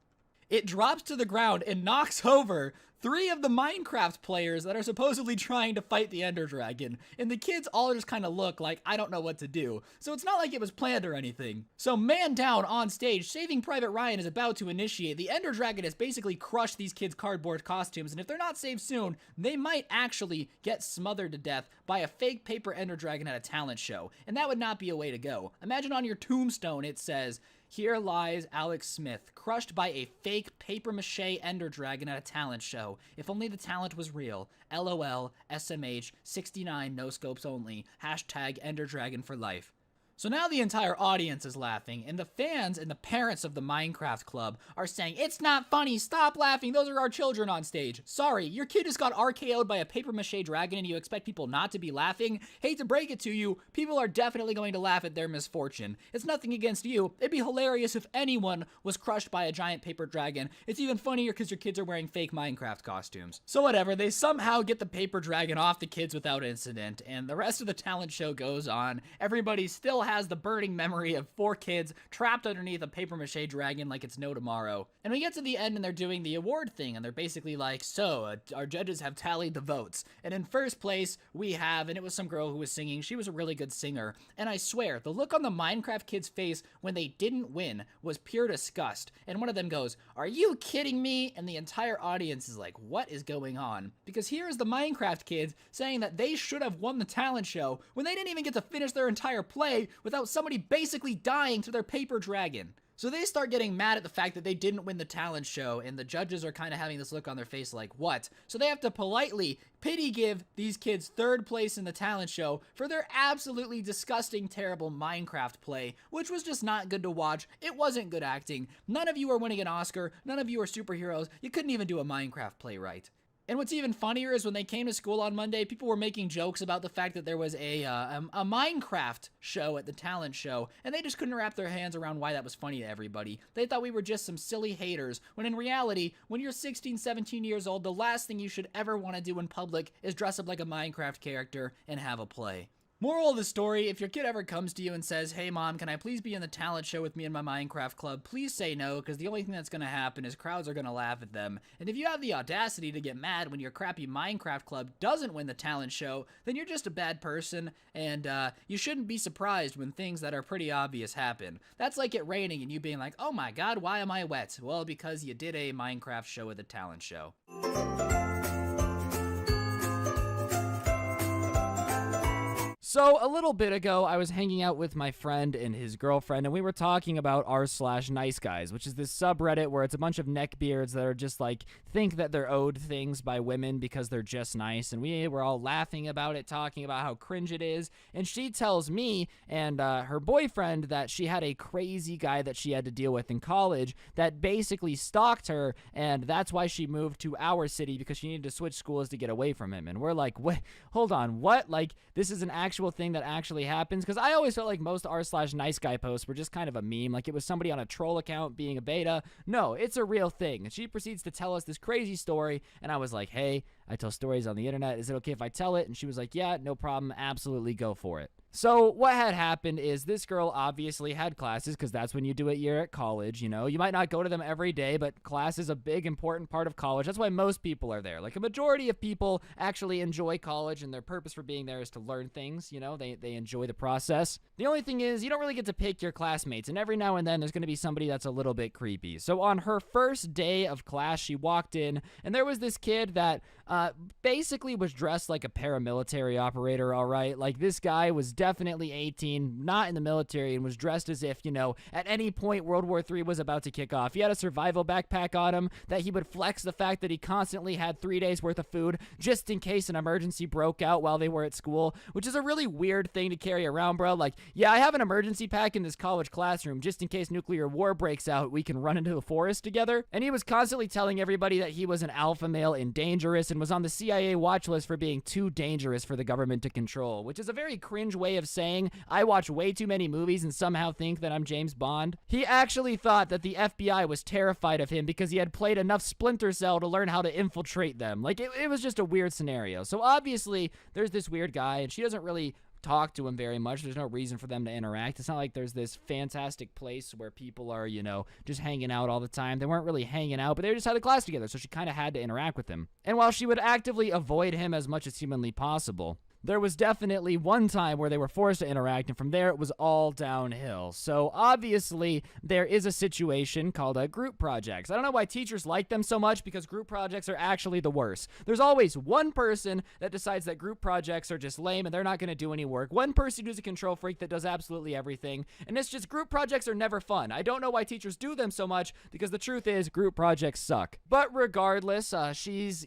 it drops to the ground and knocks over 3 of the Minecraft players that are supposedly trying to fight the Ender Dragon. And the kids all just kind of look like, I don't know what to do. So it's not like it was planned or anything. So man down on stage, Saving Private Ryan is about to initiate. The Ender Dragon has basically crushed these kids' cardboard costumes. And if they're not saved soon, they might actually get smothered to death by a fake paper Ender Dragon at a talent show. And that would not be a way to go. Imagine on your tombstone it says, "Here lies Alex Smith, crushed by a fake papier-mâché Ender Dragon at a talent show. If only the talent was real. LOL, SMH, 69, no scopes only. Hashtag Ender Dragon for life." So now the entire audience is laughing, and the fans and the parents of the Minecraft Club are saying, it's not funny, stop laughing, those are our children on stage. Sorry, your kid just got RKO'd by a papier-mâché dragon and you expect people not to be laughing? Hate to break it to you, people are definitely going to laugh at their misfortune. It's nothing against you. It'd be hilarious if anyone was crushed by a giant paper dragon. It's even funnier because your kids are wearing fake Minecraft costumes. So whatever, they somehow get the paper dragon off the kids without incident, and the rest of the talent show goes on. Everybody still has the burning memory of 4 kids trapped underneath a papier-mâché dragon like it's no tomorrow. And we get to the end and they're doing the award thing, and they're basically like, so, our judges have tallied the votes. And in first place, we have, and it was some girl who was singing, she was a really good singer. And I swear, the look on the Minecraft kids' face when they didn't win was pure disgust. And one of them goes, "Are you kidding me?" And the entire audience is like, what is going on? Because here is the Minecraft kids saying that they should have won the talent show when they didn't even get to finish their entire play without somebody basically dying to their paper dragon. So they start getting mad at the fact that they didn't win the talent show, and the judges are kind of having this look on their face like, what? So they have to politely pity give these kids 3rd place in the talent show for their absolutely disgusting, terrible Minecraft play, which was just not good to watch. It wasn't good acting. None of you are winning an Oscar. None of you are superheroes. You couldn't even do a Minecraft play right. And what's even funnier is when they came to school on Monday, people were making jokes about the fact that there was a Minecraft show at the talent show, and they just couldn't wrap their hands around why that was funny to everybody. They thought we were just some silly haters, when in reality, when you're 16, 17 years old, the last thing you should ever want to do in public is dress up like a Minecraft character and have a play. Moral of the story, if your kid ever comes to you and says, hey mom, can I please be in the talent show with me in my Minecraft club, please say no, because the only thing that's going to happen is crowds are going to laugh at them. And if you have the audacity to get mad when your crappy Minecraft club doesn't win the talent show, then you're just a bad person, and you shouldn't be surprised when things that are pretty obvious happen. That's like it raining and you being like, oh my god, why am I wet? Well, because you did a Minecraft show at the talent show. So a little bit ago, I was hanging out with my friend and his girlfriend, and we were talking about r/nice guys, which is this subreddit where it's a bunch of neckbeards that are just like, think that they're owed things by women because they're just nice, and we were all laughing about it, talking about how cringe it is, and she tells me and her boyfriend that she had a crazy guy that she had to deal with in college that basically stalked her, and that's why she moved to our city, because she needed to switch schools to get away from him. And we're like, what? Hold on, what? Like, this is an actual thing that actually happens? Because I always felt like most r/nice guy posts were just kind of a meme, like it was somebody on a troll account being a beta. No, it's a real thing. And she proceeds to tell us this crazy story, and I was like, hey, I tell stories on the internet, is it okay if I tell it? And she was like, yeah, no problem, absolutely, go for it. So what had happened is this girl obviously had classes, because that's when you do it here at college, you know. You might not go to them every day, but class is a big, important part of college. That's why most people are there. Like, a majority of people actually enjoy college, and their purpose for being there is to learn things, you know. They enjoy the process. The only thing is, you don't really get to pick your classmates, and every now and then there's going to be somebody that's a little bit creepy. So on her first day of class, she walked in, and there was this kid that basically was dressed like a paramilitary operator, all right? Like, this guy was definitely 18, not in the military, and was dressed as if, you know, at any point World War III was about to kick off. He had a survival backpack on him that he would flex the fact that he constantly had 3 days worth of food just in case an emergency broke out while they were at school, which is a really weird thing to carry around, bro. Like, yeah, I have an emergency pack in this college classroom just in case nuclear war breaks out, we can run into the forest together. And he was constantly telling everybody that he was an alpha male and dangerous, and was on the CIA watch list for being too dangerous for the government to control, which is a very cringe way of saying I watch way too many movies and somehow think that I'm James Bond. He actually thought that the FBI was terrified of him because he had played enough Splinter Cell to learn how to infiltrate them. Like, it was just a weird scenario. So obviously there's this weird guy, and she doesn't really talk to him very much. There's no reason for them to interact. It's not like there's this fantastic place where people are, you know, just hanging out all the time. They weren't really hanging out, but they just had a class together, so she kind of had to interact with him. And while she would actively avoid him as much as humanly possible, there was definitely one time where they were forced to interact, and from there it was all downhill. So obviously there is a situation called group projects. I don't know why teachers like them so much, because group projects are actually the worst. There's always one person that decides that group projects are just lame and they're not going to do any work. One person who's a control freak that does absolutely everything. And it's just, group projects are never fun. I don't know why teachers do them so much, because the truth is group projects suck. But regardless, she's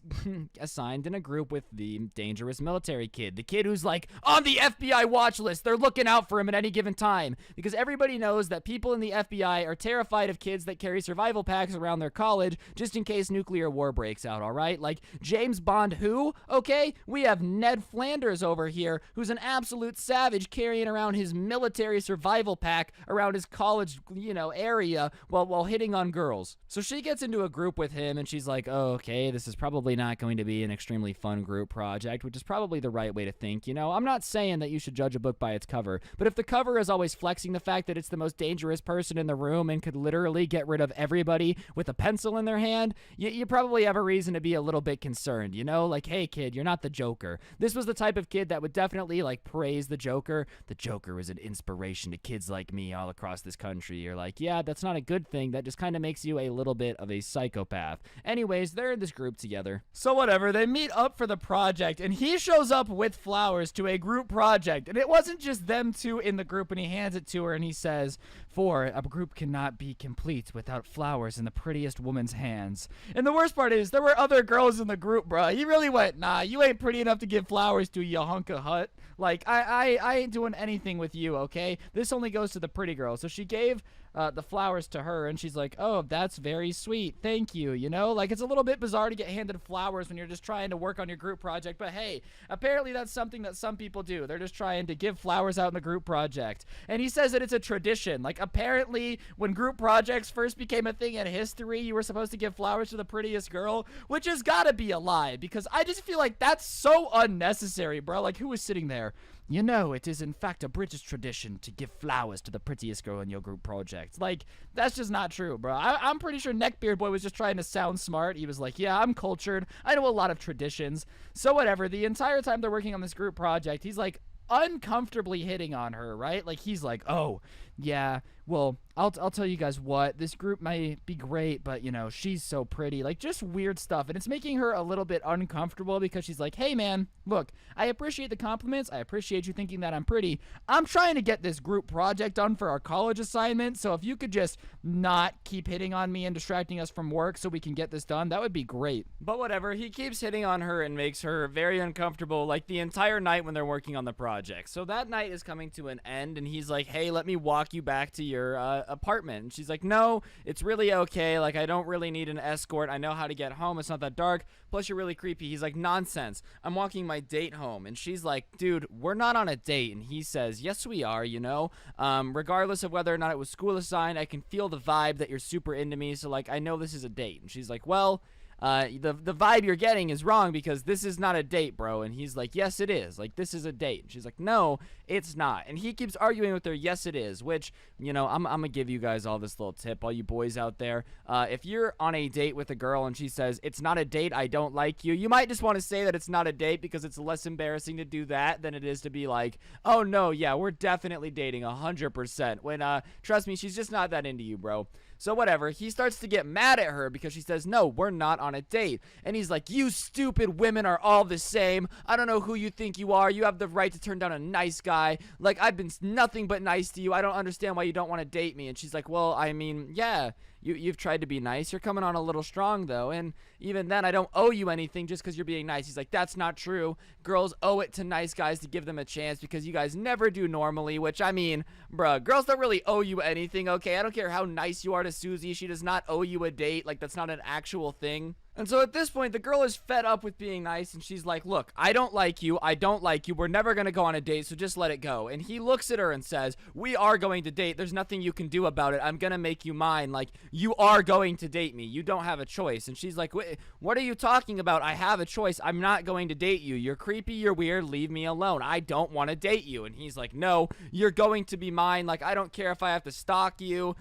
assigned in a group with the dangerous military kid. The kid who's like on the FBI watch list. They're looking out for him at any given time, because everybody knows that people in the FBI are terrified of kids that carry survival packs around their college just in case nuclear war breaks out, all right? Like, James Bond who? Okay, we have Ned Flanders over here, who's an absolute savage carrying around his military survival pack around his college, you know, area while hitting on girls. So she gets into a group with him, and she's like, oh, okay, this is probably not going to be an extremely fun group project, which is probably the right way to think. You know, I'm not saying that you should judge a book by its cover, but if the cover is always flexing the fact that it's the most dangerous person in the room and could literally get rid of everybody with a pencil in their hand, you probably have a reason to be a little bit concerned, you know? Like, hey kid, you're not the Joker. This was the type of kid that would definitely, like, praise the Joker. The Joker was an inspiration to kids like me all across this country. You're like, yeah, that's not a good thing. That just kind of makes you a little bit of a psychopath. Anyways, they're in this group together. So whatever, they meet up for the project, and he shows up with flowers to a group project, and it wasn't just them two in the group, and he hands it to her and he says, for a group cannot be complete without flowers in the prettiest woman's hands. And the worst part is, there were other girls in the group, bruh. He really went, nah, you ain't pretty enough to give flowers to, you hunk of hut. Like, I ain't doing anything with you, okay? This only goes to the pretty girl. So she gave the flowers to her, and she's like, oh, that's very sweet, thank you, you know? Like, it's a little bit bizarre to get handed flowers when you're just trying to work on your group project, but hey, apparently that's something that some people do. They're just trying to give flowers out in the group project. And he says that it's a tradition. Like, apparently when group projects first became a thing in history, you were supposed to give flowers to the prettiest girl, which has gotta be a lie, because I just feel like that's so unnecessary, bro. Like, who was sitting there? you know, it is in fact a British tradition to give flowers to the prettiest girl in your group project. Like, that's just not true, bro. I'm pretty sure Neckbeard Boy was just trying to sound smart. He was like, yeah, I'm cultured. I know a lot of traditions. So whatever, the entire time they're working on this group project, he's like uncomfortably hitting on her, right? Like, he's like, oh, yeah, well, I'll tell you guys what, this group might be great, but, you know, she's so pretty. Like, just weird stuff. And it's making her a little bit uncomfortable because she's like, hey, man, look, I appreciate the compliments. I appreciate you thinking that I'm pretty. I'm trying to get this group project done for our college assignment, so if you could just not keep hitting on me and distracting us from work so we can get this done, that would be great. But whatever, he keeps hitting on her and makes her very uncomfortable, like the entire night when they're working on the project. So that night is coming to an end, and he's like, hey, let me walk you back to your apartment. And she's like, no, it's really okay. Like, I don't really need an escort. I know how to get home. It's not that dark. Plus, you're really creepy. He's like, nonsense. I'm walking my date home. And she's like, dude, we're not on a date. And he says, yes, we are, you know. Regardless of whether or not it was school assigned, I can feel the vibe that you're super into me. So, like, I know this is a date. And she's like, well, the vibe you're getting is wrong because this is not a date, bro. And he's like, yes, it is. Like, this is a date. And she's like, no, it's not. And he keeps arguing with her, yes, it is, which, you know, I'm going to give you guys all this little tip, all you boys out there. If you're on a date with a girl and she says, it's not a date, I don't like you, you might just want to say that it's not a date because it's less embarrassing to do that than it is to be like, oh, no, yeah, we're definitely dating 100%. When, trust me, she's just not that into you, bro. So whatever, he starts to get mad at her because she says, no, we're not on a date. And he's like, you stupid women are all the same. I don't know who you think you are. You have the right to turn down a nice guy. Like, I've been nothing but nice to you. I don't understand why you don't want to date me. And she's like, well, I mean, yeah, you've tried to be nice. You're coming on a little strong, though. And even then, I don't owe you anything just because you're being nice. He's like, that's not true. Girls owe it to nice guys to give them a chance because you guys never do normally, which, I mean, bruh, girls don't really owe you anything, okay? I don't care how nice you are to Susie. She does not owe you a date. Like, that's not an actual thing. And so at this point, the girl is fed up with being nice, and she's like, look, I don't like you. I don't like you. We're never going to go on a date, so just let it go. And he looks at her and says, we are going to date. There's nothing you can do about it. I'm going to make you mine. Like, you are going to date me. You don't have a choice. And she's like, wait, what are you talking about? I have a choice. I'm not going to date you. You're creepy. You're weird. Leave me alone. I don't want to date you. And he's like, no, you're going to be mine. Like, I don't care if I have to stalk you.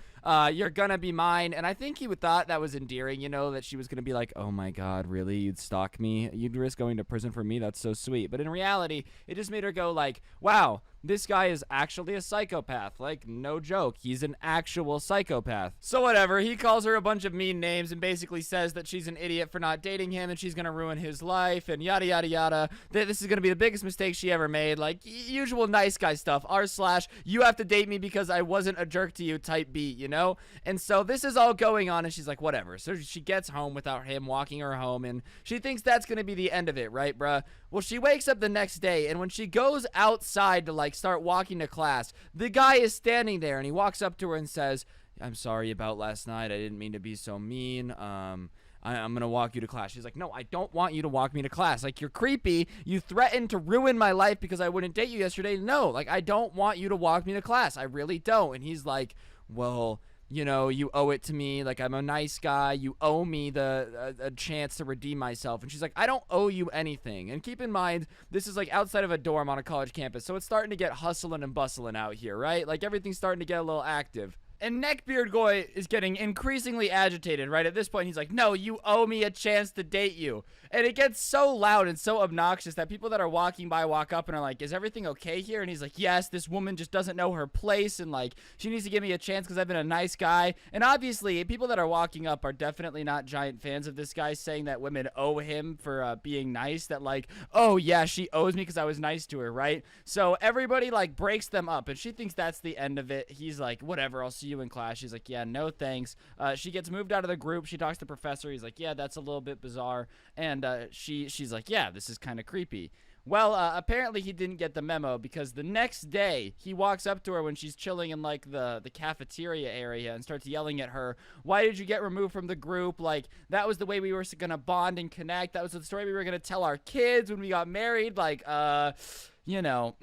You're gonna be mine. And I think he would thought that was endearing, you know, that she was gonna be like, oh my god, really? You'd stalk me? You'd risk going to prison for me? That's so sweet. But in reality, it just made her go like, wow, this guy is actually a psychopath. Like, no joke. He's an actual psychopath. So whatever, he calls her a bunch of mean names and basically says that she's an idiot for not dating him and she's gonna ruin his life and yada yada yada. This is gonna be the biggest mistake she ever made. Like, usual nice guy stuff. / you have to date me because I wasn't a jerk to you type beat, you know? And so this is all going on and she's like, whatever. So she gets home without him walking her home and she thinks that's gonna be the end of it, right, bruh? Well, she wakes up the next day and when she goes outside to like start walking to class, the guy is standing there and he walks up to her and says, I'm sorry about last night. I didn't mean to be so mean. I'm gonna walk you to class. She's like, no, I don't want you to walk me to class. Like, you're creepy. You threatened to ruin my life because I wouldn't date you yesterday. No, like, I don't want you to walk me to class. I really don't. And he's like, well, you know, you owe it to me. Like, I'm a nice guy. You owe me a chance to redeem myself. And she's like, I don't owe you anything. And keep in mind, this is like outside of a dorm on a college campus. So it's starting to get hustling and bustling out here, right? Like, everything's starting to get a little active. And Neckbeard Boy is getting increasingly agitated, right? At this point, he's like, no, you owe me a chance to date you. And it gets so loud and so obnoxious that people that are walking by walk up and are like, is everything okay here? And he's like, yes, this woman just doesn't know her place. And like, she needs to give me a chance because I've been a nice guy. And obviously, people that are walking up are definitely not giant fans of this guy saying that women owe him for being nice. That like, oh yeah, she owes me because I was nice to her, right? So everybody like breaks them up and she thinks that's the end of it. He's like, whatever, I'll see you in class. She's like, yeah, no thanks. She gets moved out of the group. She talks to the professor. He's like, yeah, that's a little bit bizarre. And she's like, yeah, this is kind of creepy. Well, apparently he didn't get the memo because the next day he walks up to her when she's chilling in like the cafeteria area and starts yelling at her, why did you get removed from the group? Like, that was the way we were gonna bond and connect. That was the story we were gonna tell our kids when we got married. Like, you know,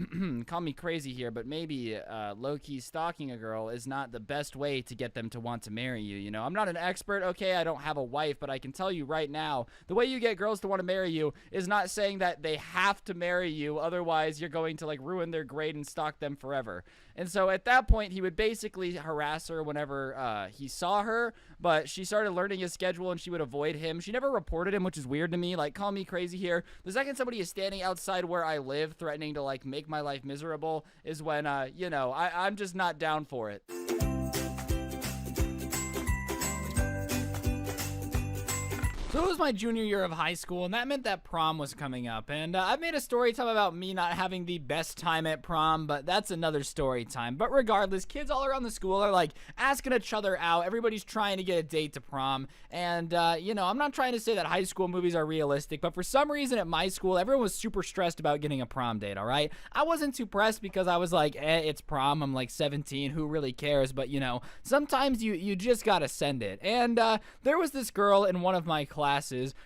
call me crazy here, but maybe low-key stalking a girl is not the best way to get them to want to marry you, you know? I'm not an expert, okay, I don't have a wife, but I can tell you right now, the way you get girls to want to marry you is not saying that they have to marry you, otherwise you're going to, like, ruin their grade and stalk them forever. And so at that point, he would basically harass her whenever he saw her, but she started learning his schedule and she would avoid him. She never reported him, which is weird to me. Like, call me crazy here. The second somebody is standing outside where I live threatening to, like, make my life miserable is when, you know, I'm just not down for it. So it was my junior year of high school, and that meant that prom was coming up. And I've made a story time about me not having the best time at prom, but that's another story time. But regardless, kids all around the school are, like, asking each other out. Everybody's trying to get a date to prom. And, you know, I'm not trying to say that high school movies are realistic, but for some reason at my school, everyone was super stressed about getting a prom date, all right? I wasn't too pressed because I was like, it's prom. I'm, like, 17. Who really cares? But, you know, sometimes you just gotta send it. And there was this girl in one of my classes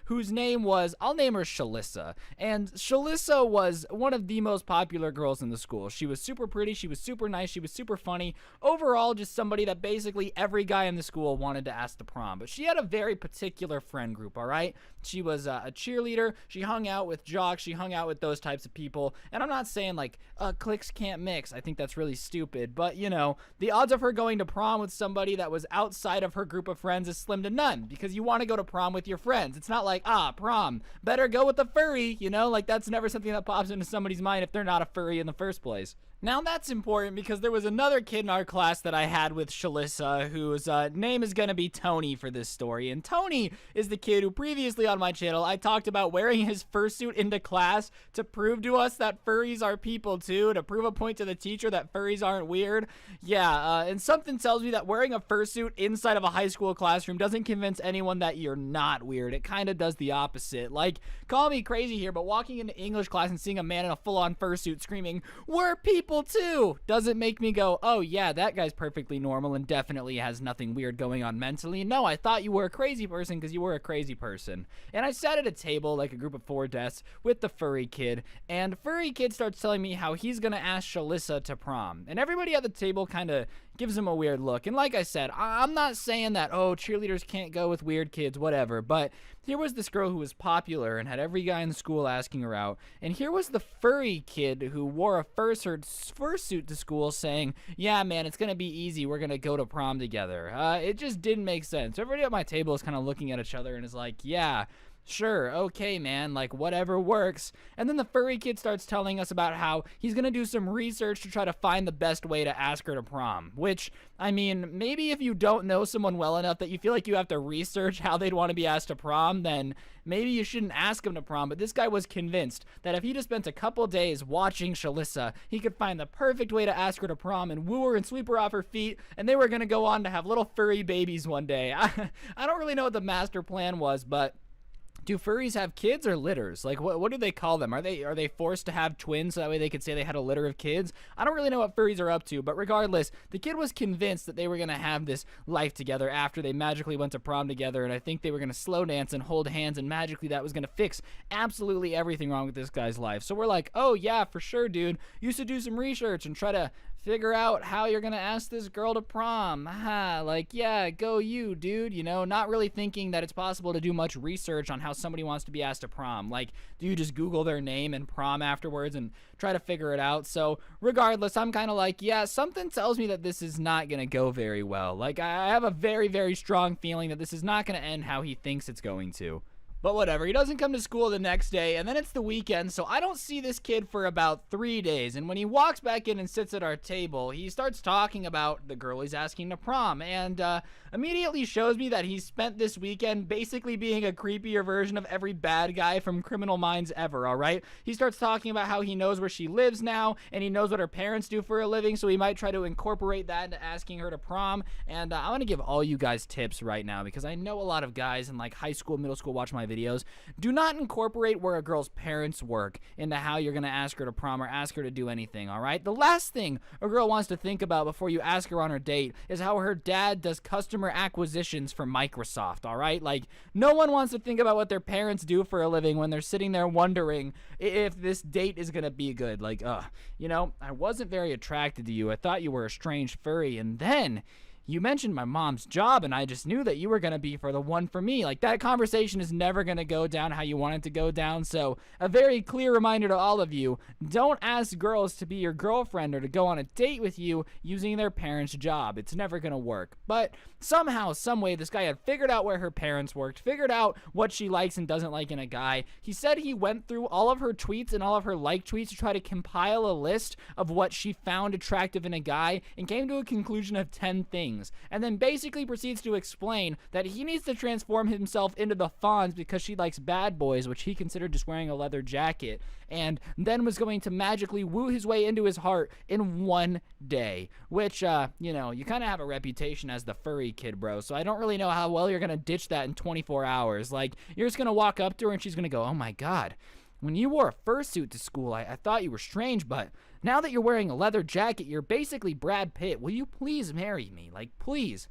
whose name was, I'll name her Shalissa. And Shalissa was one of the most popular girls in the school. She was super pretty, she was super nice, she was super funny. Overall, just somebody that basically every guy in the school wanted to ask to prom. But she had a very particular friend group, all right? She was a cheerleader, she hung out with jocks, she hung out with those types of people. And I'm not saying like, cliques can't mix. I think that's really stupid. But, you know, the odds of her going to prom with somebody that was outside of her group of friends is slim to none. Because you want to go to prom with your friends. It's not like, prom, better go with the furry, you know? Like, that's never something that pops into somebody's mind if they're not a furry in the first place. Now that's important because there was another kid in our class that I had with Shalissa whose name is gonna be Tony for this story. And Tony is the kid who previously on my channel I talked about wearing his fursuit into class to prove to us that furries are people too, to prove a point to the teacher that furries aren't weird. Yeah, and something tells me that wearing a fursuit inside of a high school classroom doesn't convince anyone that you're not weird. It kind of does the opposite. Like, call me crazy here, but walking into English class and seeing a man in a full-on fursuit screaming, "We're people too," doesn't make me go, oh yeah, that guy's perfectly normal and definitely has nothing weird going on mentally. No, I thought you were a crazy person because you were a crazy person. And I sat at a table, like a group of 4 desks, with the furry kid, and furry kid starts telling me how he's gonna ask Shalissa to prom. And everybody at the table kind of gives him a weird look. And like I said, I'm not saying that, oh, cheerleaders can't go with weird kids, whatever, but here was this girl who was popular and had every guy in the school asking her out, and here was the furry kid who wore a fursuit to school saying, yeah, man, it's gonna be easy, we're gonna go to prom together. It just didn't make sense. Everybody at my table is kind of looking at each other and is like, yeah, sure, okay, man, like, whatever works. And then the furry kid starts telling us about how he's gonna do some research to try to find the best way to ask her to prom. Which, I mean, maybe if you don't know someone well enough that you feel like you have to research how they'd want to be asked to prom, then maybe you shouldn't ask him to prom. But this guy was convinced that if he just spent a couple days watching Shalissa, he could find the perfect way to ask her to prom and woo her and sweep her off her feet, and they were gonna go on to have little furry babies one day. I don't really know what the master plan was, but do furries have kids or litters? Like, what do they call them? Are they forced to have twins so that way they could say they had a litter of kids? I don't really know what furries are up to, but regardless, the kid was convinced that they were going to have this life together after they magically went to prom together, and I think they were going to slow dance and hold hands, and magically that was going to fix absolutely everything wrong with this guy's life. So we're like, oh yeah, for sure, dude. You should do some research and try to figure out how you're gonna ask this girl to prom. Like, yeah, go you, dude. You know, not really thinking that it's possible to do much research on how somebody wants to be asked to prom. Like, do you just Google their name and prom afterwards and try to figure it out? So regardless, I'm kind of like, yeah, something tells me that this is not gonna go very well. Like, I have a very, very strong feeling that this is not gonna end how he thinks it's going to. But whatever, he doesn't come to school the next day, and then it's the weekend, so I don't see this kid for about 3 days. And when he walks back in and sits at our table, he starts talking about the girl he's asking to prom, and immediately shows me that he spent this weekend basically being a creepier version of every bad guy from Criminal Minds ever, alright? He starts talking about how he knows where she lives now, and he knows what her parents do for a living, so he might try to incorporate that into asking her to prom. And I want to give all you guys tips right now, because I know a lot of guys in like high school, middle school watch my videos. Do not incorporate where a girl's parents work into how you're going to ask her to prom or ask her to do anything, alright? The last thing a girl wants to think about before you ask her on her date is how her dad does customer customer acquisitions for Microsoft, all right? Like, no one wants to think about what their parents do for a living when they're sitting there wondering if this date is going to be good. Like, I wasn't very attracted to you. I thought you were a strange furry, and then you mentioned my mom's job, and I just knew that you were going to be for the one for me. Like, that conversation is never going to go down how you want it to go down. So a very clear reminder to all of you, don't ask girls to be your girlfriend or to go on a date with you using their parents' job. It's never going to work. But somehow, some way, this guy had figured out where her parents worked, figured out what she likes and doesn't like in a guy. He said he went through all of her tweets and all of her like tweets to try to compile a list of what she found attractive in a guy and came to a conclusion of 10 things. And then basically proceeds to explain that he needs to transform himself into the Fonz because she likes bad boys, which he considered just wearing a leather jacket, and then was going to magically woo his way into his heart in one day, which, you kind of have a reputation as the furry kid, bro, so I don't really know how well you're going to ditch that in 24 hours. Like, you're just going to walk up to her and she's going to go, oh my god, when you wore a fursuit to school, I thought you were strange, but now that you're wearing a leather jacket, you're basically Brad Pitt. Will you please marry me? Like, please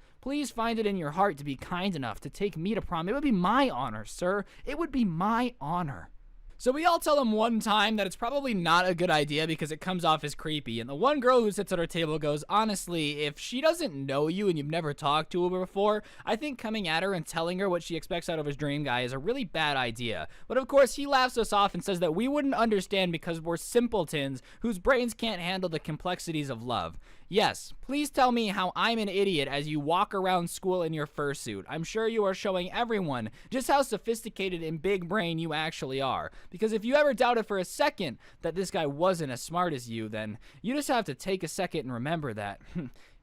find it in your heart to be kind enough to take me to prom. It would be my honor, sir. It would be my honor. So we all tell him one time that it's probably not a good idea because it comes off as creepy. And the one girl who sits at our table goes, honestly, if she doesn't know you and you've never talked to her before, I think coming at her and telling her what she expects out of his dream guy is a really bad idea. But of course, he laughs us off and says that we wouldn't understand because we're simpletons whose brains can't handle the complexities of love. Yes, please tell me how I'm an idiot as you walk around school in your fursuit. I'm sure you are showing everyone just how sophisticated and big brain you actually are. Because if you ever doubted for a second that this guy wasn't as smart as you, then you just have to take a second and remember that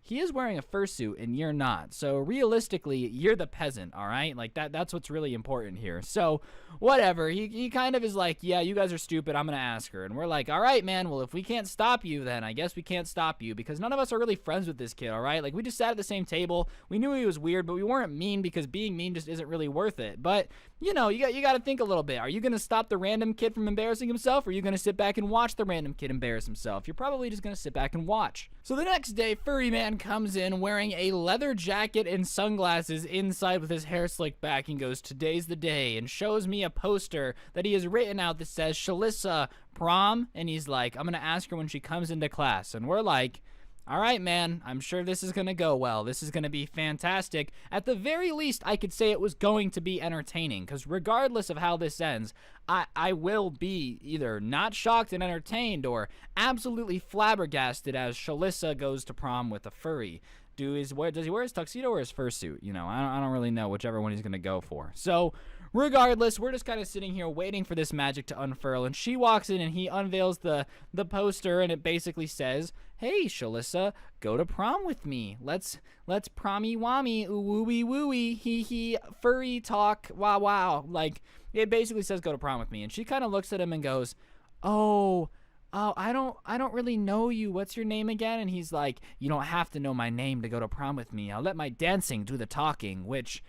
he is wearing a fursuit and you're not. So realistically, you're the peasant, all right? Like, that's what's really important here. So whatever, he kind of is like, yeah, you guys are stupid, I'm gonna ask her. And we're like, all right, man, well, if we can't stop you, then I guess we can't stop you, because none of us are really friends with this kid, all right? Like, we just sat at the same table, we knew he was weird, but we weren't mean because being mean just isn't really worth it. But you got to think a little bit. Are you gonna stop the random kid from embarrassing himself, or are you gonna sit back and watch the random kid embarrass himself? You're probably just gonna sit back and watch. So the next day, Furry Man comes in wearing a leather jacket and sunglasses inside with his hair slicked back and goes, today's the day, and shows me a poster that he has written out that says, Shalissa, prom, and he's like, I'm gonna ask her when she comes into class. And we're like, all right, man, I'm sure this is going to go well. This is going to be fantastic. At the very least, I could say it was going to be entertaining, because regardless of how this ends, I will be either not shocked and entertained or absolutely flabbergasted as Shalissa goes to prom with a furry. Does he wear his tuxedo or his fursuit? I don't really know whichever one he's going to go for. So regardless, we're just kind of sitting here waiting for this magic to unfurl, and she walks in and he unveils the poster, and it basically says, hey, Shalissa, go to prom with me. Let's prommy wommy, ooh wooey wooey, hee hee, furry talk, wow wow. Like, it basically says go to prom with me, and she kind of looks at him and goes, oh, I don't really know you. What's your name again? And he's like, you don't have to know my name to go to prom with me. I'll let my dancing do the talking, which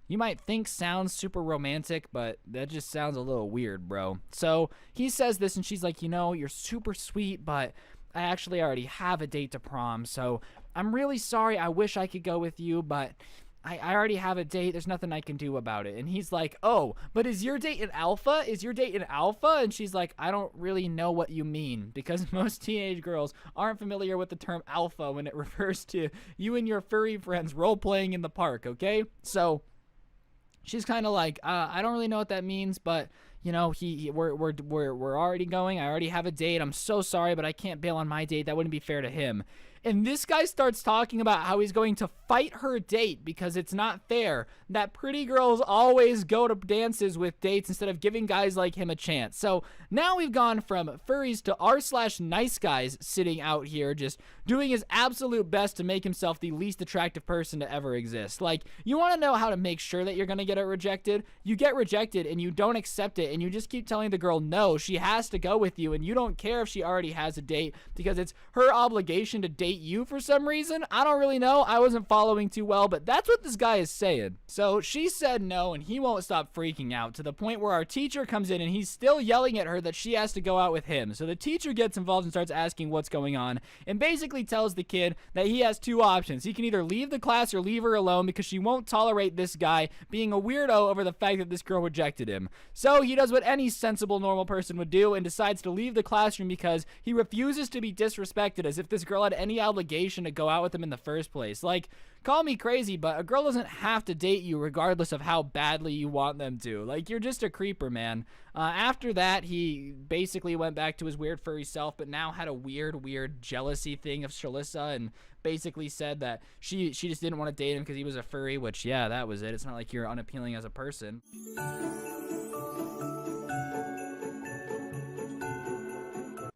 you might think sounds super romantic, but that just sounds a little weird, bro. So he says this, and she's like, you're super sweet, but I actually already have a date to prom, so I'm really sorry. I wish I could go with you, but I already have a date. There's nothing I can do about it. And he's like, oh, but is your date an alpha? Is your date an alpha? And she's like, I don't really know what you mean, because most teenage girls aren't familiar with the term alpha when it refers to you and your furry friends role-playing in the park, okay? So she's kind of like, I don't really know what that means, but we're already going. I already have a date. I'm so sorry, but I can't bail on my date. That wouldn't be fair to him. And this guy starts talking about how he's going to fight her date because it's not fair that pretty girls always go to dances with dates instead of giving guys like him a chance. So now we've gone from furries to r/nice guys sitting out here just doing his absolute best to make himself the least attractive person to ever exist. Like, you want to know how to make sure that you're going to get it rejected? You get rejected and you don't accept it, and you just keep telling the girl no, she has to go with you, and you don't care if she already has a date because it's her obligation to date date you for some reason. I don't really know. I wasn't following too well, but that's what this guy is saying. So she said no, and he won't stop freaking out to the point where our teacher comes in and he's still yelling at her that she has to go out with him. So the teacher gets involved and starts asking what's going on and basically tells the kid that he has two options. He can either leave the class or leave her alone because she won't tolerate this guy being a weirdo over the fact that this girl rejected him. So he does what any sensible normal person would do and decides to leave the classroom because he refuses to be disrespected, as if this girl had any obligation to go out with him in the first place. Like, call me crazy, but a girl doesn't have to date you regardless of how badly you want them to. Like, you're just a creeper, man. After that, he basically went back to his weird furry self, but now had a weird jealousy thing of Shalissa and basically said that she just didn't want to date him because he was a furry, which, yeah, that was it. It's not like you're unappealing as a person.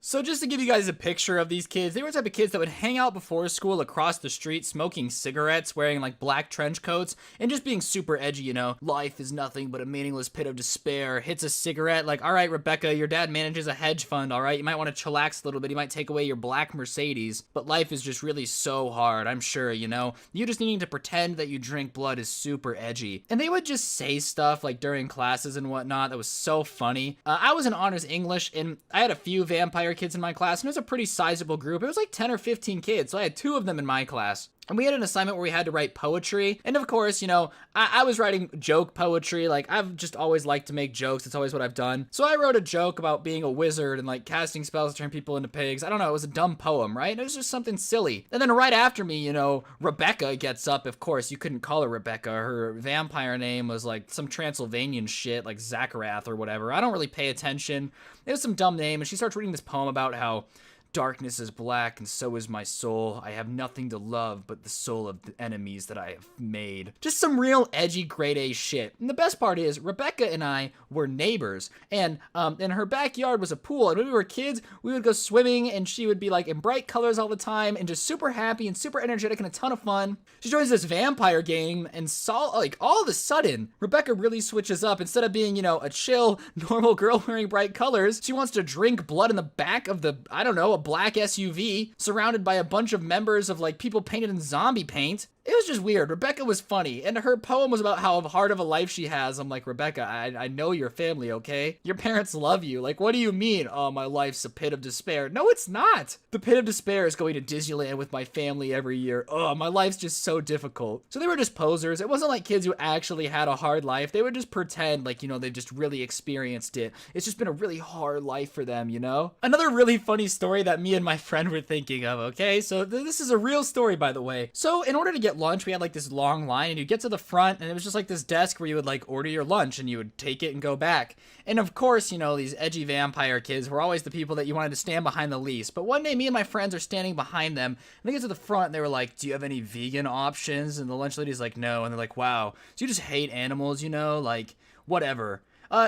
So just to give you guys a picture of these kids, they were the type of kids that would hang out before school across the street smoking cigarettes, wearing like black trench coats, and just being super edgy, you know. Life is nothing but a meaningless pit of despair. Hits a cigarette like, all right, Rebecca, your dad manages a hedge fund, all right? You might want to chillax a little bit. He might take away your black Mercedes, but life is just really so hard, I'm sure, you know. You just needing to pretend that you drink blood is super edgy. And they would just say stuff like during classes and whatnot that was so funny. I was in honors English, and I had a few vampire kids in my class, and it was a pretty sizable group. It was like 10 or 15 kids, so I had 2 of them in my class. And we had an assignment where we had to write poetry. And of course, you know, I was writing joke poetry. Like, I've just always liked to make jokes. It's always what I've done. So I wrote a joke about being a wizard and like casting spells to turn people into pigs. I don't know. It was a dumb poem, right? It was just something silly. And then right after me, you know, Rebecca gets up. Of course, you couldn't call her Rebecca. Her vampire name was like some Transylvanian shit, like Zacharath or whatever. I don't really pay attention. It was some dumb name. And she starts reading this poem about how darkness is black, and so is my soul. I have nothing to love but the soul of the enemies that I have made. Just some real edgy grade A shit. And the best part is, Rebecca and I were neighbors, and in her backyard was a pool, and when we were kids, we would go swimming, and she would be like in bright colors all the time, and just super happy and super energetic and a ton of fun. She joins this vampire game, and like all of a sudden, Rebecca really switches up. Instead of being, you know, a chill, normal girl wearing bright colors, she wants to drink blood in the back of the, I don't know, a black SUV surrounded by a bunch of members of like people painted in zombie paint. It was just weird. Rebecca was funny, and her poem was about how hard of a life she has. I'm like, Rebecca, I know your family, okay? Your parents love you. Like, what do you mean? Oh, my life's a pit of despair. No, it's not. The pit of despair is going to Disneyland with my family every year. Oh, my life's just so difficult. So they were just posers. It wasn't like kids who actually had a hard life. They would just pretend like, you know, they just really experienced it. It's just been a really hard life for them, you know? Another really funny story that me and my friend were thinking of, okay? So this is a real story, by the way. So in order to get lunch, we had like this long line, and you'd get to the front, and it was just like this desk where you would like order your lunch, and you would take it and go back. And of course, you know, these edgy vampire kids were always the people that you wanted to stand behind the least. But one day, me and my friends are standing behind them, and they get to the front, and they were like, do you have any vegan options? And the lunch lady's like, no. And they're like, wow, so you just hate animals, you know, like, whatever.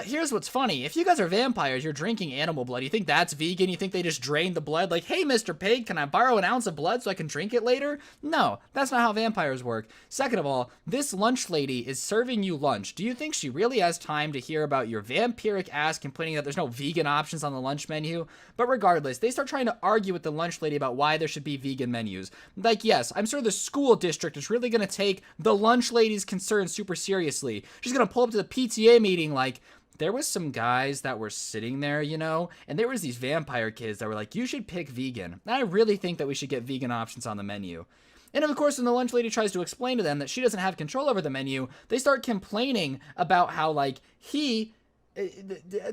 Here's what's funny. If you guys are vampires, you're drinking animal blood. You think that's vegan? You think they just drain the blood? Like, hey, Mr. Pig, can I borrow an ounce of blood so I can drink it later? No, that's not how vampires work. Second of all, this lunch lady is serving you lunch. Do you think she really has time to hear about your vampiric ass complaining that there's no vegan options on the lunch menu? But regardless, they start trying to argue with the lunch lady about why there should be vegan menus. Like, yes, I'm sure the school district is really going to take the lunch lady's concerns super seriously. She's going to pull up to the PTA meeting like, there was some guys that were sitting there, you know, and there was these vampire kids that were like, you should pick vegan. And I really think that we should get vegan options on the menu. And of course, when the lunch lady tries to explain to them that she doesn't have control over the menu, they start complaining about how, like, the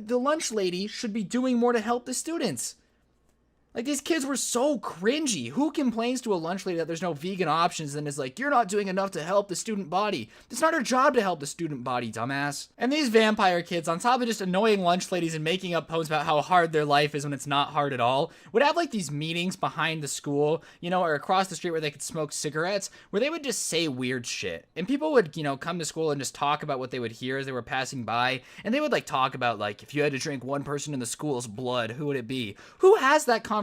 lunch lady should be doing more to help the students. Like, these kids were so cringy. Who complains to a lunch lady that there's no vegan options and is like, you're not doing enough to help the student body? It's not her job to help the student body, dumbass. And these vampire kids, on top of just annoying lunch ladies and making up poems about how hard their life is when it's not hard at all, would have like these meetings behind the school, you know, or across the street where they could smoke cigarettes, where they would just say weird shit. And people would, you know, come to school and just talk about what they would hear as they were passing by. And they would like talk about like, if you had to drink one person in the school's blood, who would it be? Who has that conversation?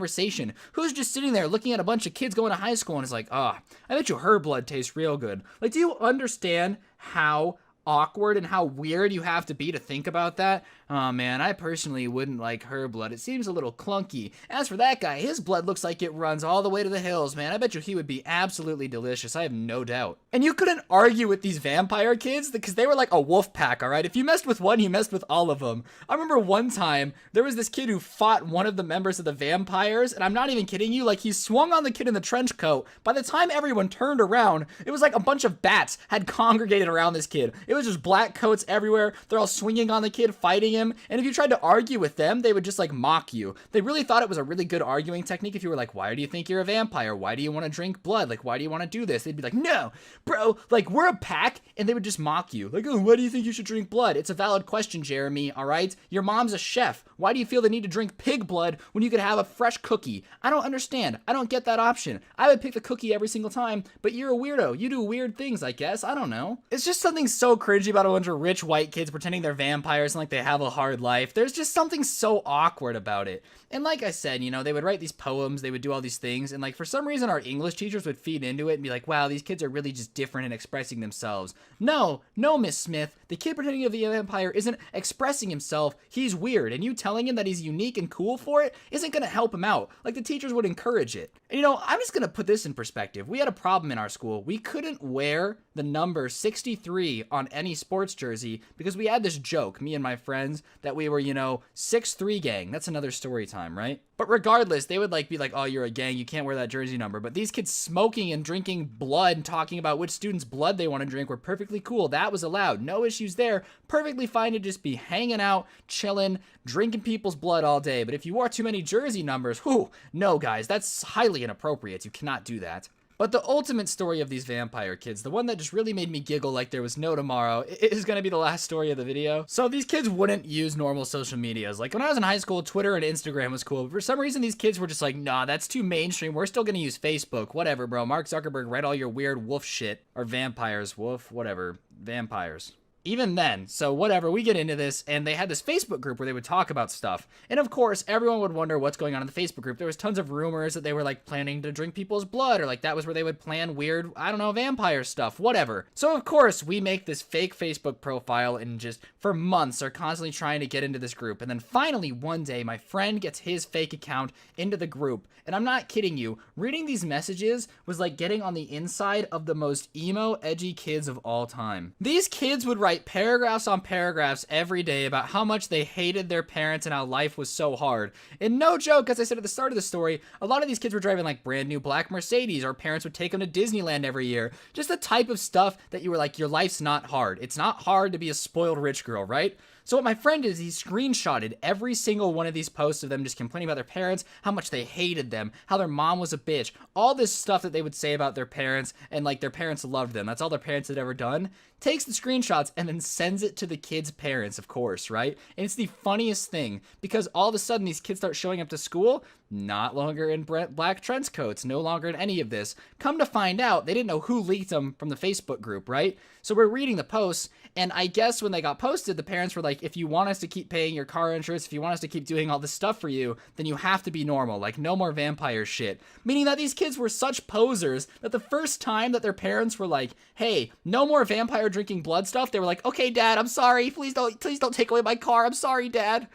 Who's just sitting there looking at a bunch of kids going to high school and is like, I bet you her blood tastes real good. Like, do you understand how awkward and how weird you have to be to think about that. Oh man, I personally wouldn't like her blood. It seems a little clunky. As for that guy, his blood looks like it runs all the way to the hills, man. I bet you he would be absolutely delicious. I have no doubt. And you couldn't argue with these vampire kids because they were like a wolf pack, all right? If you messed with one, you messed with all of them. I remember one time there was this kid who fought one of the members of the vampires, and I'm not even kidding you, like he swung on the kid in the trench coat. By the time everyone turned around, it was like a bunch of bats had congregated around this kid. It was just black coats everywhere. They're all swinging on the kid, fighting him. And if you tried to argue with them, they would just like mock you. They really thought it was a really good arguing technique. If you were like, why do you think you're a vampire? Why do you want to drink blood? Like, why do you want to do this? They'd be like, no, bro, like we're a pack. And they would just mock you. Like, oh, why do you think you should drink blood? It's a valid question, Jeremy, all right? Your mom's a chef. Why do you feel the need to drink pig blood when you could have a fresh cookie? I don't understand. I don't get that option. I would pick the cookie every single time, but you're a weirdo. You do weird things, I guess. I don't know. It's just something so cringy about a bunch of rich white kids pretending they're vampires and like they have a hard life. There's just something so awkward about it. And like I said, you know, they would write these poems, they would do all these things, and like for some reason our English teachers would feed into it and be like, wow, these kids are really just different in expressing themselves. No, Miss Smith, the kid pretending to be a vampire isn't expressing himself, he's weird, and you telling him that he's unique and cool for it isn't gonna help him out. Like the teachers would encourage it. And you know, I'm just gonna put this in perspective. We had a problem in our school. We couldn't wear the number 63 on any sports jersey because we had this joke, me and my friends, that we were, you know, 6'3" gang. That's another story time, right? But regardless, they would like be like, oh, you're a gang, you can't wear that jersey number. But these kids smoking and drinking blood and talking about which student's blood they want to drink were perfectly cool. That was allowed. No issues there. Perfectly fine to just be hanging out, chilling, drinking people's blood all day. But if you wore too many jersey numbers, whew, no, guys, that's highly inappropriate. You cannot do that. But the ultimate story of these vampire kids, the one that just really made me giggle like there was no tomorrow, is going to be the last story of the video. So these kids wouldn't use normal social medias. Like when I was in high school, Twitter and Instagram was cool. But for some reason, these kids were just like, nah, that's too mainstream. We're still going to use Facebook. Whatever, bro. Mark Zuckerberg, write all your weird wolf shit. Or vampires. Wolf, whatever. Vampires. Even then, so whatever, we get into this, and they had this Facebook group where they would talk about stuff. And of course, everyone would wonder what's going on in the Facebook group. There was tons of rumors that they were like planning to drink people's blood, or like that was where they would plan weird, I don't know, vampire stuff, whatever. So of course, we make this fake Facebook profile and just for months are constantly trying to get into this group. And then finally, one day, my friend gets his fake account into the group. And I'm not kidding you, reading these messages was like getting on the inside of the most emo, edgy kids of all time. These kids would write paragraphs on paragraphs every day about how much they hated their parents and how life was so hard. And no joke, as I said at the start of the story, a lot of these kids were driving like brand new black Mercedes, or parents would take them to Disneyland every year. Just the type of stuff that you were like, your life's not hard. It's not hard to be a spoiled rich girl, right? So what my friend did is he screenshotted every single one of these posts of them just complaining about their parents, how much they hated them, how their mom was a bitch, all this stuff that they would say about their parents, and like their parents loved them. That's all their parents had ever done. Takes the screenshots and then sends it to the kids' parents, of course, right? And it's the funniest thing because all of a sudden these kids start showing up to school, not longer in black trench coats, no longer in any of this. Come to find out, they didn't know who leaked them from the Facebook group, right? So we're reading the posts, and I guess when they got posted, the parents were like, if you want us to keep paying your car insurance, if you want us to keep doing all this stuff for you, then you have to be normal, like no more vampire shit. Meaning that these kids were such posers that the first time that their parents were like, hey, no more vampire drinking blood stuff, they were like, okay, Dad, I'm sorry, please don't take away my car, I'm sorry, Dad.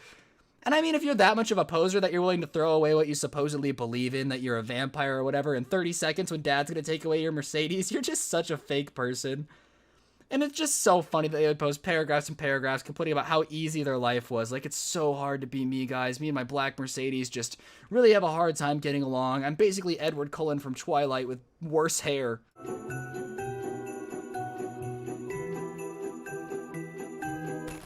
And I mean, if you're that much of a poser that you're willing to throw away what you supposedly believe in, that you're a vampire or whatever, in 30 seconds when Dad's gonna take away your Mercedes, you're just such a fake person. And it's just so funny that they would post paragraphs and paragraphs complaining about how easy their life was. Like, it's so hard to be me, guys. Me and my black Mercedes just really have a hard time getting along. I'm basically Edward Cullen from Twilight with worse hair.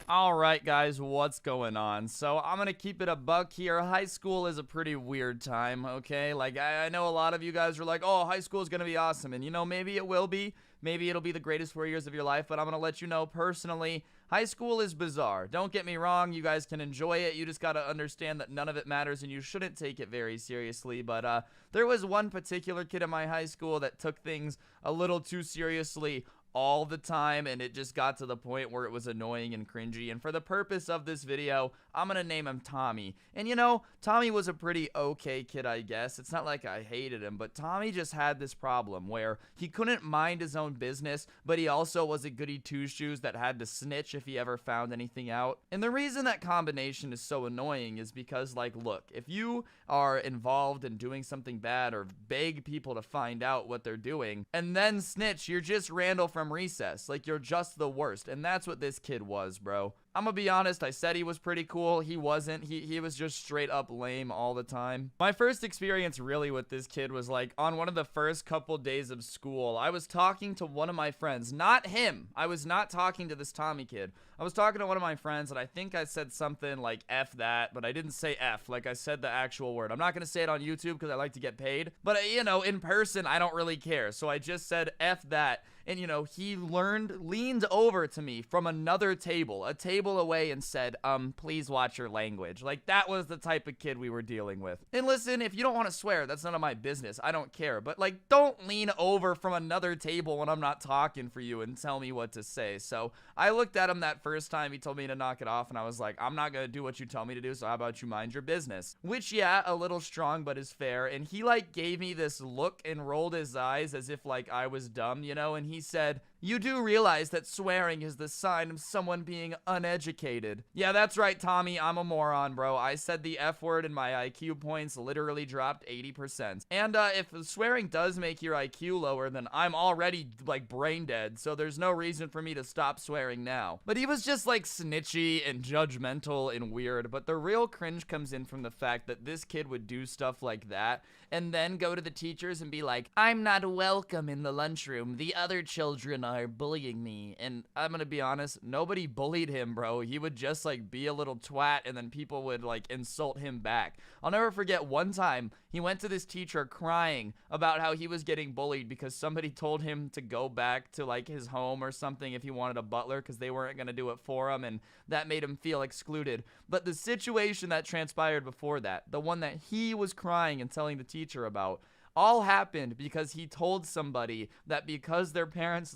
Alright guys, what's going on? So I'm gonna keep it a buck here. High school is a pretty weird time, okay? Like, I know a lot of you guys are like, oh, high school is gonna be awesome. And you know, maybe it will be. Maybe it'll be the greatest 4 years of your life. But I'm gonna let you know personally, high school is bizarre. Don't get me wrong, you guys can enjoy it. You just gotta understand that none of it matters and you shouldn't take it very seriously. But there was one particular kid in my high school that took things a little too seriously all the time, and it just got to the point where it was annoying and cringy. And for the purpose of this video, I'm gonna name him Tommy. And you know, Tommy was a pretty okay kid, I guess. It's not like I hated him, but Tommy just had this problem where he couldn't mind his own business, but he also was a goody two-shoes that had to snitch if he ever found anything out. And the reason that combination is so annoying is because, like, look, if you are involved in doing something bad or beg people to find out what they're doing and then snitch, you're just Randall from Recess. Like, you're just the worst. And that's what this kid was, bro. I'm gonna be honest, I said he was pretty cool. He wasn't. He was just straight up lame all the time. My first experience really with this kid was like on one of the first couple days of school. I was talking to one of my friends, not him. I was not talking to this Tommy kid. I was talking to one of my friends, and I think I said something like F that, but I didn't say F, like I said the actual word. I'm not gonna say it on YouTube because I like to get paid, but you know, in person, I don't really care. So I just said F that. And, you know, he leaned over to me from another table, a table away, and said, please watch your language. Like, that was the type of kid we were dealing with. And listen, if you don't want to swear, that's none of my business. I don't care. But, like, don't lean over from another table when I'm not talking for you and tell me what to say. So I looked at him that first time. He told me to knock it off, and I was like, I'm not going to do what you tell me to do, so how about you mind your business? Which, yeah, a little strong, but is fair. And he, like, gave me this look and rolled his eyes as if, like, I was dumb, you know? And he said, you do realize that swearing is the sign of someone being uneducated. Yeah, that's right, Tommy. I'm a moron, bro. I said the F word and my IQ points literally dropped 80%. And if swearing does make your IQ lower, then I'm already, like, brain dead, so there's no reason for me to stop swearing now. But he was just, like, snitchy and judgmental and weird, but the real cringe comes in from the fact that this kid would do stuff like that and then go to the teachers and be like, I'm not welcome in the lunchroom. The other children are bullying me. And I'm gonna be honest, nobody bullied him, bro. He would just, like, be a little twat, and then people would, like, insult him back. I'll never forget one time he went to this teacher crying about how he was getting bullied because somebody told him to go back to, like, his home or something if he wanted a butler because they weren't gonna do it for him, and that made him feel excluded. But the situation that transpired before that, the one that he was crying and telling the teacher about, all happened because he told somebody that because their parents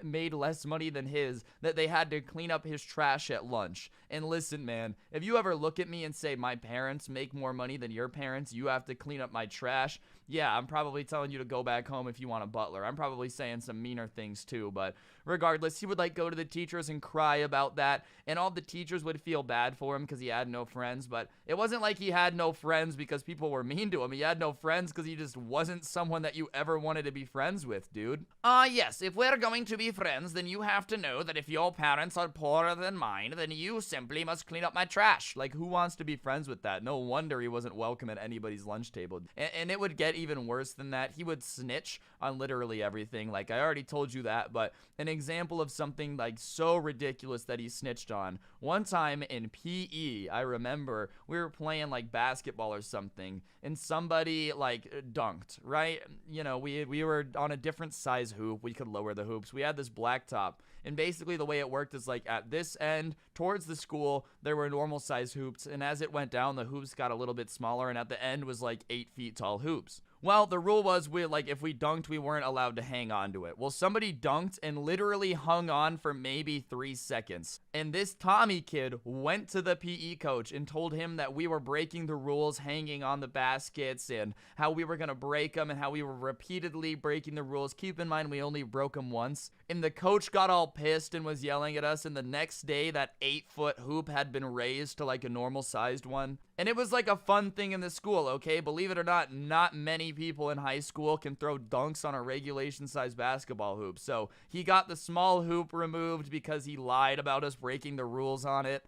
made less money than his, that they had to clean up his trash at lunch. And listen, man, if you ever look at me and say my parents make more money than your parents, you have to clean up my trash, yeah, I'm probably telling you to go back home if you want a butler. I'm probably saying some meaner things too, but regardless, he would, like, go to the teachers and cry about that, and all the teachers would feel bad for him because he had no friends. But it wasn't like he had no friends because people were mean to him. He had no friends because he just wasn't someone that you ever wanted to be friends with, dude. Yes, if we're going to be friends, then you have to know that if your parents are poorer than mine, then you simply must clean up my trash. Like, who wants to be friends with that? No wonder he wasn't welcome at anybody's lunch table. And it would get even worse than that. He would snitch on literally everything. Like, I already told you that, but an example of something, like, so ridiculous that he snitched on. One time in PE, I remember we were playing, like, basketball or something, and somebody, like, dunked, right? You know, we were on a different size hoop. We could lower the hoops. We had this blacktop, and basically the way it worked is, like, at this end towards the school there were normal size hoops, and as it went down the hoops got a little bit smaller, and at the end was like 8 feet tall hoops. Well, the rule was if we dunked, we weren't allowed to hang on to it. Well, somebody dunked and literally hung on for maybe 3 seconds. And this Tommy kid went to the PE coach and told him that we were breaking the rules, hanging on the baskets, and how we were going to break them, and how we were repeatedly breaking the rules. Keep in mind, we only broke them once. And the coach got all pissed and was yelling at us, and the next day, that 8-foot hoop had been raised to, like, a normal-sized one. And it was like a fun thing in the school, okay? Believe it or not many people in high school can throw dunks on a regulation-sized basketball hoop. So he got the small hoop removed because he lied about us breaking the rules on it.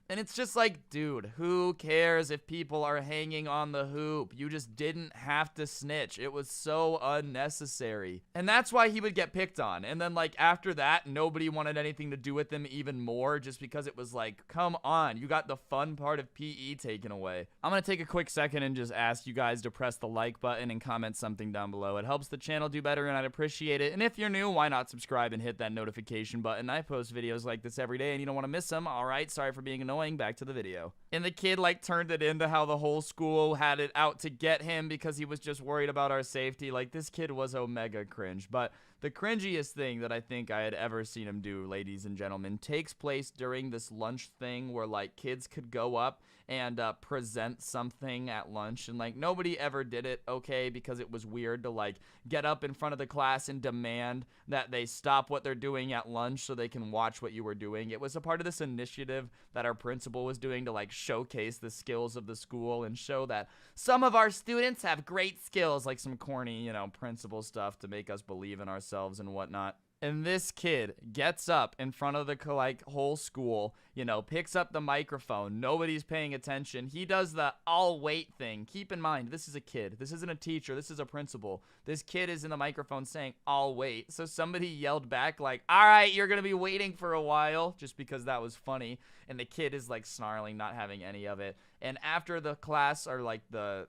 And it's just like, dude, who cares if people are hanging on the hoop? You just didn't have to snitch. It was so unnecessary. And that's why he would get picked on. And then, like, after that, nobody wanted anything to do with him even more, just because it was like, come on, you got the fun part of PE taken away. I'm gonna take a quick second and just ask you guys to press the like button and comment something down below. It helps the channel do better, and I'd appreciate it. And if you're new, why not subscribe and hit that notification button? I post videos like this every day, and you don't want to miss them. All right, sorry for being annoying. Back to the video. And the kid, like, turned it into how the whole school had it out to get him because he was just worried about our safety. Like, this kid was omega cringe. But the cringiest thing that I think I had ever seen him do, ladies and gentlemen, takes place during this lunch thing where like kids could go up and present something at lunch, and like nobody ever did it, okay, because it was weird to like get up in front of the class and demand that they stop what they're doing at lunch so they can watch what you were doing. It was a part of this initiative that our principal was doing to like showcase the skills of the school and show that some of our students have great skills, like some corny, principal stuff to make us believe in ourselves and whatnot. And this kid gets up in front of the whole school, picks up the microphone. Nobody's paying attention. He does the I'll wait thing. Keep in mind, this is a kid. This isn't a teacher. This is a principal. This kid is in the microphone saying I'll wait. So somebody yelled back like, all right, you're going to be waiting for a while, just because that was funny. And the kid is like snarling, not having any of it. And after the class, or like the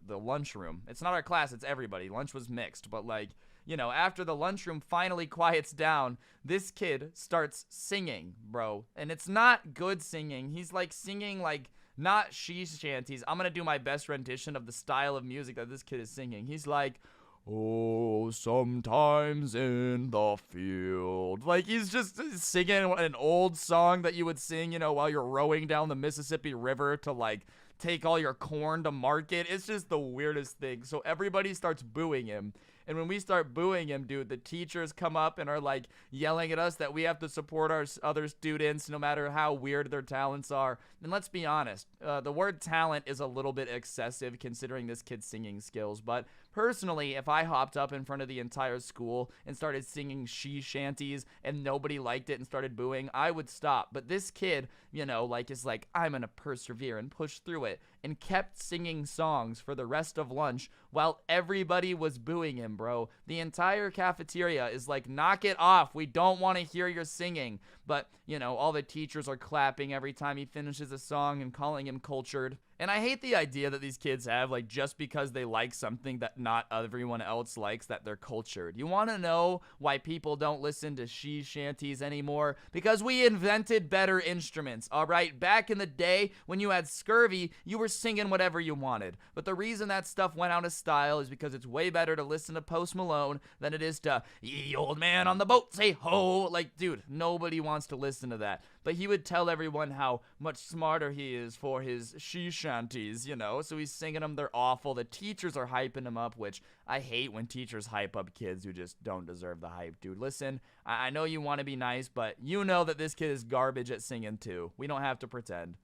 lunchroom. It's not our class, it's everybody. Lunch was mixed, but like, after the lunchroom finally quiets down, this kid starts singing, bro. And it's not good singing. He's like singing like not she shanties. I'm gonna do my best rendition of the style of music that this kid is singing. He's like, oh, sometimes in the field. Like, he's just singing an old song that you would sing, while you're rowing down the Mississippi River to like take all your corn to market. It's just the weirdest thing. So everybody starts booing him. And when we start booing him, dude, the teachers come up and are like yelling at us that we have to support our other students no matter how weird their talents are. And let's be honest, the word talent is a little bit excessive considering this kid's singing skills. But personally, if I hopped up in front of the entire school and started singing she shanties and nobody liked it and started booing, I would stop. But this kid, is like, I'm gonna persevere and push through it, and kept singing songs for the rest of lunch while everybody was booing him, bro. The entire cafeteria is like, knock it off. We don't want to hear your singing. But, all the teachers are clapping every time he finishes a song and calling him cultured. And I hate the idea that these kids have, like, just because they like something that not everyone else likes, that they're cultured. You want to know why people don't listen to she shanties anymore? Because we invented better instruments, all right? Back in the day, when you had scurvy, you were singing whatever you wanted. But the reason that stuff went out of style is because it's way better to listen to Post Malone than it is to "Ye old man on the boat, say ho." Like, dude, nobody wants to listen to that. But he would tell everyone how much smarter he is for his she shanties, so he's singing them. They're awful. The teachers are hyping him up, which I hate when teachers hype up kids who just don't deserve the hype, dude. Listen, I know you want to be nice, but you know that this kid is garbage at singing too. We don't have to pretend.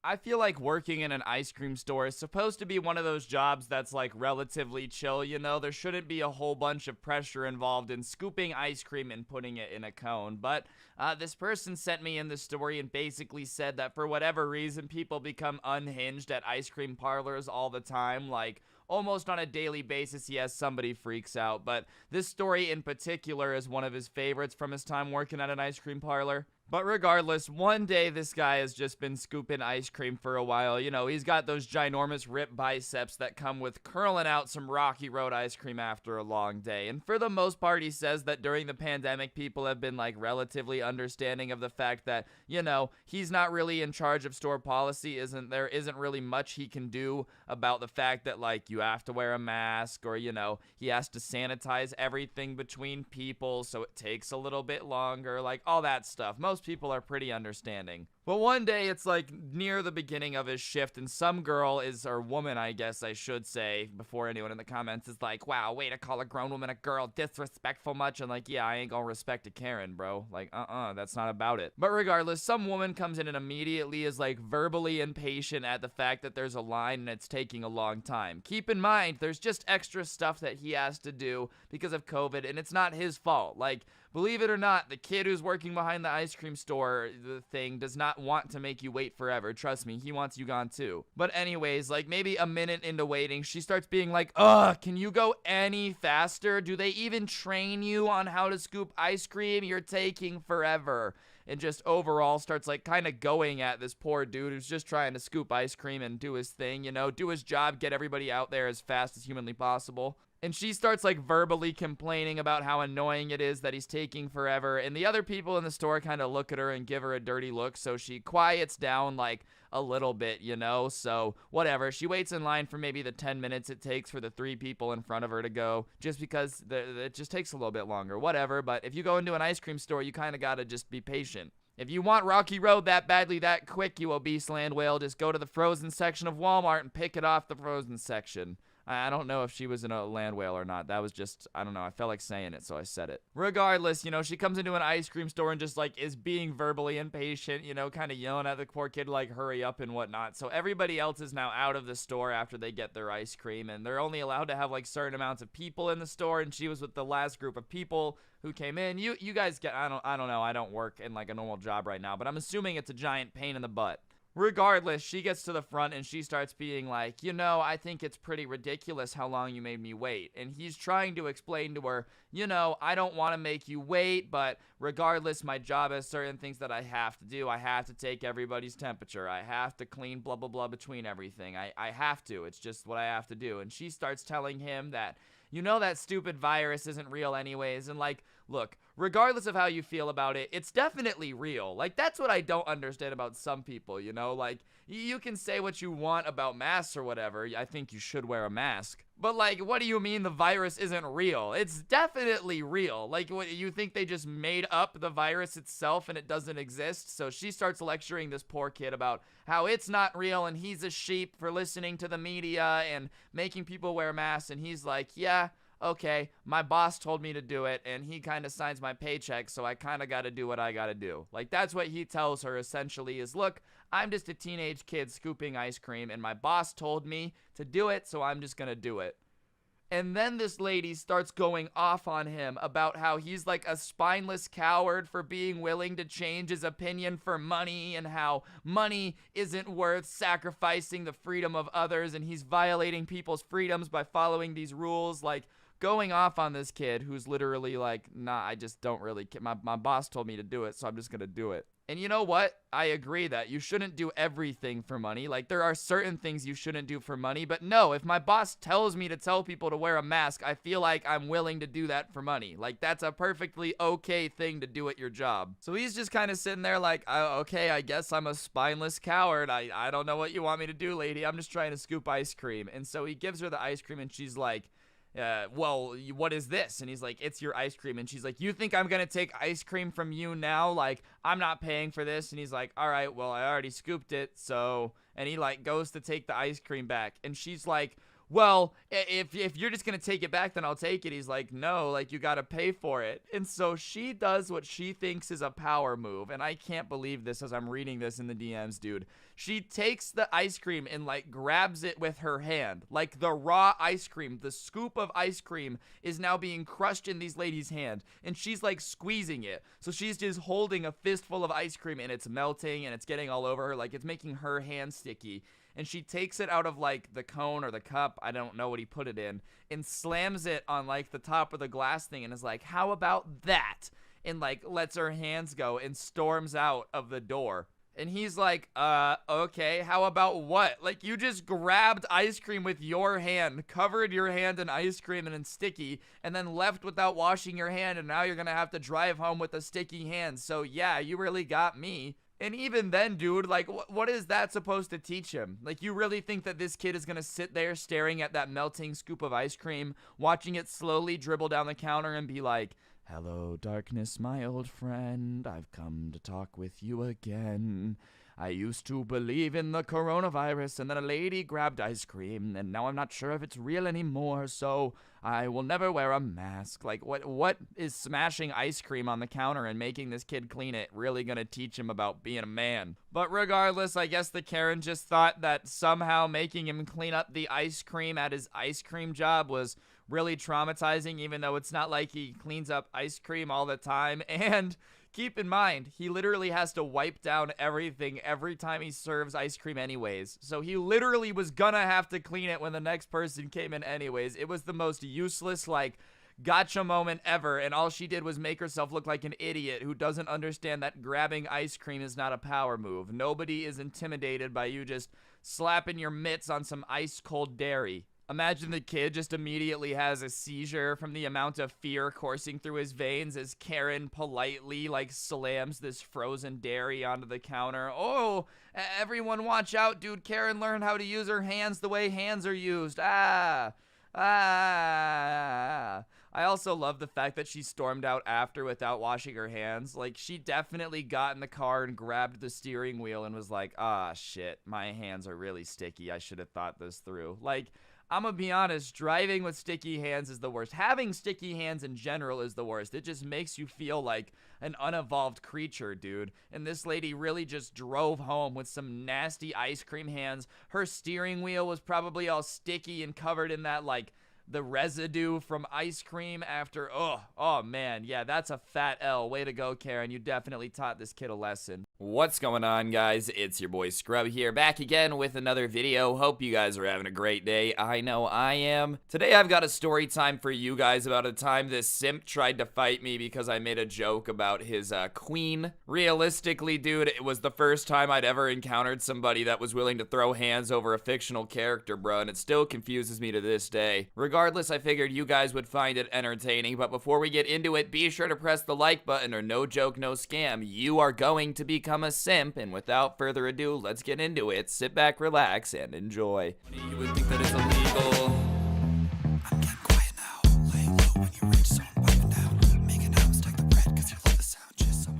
I feel like working in an ice cream store is supposed to be one of those jobs that's like relatively chill, There shouldn't be a whole bunch of pressure involved in scooping ice cream and putting it in a cone. But this person sent me in the story and basically said that for whatever reason, people become unhinged at ice cream parlors all the time, like almost on a daily basis. Yes, somebody freaks out, but this story in particular is one of his favorites from his time working at an ice cream parlor. But regardless, one day this guy has just been scooping ice cream for a while. He's got those ginormous ripped biceps that come with curling out some Rocky Road ice cream after a long day. And for the most part, he says that during the pandemic, people have been like relatively understanding of the fact that, he's not really in charge of store policy. There isn't really much he can do about the fact that like you have to wear a mask, or, he has to sanitize everything between people, so it takes a little bit longer, like all that stuff. Most people are pretty understanding. But one day it's like near the beginning of his shift, and some girl or woman, I guess I should say, before anyone in the comments is like, wow, way to call a grown woman a girl, disrespectful much. And like, yeah, I ain't gonna respect a Karen, bro. Like, that's not about it. But regardless, some woman comes in and immediately is like verbally impatient at the fact that there's a line and it's taking a long time. Keep in mind, there's just extra stuff that he has to do because of COVID, and it's not his fault. Like, believe it or not, the kid who's working behind the ice cream store, the thing, does not want to make you wait forever. Trust me, he wants you gone too. But anyways, like maybe a minute into waiting, she starts being like, can you go any faster? Do they even train you on how to scoop ice cream? You're taking forever. And just overall starts like kind of going at this poor dude who's just trying to scoop ice cream and do his thing, do his job, get everybody out there as fast as humanly possible. And she starts like verbally complaining about how annoying it is that he's taking forever. And the other people in the store kind of look at her and give her a dirty look. So she quiets down like a little bit, you know? So whatever. She waits in line for maybe the 10 minutes it takes for the 3 people in front of her to go, just because it just takes a little bit longer. Whatever. But if you go into an ice cream store, you kind of got to just be patient. If you want Rocky Road that badly, that quick, you obese land whale, just go to the frozen section of Walmart and pick it off the frozen section. I don't know if she was in a land whale or not. That was just, I don't know. I felt like saying it, so I said it. Regardless, you know, she comes into an ice cream store and just, like, is being verbally impatient, you know, kind of yelling at the poor kid, like, hurry up and whatnot. So everybody else is now out of the store after they get their ice cream, and they're only allowed to have, like, certain amounts of people in the store, and she was with the last group of people who came in. You guys get, I don't know. I don't work in, like, a normal job right now, but I'm assuming it's a giant pain in the butt. Regardless, she gets to the front and she starts being like, you know, I think it's pretty ridiculous how long you made me wait. And he's trying to explain to her, you know, I don't want to make you wait, but regardless, my job has certain things that I have to do. I have to take everybody's temperature. I have to clean blah, blah, blah between everything. I have to. It's just what I have to do. And she starts telling him that, you know, that stupid virus isn't real anyways. And like, look, regardless of how you feel about it, it's definitely real. Like, that's what I don't understand about some people, you know? Like, you can say what you want about masks or whatever. I think you should wear a mask. But, like, what do you mean the virus isn't real? It's definitely real. Like, what, you think they just made up the virus itself and it doesn't exist? So she starts lecturing this poor kid about how it's not real and he's a sheep for listening to the media and making people wear masks. And he's like, yeah, okay, my boss told me to do it, and he kind of signs my paycheck, so I kind of got to do what I got to do. Like, that's what he tells her, essentially, is, look, I'm just a teenage kid scooping ice cream, and my boss told me to do it, so I'm just going to do it. And then this lady starts going off on him about how he's like a spineless coward for being willing to change his opinion for money, and how money isn't worth sacrificing the freedom of others, and he's violating people's freedoms by following these rules. Like, going off on this kid who's literally like, nah, I just don't really care. My boss told me to do it, so I'm just gonna do it. And you know what? I agree that you shouldn't do everything for money. Like, there are certain things you shouldn't do for money, but no, if my boss tells me to tell people to wear a mask, I feel like I'm willing to do that for money. Like, that's a perfectly okay thing to do at your job. So he's just kind of sitting there like, okay, I guess I'm a spineless coward. I don't know what you want me to do, lady. I'm just trying to scoop ice cream. And so he gives her the ice cream, and she's like, well, what is this? And he's like, it's your ice cream. And she's like, you think I'm gonna take ice cream from you now? Like, I'm not paying for this. And he's like, all right, well, I already scooped it, so. And he like goes to take the ice cream back, and she's like, well, if you're just gonna take it back, then I'll take it. He's like, no, like, you gotta pay for it. And so she does what she thinks is a power move, and I can't believe this as I'm reading this in the DMs, dude. She takes the ice cream and like grabs it with her hand, like the raw ice cream, the scoop of ice cream is now being crushed in these ladies' hand, and she's like squeezing it. So she's just holding a fistful of ice cream, and it's melting and it's getting all over her, like it's making her hand sticky. And she takes it out of like the cone or the cup, I don't know what he put it in, and slams it on like the top of the glass thing and is like, how about that? And like lets her hands go and storms out of the door. And he's like, okay, how about what? Like, you just grabbed ice cream with your hand, covered your hand in ice cream and in sticky, and then left without washing your hand, and now you're gonna have to drive home with a sticky hand. So yeah, you really got me. And even then, dude, like, what is that supposed to teach him? Like, you really think that this kid is gonna sit there staring at that melting scoop of ice cream, watching it slowly dribble down the counter and be like, hello, darkness, my old friend. I've come to talk with you again. I used to believe in the coronavirus, and then a lady grabbed ice cream, and now I'm not sure if it's real anymore, so I will never wear a mask. Like, what is smashing ice cream on the counter and making this kid clean it really gonna teach him about being a man? But regardless, I guess the Karen just thought that somehow making him clean up the ice cream at his ice cream job was really traumatizing, even though it's not like he cleans up ice cream all the time. And keep in mind, he literally has to wipe down everything every time he serves ice cream anyways. So he literally was gonna have to clean it when the next person came in anyways. It was the most useless, like, gotcha moment ever, and all she did was make herself look like an idiot who doesn't understand that grabbing ice cream is not a power move. Nobody is intimidated by you just slapping your mitts on some ice cold dairy. Imagine the kid just immediately has a seizure from the amount of fear coursing through his veins as Karen politely like slams this frozen dairy onto the counter. Oh, everyone watch out, dude. Karen learned how to use her hands the way hands are used. Ah. I also love the fact that she stormed out after without washing her hands. Like, she definitely got in the car and grabbed the steering wheel and was like, ah, shit, my hands are really sticky. I should have thought this through. Like, I'm gonna be honest, driving with sticky hands is the worst. Having sticky hands in general is the worst. It just makes you feel like an unevolved creature, dude. And this lady really just drove home with some nasty ice cream hands. Her steering wheel was probably all sticky and covered in that, like, the residue from ice cream after, oh man, yeah, that's a fat L. Way to go, Karen. You definitely taught this kid a lesson. What's going on, guys? It's your boy Scrubby here, back again with another video. Hope you guys are having a great day. I know I am. Today I've got a story time for you guys about a time this simp tried to fight me because I made a joke about his queen. Realistically, dude, it was the first time I'd ever encountered somebody that was willing to throw hands over a fictional character, bro, and it still confuses me to this day. Regardless, I figured you guys would find it entertaining, but before we get into it, be sure to press the like button or no joke, no scam. You are going to become a simp, and without further ado, let's get into it. Sit back, relax, and enjoy. You would think that it's illegal. I'm getting quiet now. Lay low when you're rich, so I'm piping down. Making out, stack the bread, cause you love the sound. Just so I'm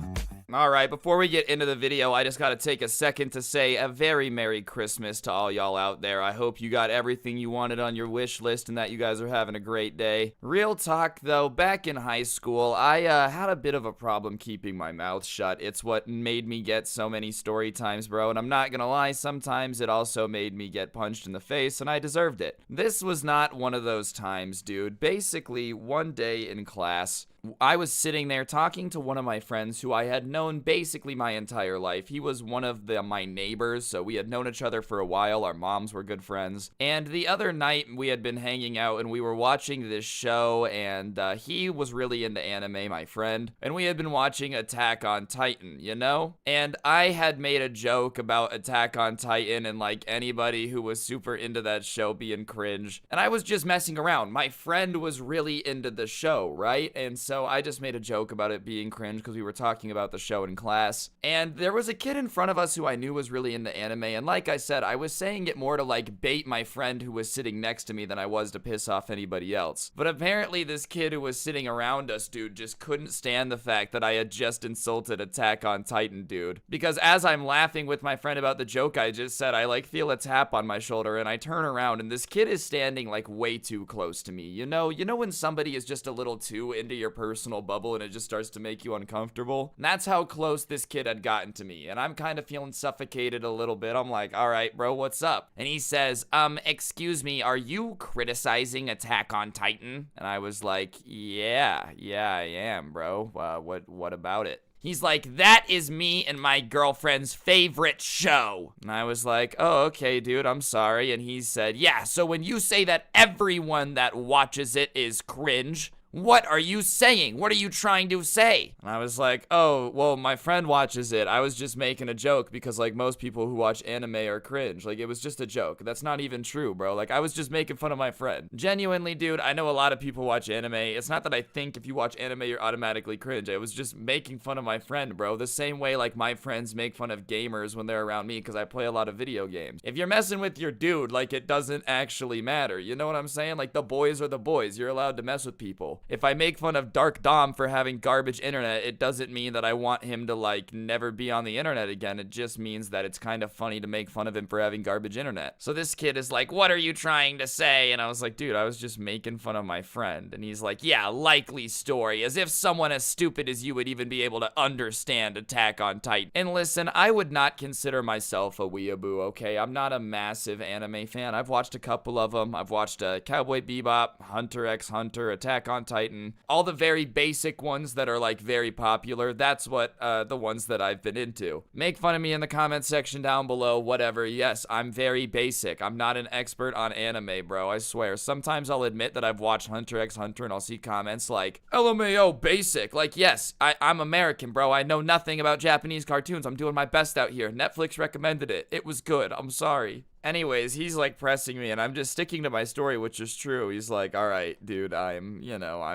Alright, before we get into the video, I just gotta take a second to say a very Merry Christmas to all y'all out there. I hope you got everything you wanted on your wish list and that you guys are having a great day. Real talk though, back in high school, I had a bit of a problem keeping my mouth shut. It's what made me get so many story times, bro, and I'm not gonna lie, sometimes it also made me get punched in the face, and I deserved it. This was not one of those times, dude. Basically, one day in class, I was sitting there talking to one of my friends who I had known basically my entire life. He was one of my neighbors, so we had known each other for a while. Our moms were good friends. And the other night, we had been hanging out, and we were watching this show, and he was really into anime, my friend. And we had been watching Attack on Titan, you know? And I had made a joke about Attack on Titan and, like, anybody who was super into that show being cringe. And I was just messing around. My friend was really into the show, right? And so I just made a joke about it being cringe because we were talking about the show in class. And there was a kid in front of us who I knew was really into anime. And like I said, I was saying it more to like bait my friend who was sitting next to me than I was to piss off anybody else. But apparently this kid who was sitting around us, dude, just couldn't stand the fact that I had just insulted Attack on Titan, dude. Because as I'm laughing with my friend about the joke I just said, I like feel a tap on my shoulder and I turn around and this kid is standing like way too close to me. You know when somebody is just a little too into your personal bubble and it just starts to make you uncomfortable? And that's how close this kid had gotten to me. And I'm kind of feeling suffocated a little bit. I'm like, all right, bro, what's up? And he says, excuse me, are you criticizing Attack on Titan? And I was like, yeah, I am, bro. What about it? He's like, that is me and my girlfriend's favorite show. And I was like, oh, okay, dude, I'm sorry. And he said, yeah, so when you say that everyone that watches it is cringe, what are you saying? What are you trying to say? And I was like, oh, well, my friend watches it. I was just making a joke because, like, most people who watch anime are cringe. Like, it was just a joke. That's not even true, bro. Like, I was just making fun of my friend. Genuinely, dude, I know a lot of people watch anime. It's not that I think if you watch anime, you're automatically cringe. I was just making fun of my friend, bro. The same way, like, my friends make fun of gamers when they're around me because I play a lot of video games. If you're messing with your dude, like, it doesn't actually matter. You know what I'm saying? Like, the boys are the boys. You're allowed to mess with people. If I make fun of Dark Dom for having garbage internet, it doesn't mean that I want him to, like, never be on the internet again. It just means that it's kind of funny to make fun of him for having garbage internet. So this kid is like, what are you trying to say? And I was like, dude, I was just making fun of my friend. And he's like, yeah, likely story. As if someone as stupid as you would even be able to understand Attack on Titan. And listen, I would not consider myself a weeaboo, okay? I'm not a massive anime fan. I've watched a couple of them. I've watched Cowboy Bebop, Hunter x Hunter, Attack on Titan. All the very basic ones that are like very popular, that's what the ones that I've been into. Make fun of me in the comment section down below, whatever. Yes, I'm very basic. I'm not an expert on anime, bro, I swear. Sometimes I'll admit that I've watched Hunter x Hunter and I'll see comments like, LMAO, basic. Like, yes, I'm American, bro. I know nothing about Japanese cartoons. I'm doing my best out here. Netflix recommended it. It was good. I'm sorry. Anyways, he's like pressing me and I'm just sticking to my story, which is true. He's like, all right, dude,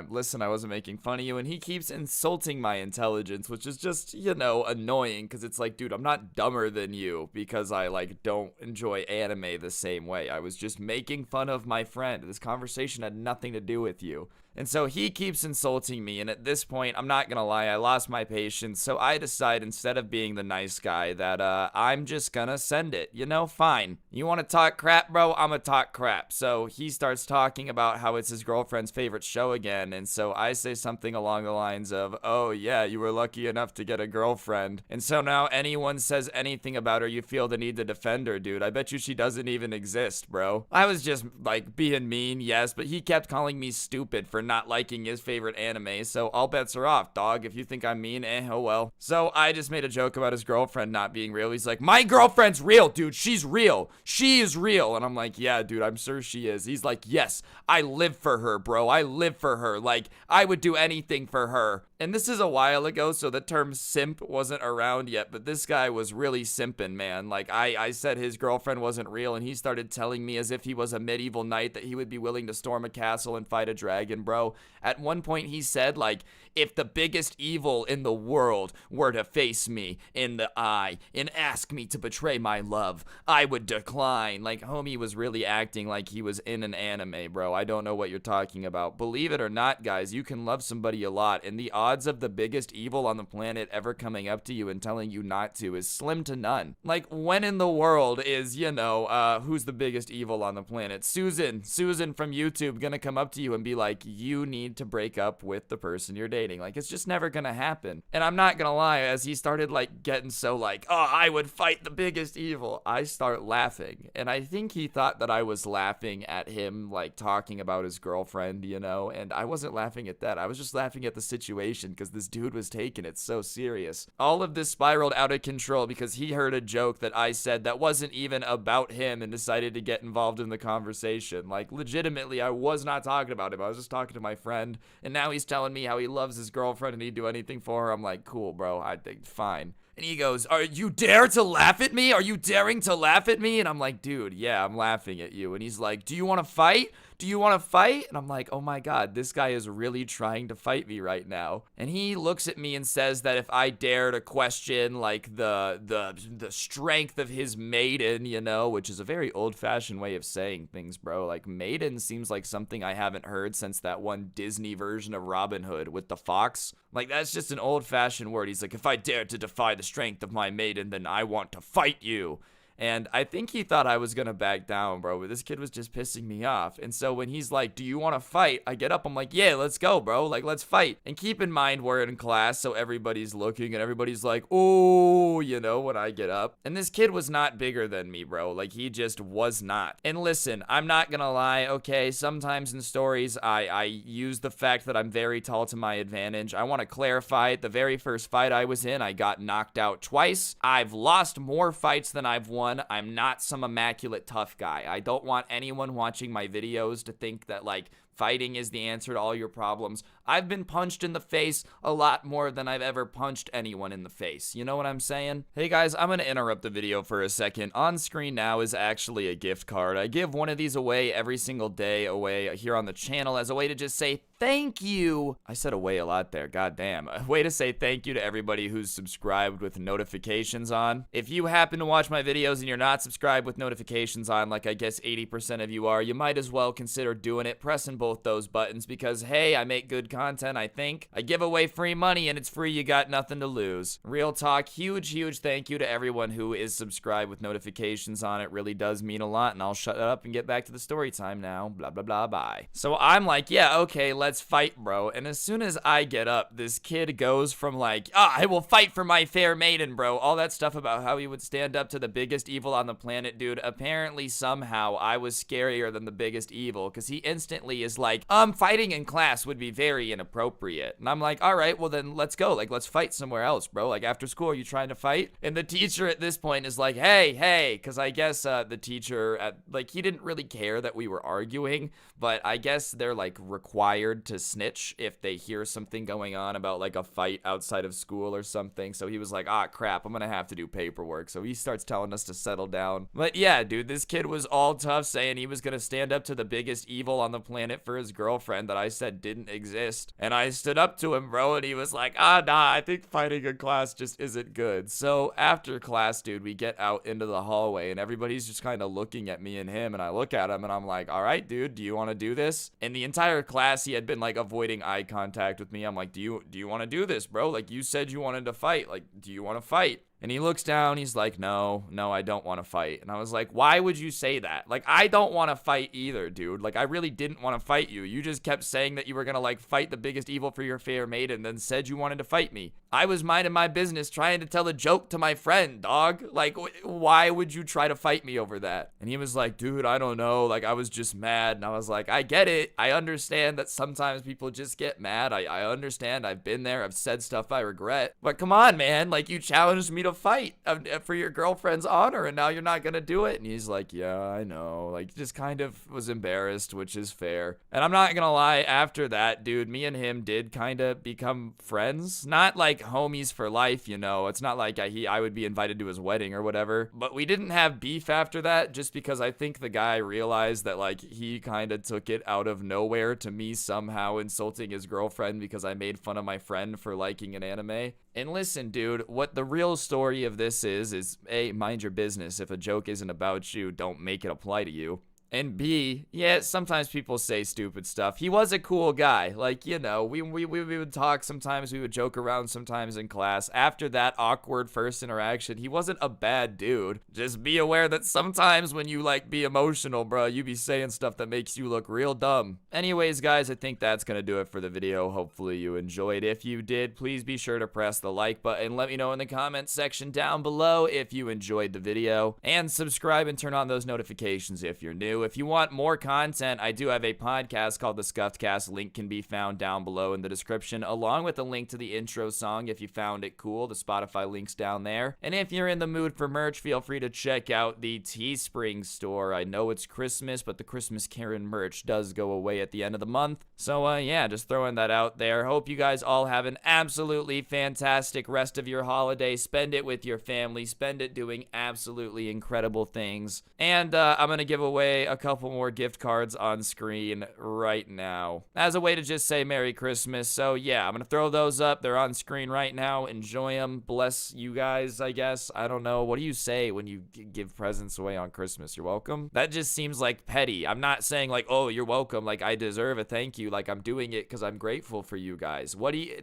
listen, I wasn't making fun of you. And he keeps insulting my intelligence, which is just, annoying because it's like, dude, I'm not dumber than you because I like don't enjoy anime the same way. I was just making fun of my friend. This conversation had nothing to do with you. And so he keeps insulting me, and at this point, I'm not gonna lie, I lost my patience, so I decide instead of being the nice guy that I'm just gonna send it. Fine. You wanna talk crap, bro? I'ma talk crap. So he starts talking about how it's his girlfriend's favorite show again, and so I say something along the lines of, oh yeah, you were lucky enough to get a girlfriend. And so now anyone says anything about her, you feel the need to defend her, dude. I bet you she doesn't even exist, bro. I was just, like, being mean, yes, but he kept calling me stupid for not liking his favorite anime, so all bets are off, dog. If you think I'm mean, oh well. So I just made a joke about his girlfriend not being real. He's like, my girlfriend's real, dude. She's real. She is real. And I'm like, yeah, dude, I'm sure she is. He's like, yes, I live for her, bro. I live for her. Like, I would do anything for her. And this is a while ago, so the term simp wasn't around yet, but this guy was really simping, man. Like, I said his girlfriend wasn't real, and he started telling me as if he was a medieval knight that he would be willing to storm a castle and fight a dragon, bro. At one point, he said, like, if the biggest evil in the world were to face me in the eye and ask me to betray my love, I would decline. Like, homie was really acting like he was in an anime, bro. I don't know what you're talking about. Believe it or not, guys, you can love somebody a lot, and the odds of the biggest evil on the planet ever coming up to you and telling you not to is slim to none. Like, when in the world is, who's the biggest evil on the planet? Susan from YouTube gonna come up to you and be like, you need to break up with the person you're dating. Like, it's just never gonna happen. And I'm not gonna lie, as he started like getting so like, oh, I would fight the biggest evil, I start laughing. And I think he thought that I was laughing at him like talking about his girlfriend, and I wasn't laughing at that. I was just laughing at the situation because this dude was taking it so serious. All of this spiraled out of control because he heard a joke that I said that wasn't even about him and decided to get involved in the conversation. Like, legitimately, I was not talking about him. I was just talking to my friend, and now he's telling me how he loves his girlfriend and he'd do anything for her. I'm like, cool, bro. I think fine. And he goes, are you dare to laugh at me? Are you daring to laugh at me? And I'm like, dude, yeah, I'm laughing at you. And he's like, do you want to fight? Do you want to fight? And I'm like, oh my God, this guy is really trying to fight me right now. And he looks at me and says that if I dare to question like the strength of his maiden, which is a very old-fashioned way of saying things, bro. Like, maiden seems like something I haven't heard since that one Disney version of Robin Hood with the fox. Like, that's just an old-fashioned word. He's like, if I dare to defy the strength of my maiden, then I want to fight you. And I think he thought I was gonna back down, bro, but this kid was just pissing me off. And so when he's like, do you want to fight? I get up, I'm like, yeah, let's go, bro. Like, let's fight. And keep in mind, we're in class, so everybody's looking and everybody's like, oh, when I get up. And this kid was not bigger than me, bro. Like, he just was not. And listen, I'm not gonna lie, okay? Sometimes in stories, I use the fact that I'm very tall to my advantage. I want to clarify, the very first fight I was in, I got knocked out twice. I've lost more fights than I've won. I'm not some immaculate tough guy. I don't want anyone watching my videos to think that, like, fighting is the answer to all your problems. I've been punched in the face a lot more than I've ever punched anyone in the face. You know what I'm saying? Hey guys, I'm gonna interrupt the video for a second. On screen now is actually a gift card. I give one of these away every single day away here on the channel as a way to just say thank you. I said away a lot there, goddamn. A way to say thank you to everybody who's subscribed with notifications on. If you happen to watch my videos and you're not subscribed with notifications on, like I guess 80% of you are, you might as well consider doing it, pressing both those buttons, because hey, I make good content, I think. I give away free money and it's free, you got nothing to lose. Real talk, huge thank you to everyone who is subscribed with notifications on. It really does mean a lot, and I'll shut up and get back to the story time now. Blah, blah, blah, bye. So I'm like, yeah, okay, let's fight, bro. And as soon as I get up, this kid goes from like, I will fight for my fair maiden, bro. All that stuff about how he would stand up to the biggest evil on the planet, dude. Apparently, somehow, I was scarier than the biggest evil, because he instantly is like, fighting in class would be very inappropriate. And I'm like, all right, well then let's go. Like, let's fight somewhere else, bro. Like, after school, are you trying to fight? And the teacher at this point is like, hey, because I guess the teacher, he didn't really care that we were arguing, but I guess they're like required scared to snitch if they hear something going on about like a fight outside of school or something. So he was like, ah, crap, I'm gonna have to do paperwork. So he starts telling us to settle down. But yeah, dude, this kid was all tough, saying he was gonna stand up to the biggest evil on the planet for his girlfriend that I said didn't exist. And I stood up to him, bro, and he was like, ah, nah, I think fighting in class just isn't good. So after class, dude, we get out into the hallway and everybody's just kind of looking at me and him, and I look at him and I'm like, all right, dude, do you want to do this? And the entire class, he had been like avoiding eye contact with me. I'm like, do you want to do this, bro? Like, you said you wanted to fight. Like, do you want to fight? And he looks down, he's like, no, I don't want to fight. And I was like, why would you say that? Like, I don't want to fight either, dude. Like, I really didn't want to fight you. You just kept saying that you were going to, like, fight the biggest evil for your fair maid and then said you wanted to fight me. I was minding my business trying to tell a joke to my friend, dog. Like, why would you try to fight me over that? And he was like, dude, I don't know. Like, I was just mad. And I was like, I get it. I understand that sometimes people just get mad. I understand. I've been there. I've said stuff I regret. But come on, man. Like, you challenged me to fight for your girlfriend's honor, and now you're not gonna do it. And he's like, yeah, I know. Like, just kind of was embarrassed, which is fair. And I'm not gonna lie, after that, dude, me and him did kind of become friends. Not like homies for life, you know. It's not like I would be invited to his wedding or whatever. But we didn't have beef after that, just because I think the guy realized that, like, he kind of took it out of nowhere to me somehow insulting his girlfriend because I made fun of my friend for liking an anime. And listen, dude, what the real story of this is A, mind your business. If a joke isn't about you, don't make it apply to you. And B, yeah, sometimes people say stupid stuff. He was a cool guy. Like, you know, we would talk sometimes, we would joke around sometimes in class. After that awkward first interaction, he wasn't a bad dude. Just be aware that sometimes when you, like, be emotional, bro, you be saying stuff that makes you look real dumb. Anyways, guys, I think that's gonna do it for the video. Hopefully you enjoyed. If you did, please be sure to press the like button. Let me know in the comments section down below if you enjoyed the video. And subscribe and turn on those notifications if you're new. If you want more content, I do have a podcast called The Scuffed Cast. Link can be found down below in the description, along with a link to the intro song if you found it cool. The Spotify link's down there. And if you're in the mood for merch, feel free to check out the Teespring store. I know it's Christmas, but the Christmas Karen merch does go away at the end of the month. So, yeah, just throwing that out there. Hope you guys all have an absolutely fantastic rest of your holiday. Spend it with your family. Spend it doing absolutely incredible things. And I'm going to give away a couple more gift cards on screen right now as a way to just say Merry Christmas. So yeah, I'm gonna throw those up. They're on screen right now. Enjoy them. Bless you guys, I guess. I don't know. What do you say when you give presents away on Christmas? You're welcome? That just seems like petty. I'm not saying like, oh, you're welcome, like I deserve a thank you. Like I'm doing it because I'm grateful for you guys.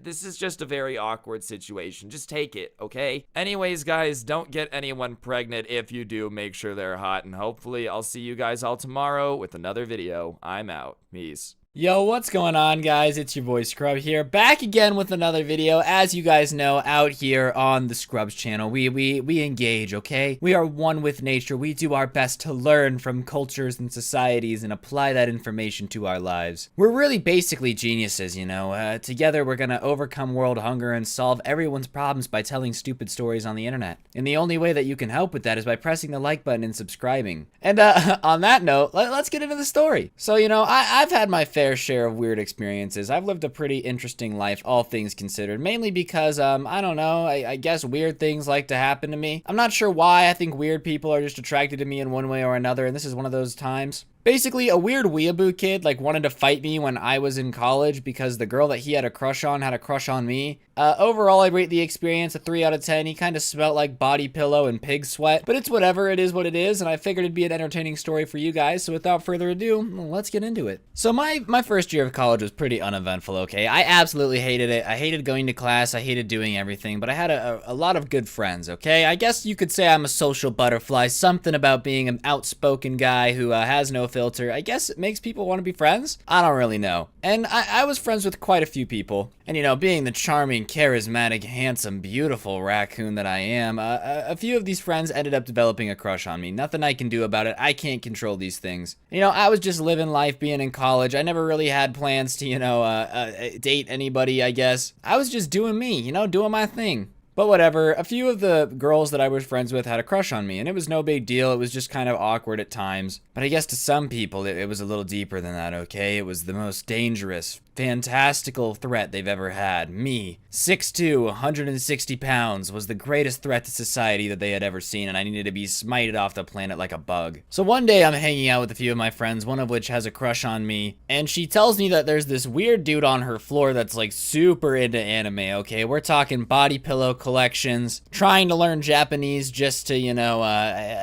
This is just a very awkward situation. Just take it, okay? Anyways, guys, don't get anyone pregnant. If you do, make sure they're hot, and hopefully I'll see you guys all tomorrow with another video. I'm out. Peace. Yo, what's going on, guys? It's your boy Scrub here, back again with another video. As you guys know, out here on the Scrubs channel, we engage, okay? We are one with nature. We do our best to learn from cultures and societies and apply that information to our lives. We're really basically geniuses, you know? Together, we're gonna overcome world hunger and solve everyone's problems by telling stupid stories on the internet. And the only way that you can help with that is by pressing the like button and subscribing. And on that note, let's get into the story. So, you know, I've had my fair share of weird experiences. I've lived a pretty interesting life, all things considered, mainly because, I don't know, I guess weird things like to happen to me. I'm not sure why. I think weird people are just attracted to me in one way or another, and this is one of those times. Basically, a weird weeaboo kid, like, wanted to fight me when I was in college because the girl that he had a crush on had a crush on me. Overall, I rate the experience a 3 out of 10. He kind of smelled like body pillow and pig sweat, but it's whatever, it is what it is, and I figured it'd be an entertaining story for you guys, so without further ado, let's get into it. So my first year of college was pretty uneventful, okay? I absolutely hated it. I hated going to class, I hated doing everything, but I had a lot of good friends, okay? I guess you could say I'm a social butterfly, something about being an outspoken guy who has no filter. I guess it makes people want to be friends? I don't really know. And I was friends with quite a few people. And you know, being the charming, charismatic, handsome, beautiful raccoon that I am, a few of these friends ended up developing a crush on me. Nothing I can do about it. I can't control these things. You know, I was just living life being in college. I never really had plans to, you know, date anybody, I guess. I was just doing me, you know, doing my thing. But whatever, a few of the girls that I was friends with had a crush on me, and it was no big deal. It was just kind of awkward at times. But I guess to some people, it was a little deeper than that, okay? It was the most dangerous, fantastical threat they've ever had. Me, 6'2", 160 pounds, was the greatest threat to society that they had ever seen, and I needed to be smited off the planet like a bug. So one day I'm hanging out with a few of my friends, one of which has a crush on me, and she tells me that there's this weird dude on her floor that's like super into anime, okay? We're talking body pillow collections, trying to learn Japanese just to, you know,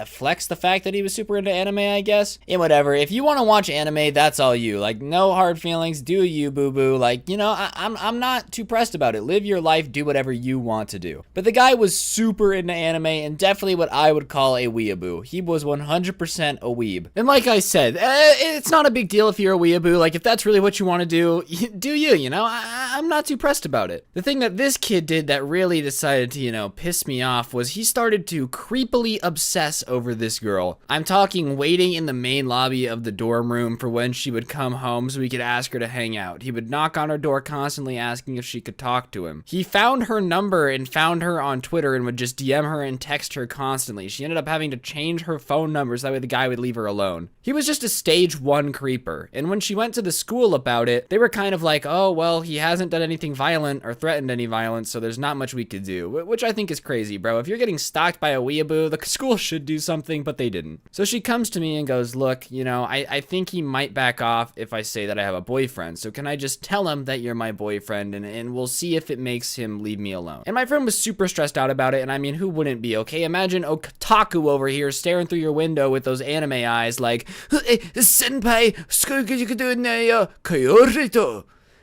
flex the fact that he was super into anime, I guess. And whatever, if you want to watch anime, that's all you. Like, no hard feelings, do you, boo-boo. Like, you know, I'm not too pressed about it. Live your life, do whatever you want to do. But the guy was super into anime and definitely what I would call a weeaboo. He was 100% a weeb. And like I said, it's not a big deal if you're a weeaboo. Like, if that's really what you want to do, do you know? I'm not too pressed about it. The thing that this kid did that really decided to, you know, piss me off was he started to creepily obsess over this girl. I'm talking waiting in the main lobby of the dorm room for when she would come home so we could ask her to hang out. He would knock on her door constantly asking if she could talk to him. He found her number and found her on Twitter and would just DM her and text her constantly. She ended up having to change her phone number so that way the guy would leave her alone. He was just a stage 1 creeper, and when she went to the school about it, they were kind of like, oh, well, he hasn't done anything violent or threatened any violence, so there's not much we could do, which I think is crazy, bro. If you're getting stalked by a weeaboo, the school should do something, but they didn't. So she comes to me and goes, look, you know, I think he might back off if I say that I have a boyfriend, so can I just tell him that you're my boyfriend, and we'll see if it makes him leave me alone. And my friend was super stressed out about it, and I mean, who wouldn't be, okay? Imagine Otaku over here staring through your window with those anime eyes like, senpai,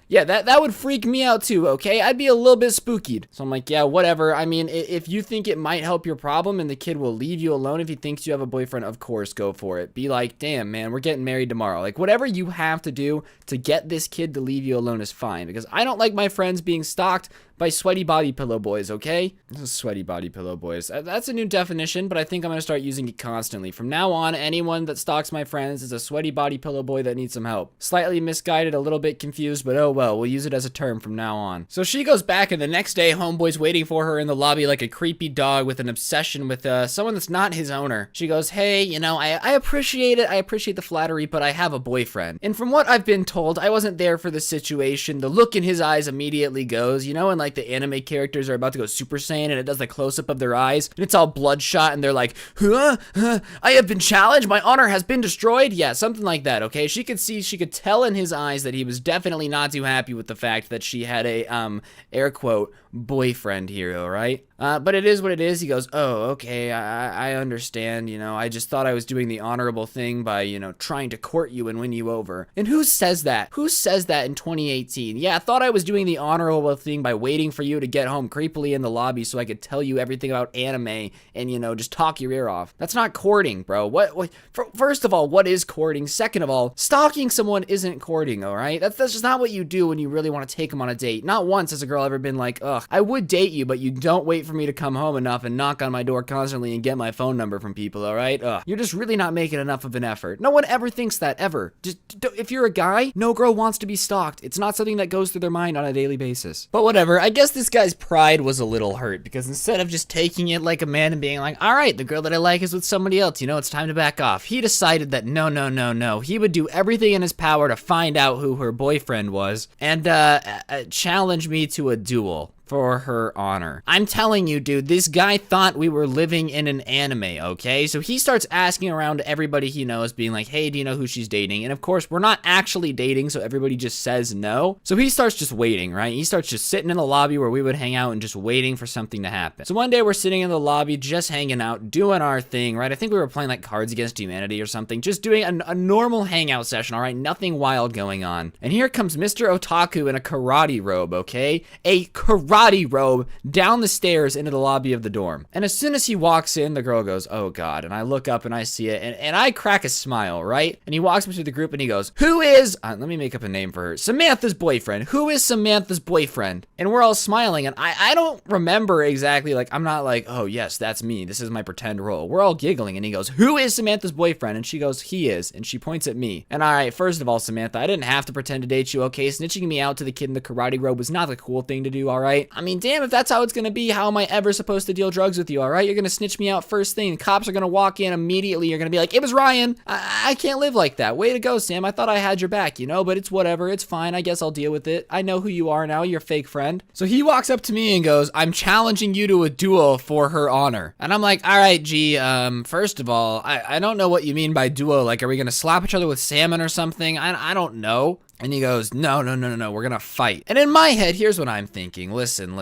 yeah, that would freak me out too, okay? I'd be a little bit spookied. So I'm like, yeah, whatever. I mean, if you think it might help your problem and the kid will leave you alone if he thinks you have a boyfriend, of course, go for it. Be like, damn, man, we're getting married tomorrow. Like, whatever you have to do to get this kid to leave you alone is fine, because I don't like my friends being stalked by sweaty body pillow boys, okay? This is sweaty body pillow boys. That's a new definition, but I think I'm gonna start using it constantly. From now on, anyone that stalks my friends is a sweaty body pillow boy that needs some help. Slightly misguided, a little bit confused, but oh well, we'll use it as a term from now on. So she goes back, and the next day, homeboy's waiting for her in the lobby like a creepy dog with an obsession with someone that's not his owner. She goes, hey, you know, I appreciate it. I appreciate the flattery, but I have a boyfriend. And from what I've been told, I wasn't there for the situation. The look in his eyes immediately goes, you know, and like the anime characters are about to go Super Saiyan and it does the close-up of their eyes and it's all bloodshot and they're like, I have been challenged, my honor has been destroyed. Yeah, something like that, okay? She could tell in his eyes that he was definitely not too happy with the fact that she had a, air quote, boyfriend here, alright? But it is what it is. He goes, oh, okay, I understand, you know, I just thought I was doing the honorable thing by, you know, trying to court you and win you over. And who says that? Who says that in 2018? Yeah, I thought I was doing the honorable thing by waiting for you to get home creepily in the lobby so I could tell you everything about anime and, you know, just talk your ear off. That's not courting, bro. First of all, what is courting? Second of all, stalking someone isn't courting, alright? That's just not what you do when you really want to take them on a date. Not once has a girl ever been like, ugh, I would date you, but you don't wait for me to come home enough and knock on my door constantly and get my phone number from people, alright? Ugh. You're just really not making enough of an effort. No one ever thinks that, ever. Just, if you're a guy, no girl wants to be stalked. It's not something that goes through their mind on a daily basis. But whatever, I guess this guy's pride was a little hurt, because instead of just taking it like a man and being like, alright, the girl that I like is with somebody else, you know, it's time to back off, he decided that no, he would do everything in his power to find out who her boyfriend was and challenge me to a duel for her honor. I'm telling you, dude, this guy thought we were living in an anime, okay? So he starts asking around everybody he knows, being like, hey, do you know who she's dating? And of course, we're not actually dating, so everybody just says no. So he starts just waiting, right? He starts just sitting in the lobby where we would hang out and just waiting for something to happen. So one day we're sitting in the lobby, just hanging out, doing our thing, right? I think we were playing like Cards Against Humanity or something, just doing a normal hangout session, all right? Nothing wild going on. And here comes Mr. Otaku in a karate robe, okay? A karate robe down the stairs into the lobby of the dorm. And as soon as he walks in, the girl goes, oh God. And I look up and I see it and I crack a smile, right? And he walks me through the group and he goes, who is, let me make up a name for her, Samantha's boyfriend. Who is Samantha's boyfriend? And we're all smiling and I don't remember exactly, like, I'm not like, oh yes, that's me. This is my pretend role. We're all giggling and he goes, who is Samantha's boyfriend? And she goes, he is. And she points at me. And all right, first of all, Samantha, I didn't have to pretend to date you, okay? Snitching me out to the kid in the karate robe was not the cool thing to do, all right? right? I mean, damn, if that's how it's gonna be, how am I ever supposed to deal drugs with you, all right? You're gonna snitch me out first thing. The cops are gonna walk in immediately. You're gonna be like, it was Ryan. I can't live like that. Way to go, Sam. I thought I had your back, you know, but it's whatever. It's fine. I guess I'll deal with it. I know who you are now. You're a fake friend. So he walks up to me and goes, I'm challenging you to a duel for her honor. And I'm like, all right, G, first of all, I don't know what you mean by duo. Like, are we gonna slap each other with salmon or something? I don't know. And he goes, no, we're gonna fight. And in my head, here's what I'm thinking. Listen.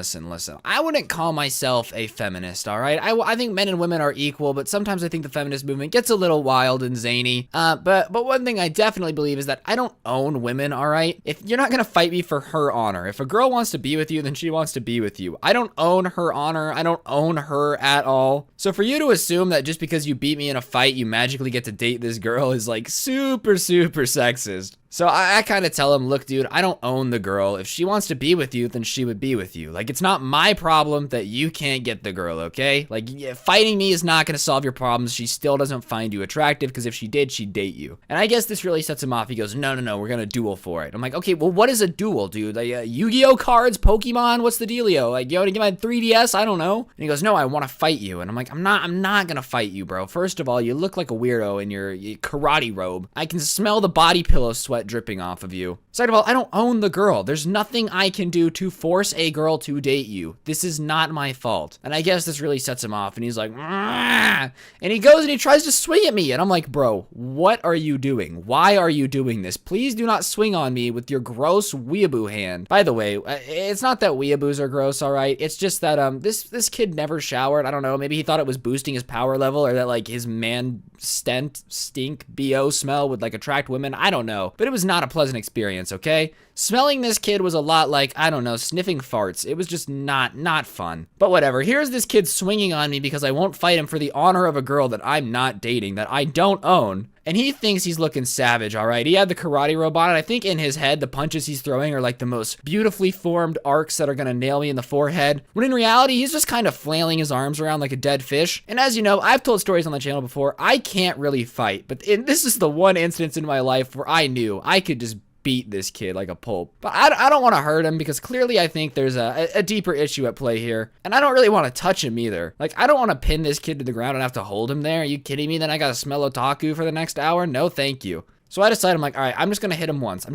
I wouldn't call myself a feminist, all right? I think men and women are equal, but sometimes I think the feminist movement gets a little wild and zany. But one thing I definitely believe is that I don't own women, all right? If you're not gonna fight me for her honor, if a girl wants to be with you, then she wants to be with you. I don't own her honor. I don't own her at all. So for you to assume that just because you beat me in a fight, you magically get to date this girl is like super sexist. So I kind of tell him, look, dude, I don't own the girl. If she wants to be with you, then she would be with you. Like, it's not my problem that you can't get the girl, okay? Like, yeah, fighting me is not going to solve your problems. She still doesn't find you attractive, because if she did, she'd date you. And I guess this really sets him off. He goes, no, we're going to duel for it. I'm like, okay, well, what is a duel, dude? Like, Yu-Gi-Oh cards, Pokemon, what's the dealio? Like, you want to get my 3DS? I don't know. And he goes, no, I want to fight you. And I'm like, I'm not going to fight you, bro. First of all, you look like a weirdo in your karate robe. I can smell the body pillow sweat dripping off of you. Second of all, I don't own the girl. There's nothing I can do to force a girl to date you. This is not my fault. And I guess this really sets him off, and he's like, "Rah!" And he goes and he tries to swing at me, and I'm like, bro, what are you doing? Why are you doing this? Please do not swing on me with your gross weeaboo hand. By the way, it's not that weeaboos are gross, all right? It's just that this kid never showered. I don't know. Maybe he thought it was boosting his power level, or that like his man stink BO smell would like attract women. I don't know. But it was not a pleasant experience, okay? Smelling this kid was a lot like, I don't know, sniffing farts. It was just not fun. But whatever, here's this kid swinging on me because I won't fight him for the honor of a girl that I'm not dating, that I don't own. And he thinks he's looking savage, all right? He had the karate robot, and I think in his head, the punches he's throwing are like the most beautifully formed arcs that are gonna nail me in the forehead. When in reality, he's just kind of flailing his arms around like a dead fish. And as you know, I've told stories on the channel before, I can't really fight. But this is the one instance in my life where I knew I could just beat this kid like a pulp. But I don't want to hurt him because clearly I think there's a deeper issue at play here. And I don't really want to touch him either. Like, I don't want to pin this kid to the ground and have to hold him there. Are you kidding me? Then I gotta smell otaku for the next hour? No, thank you. So I decided, I'm like, all right, I'm just gonna hit him once.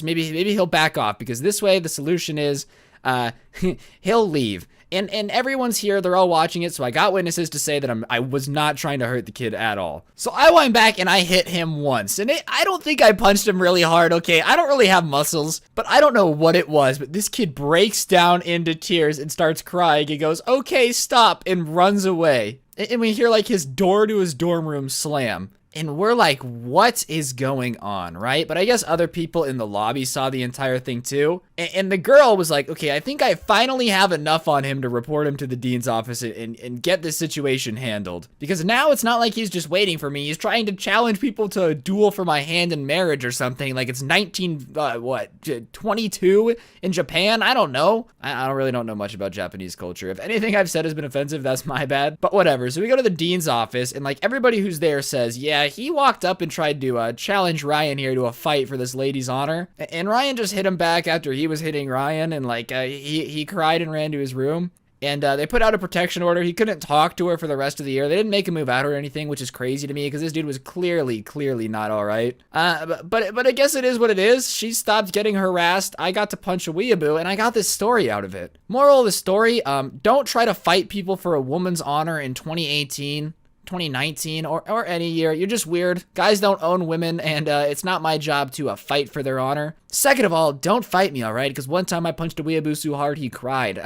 Maybe he'll back off, because this way the solution is he'll leave. And everyone's here, they're all watching it, so I got witnesses to say that I was not trying to hurt the kid at all. So I went back and I hit him once, and I don't think I punched him really hard, okay? I don't really have muscles, but I don't know what it was, but this kid breaks down into tears and starts crying. He goes, okay, stop, and runs away. And we hear like his door to his dorm room slam. And we're like, what is going on, right? But I guess other people in the lobby saw the entire thing too. And the girl was like, okay, I think I finally have enough on him to report him to the dean's office and get this situation handled. Because now it's not like he's just waiting for me. He's trying to challenge people to a duel for my hand in marriage or something. Like it's 22 in Japan? I don't know. I really don't know much about Japanese culture. If anything I've said has been offensive, that's my bad. But whatever. So we go to the dean's office, and like everybody who's there says, yeah, he walked up and tried to challenge Ryan here to a fight for this lady's honor. And Ryan just hit him back after he was hitting Ryan, and like he cried and ran to his room. And they put out a protection order. He couldn't talk to her for the rest of the year. They didn't make him move out or anything, which is crazy to me because this dude was clearly not all right. But I guess it is what it is. She stopped getting harassed. I got to punch a weeaboo, and I got this story out of it. Moral of the story, don't try to fight people for a woman's honor in 2018. 2019 or any year. You're just weird. Guys don't own women, and it's not my job to fight for their honor. Second of all, don't fight me, all right? Because one time I punched a weeaboo so hard he cried.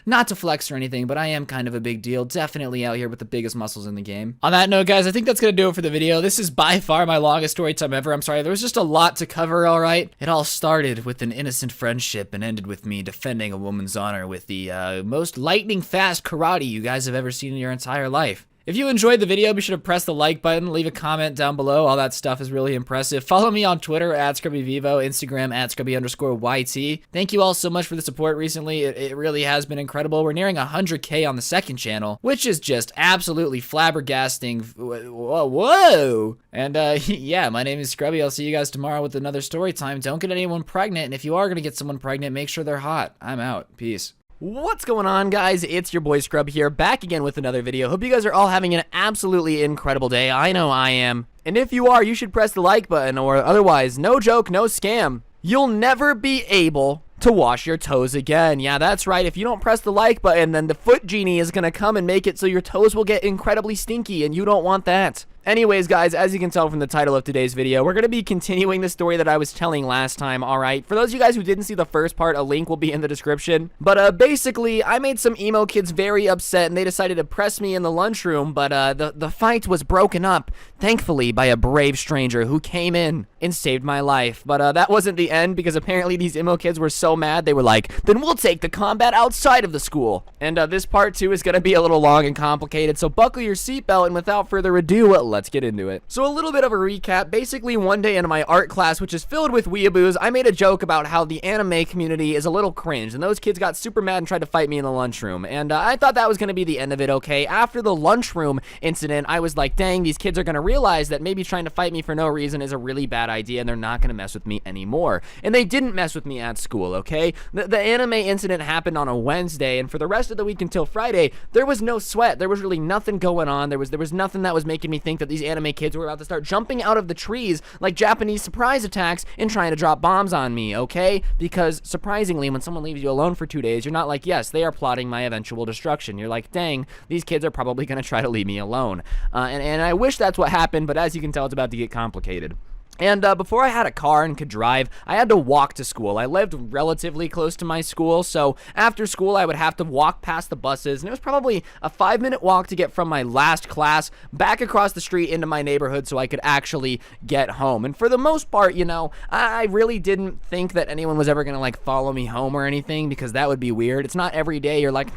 Not to flex or anything, but I am kind of a big deal. Definitely out here with the biggest muscles in the game. On that note, guys, I think that's gonna do it for the video. This is by far my longest story time ever. I'm sorry, there was just a lot to cover, all right? It all started with an innocent friendship and ended with me defending a woman's honor with the most lightning fast karate you guys have ever seen in your entire life. If you enjoyed the video, be sure to press the like button, leave a comment down below. All that stuff is really impressive. Follow me on Twitter @ScrubbyVivo, Instagram @Scrubby_YT. Thank you all so much for the support recently. It really has been incredible. We're nearing 100K on the second channel, which is just absolutely flabbergasting. Whoa. And yeah, my name is Scrubby. I'll see you guys tomorrow with another story time. Don't get anyone pregnant, and if you are going to get someone pregnant, make sure they're hot. I'm out. Peace. What's going on, guys? It's your boy Scrub here, back again with another video. Hope you guys are all having an absolutely incredible day. I know I am. And if you are, you should press the like button, or otherwise, no joke, no scam, you'll never be able to wash your toes again. Yeah, that's right. If you don't press the like button, then the foot genie is gonna come and make it so your toes will get incredibly stinky, and you don't want that. Anyways, guys, as you can tell from the title of today's video, we're going to be continuing the story that I was telling last time, alright? For those of you guys who didn't see the first part, a link will be in the description. But, basically, I made some emo kids very upset, and they decided to press me in the lunchroom, but, the fight was broken up, thankfully, by a brave stranger who came in and saved my life. But, that wasn't the end, because apparently these emo kids were so mad, they were like, then we'll take the combat outside of the school. And, this part 2 is going to be a little long and complicated, so buckle your seatbelt, and without further ado, let's get into it. So a little bit of a recap. Basically, one day in my art class, which is filled with weeaboos, I made a joke about how the anime community is a little cringe, and those kids got super mad and tried to fight me in the lunchroom. And I thought that was going to be the end of it, okay? After the lunchroom incident, I was like, dang, these kids are going to realize that maybe trying to fight me for no reason is a really bad idea, and they're not going to mess with me anymore. And they didn't mess with me at school, okay? The anime incident happened on a Wednesday, and for the rest of the week until Friday, there was no sweat. There was really nothing going on. There was nothing that was making me think that these anime kids were about to start jumping out of the trees like Japanese surprise attacks and trying to drop bombs on me, okay? Because surprisingly, when someone leaves you alone for 2 days, you're not like, yes, they are plotting my eventual destruction. You're like, dang, these kids are probably going to try to leave me alone. And I wish that's what happened, but as you can tell, it's about to get complicated. And before I had a car and could drive, I had to walk to school. I lived relatively close to my school, so after school I would have to walk past the buses, and it was probably a 5-minute walk to get from my last class back across the street into my neighborhood so I could actually get home. And for the most part, you know, I really didn't think that anyone was ever gonna like follow me home or anything, because that would be weird. It's not every day you're like,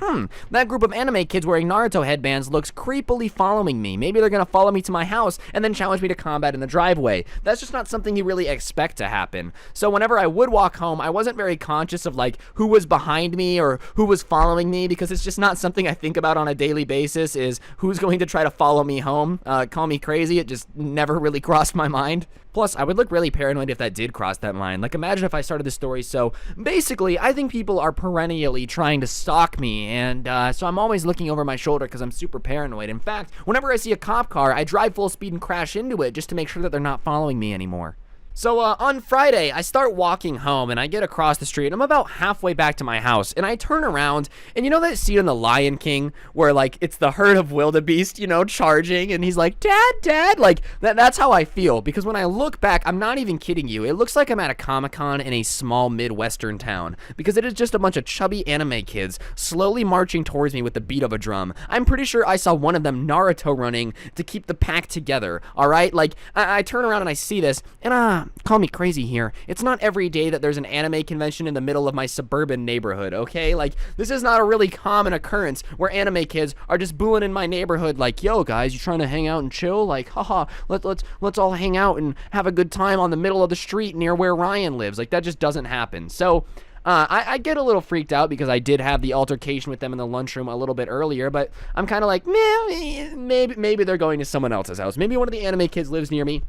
that group of anime kids wearing Naruto headbands looks creepily following me. Maybe they're gonna follow me to my house and then challenge me to combat in the driveway. That's just not something you really expect to happen. So whenever I would walk home, I wasn't very conscious of like who was behind me or who was following me, because it's just not something I think about on a daily basis, is who's going to try to follow me home. Call me crazy, it just never really crossed my mind. Plus, I would look really paranoid if that did cross that line. Like, imagine if I started this story. So basically, I think people are perennially trying to stalk me, and so I'm always looking over my shoulder because I'm super paranoid. In fact, whenever I see a cop car, I drive full speed and crash into it just to make sure that they're not following me anymore. So, on Friday, I start walking home, and I get across the street, and I'm about halfway back to my house, and I turn around, and you know that scene in The Lion King, where, like, it's the herd of wildebeest, you know, charging, and he's like, Dad, like, that's how I feel, because when I look back, I'm not even kidding you, it looks like I'm at a Comic-Con in a small Midwestern town, because it is just a bunch of chubby anime kids slowly marching towards me with the beat of a drum. I'm pretty sure I saw one of them Naruto running to keep the pack together, alright? Like, I turn around and I see this, and call me crazy here, it's not every day that there's an anime convention in the middle of my suburban neighborhood, okay? Like, this is not a really common occurrence where anime kids are just booing in my neighborhood like, yo guys, you trying to hang out and chill? Like, haha, let's all hang out and have a good time on the middle of the street near where Ryan lives. Like, that just doesn't happen. So I get a little freaked out because I did have the altercation with them in the lunchroom a little bit earlier, but I'm kind of like, maybe they're going to someone else's house. Maybe one of the anime kids lives near me.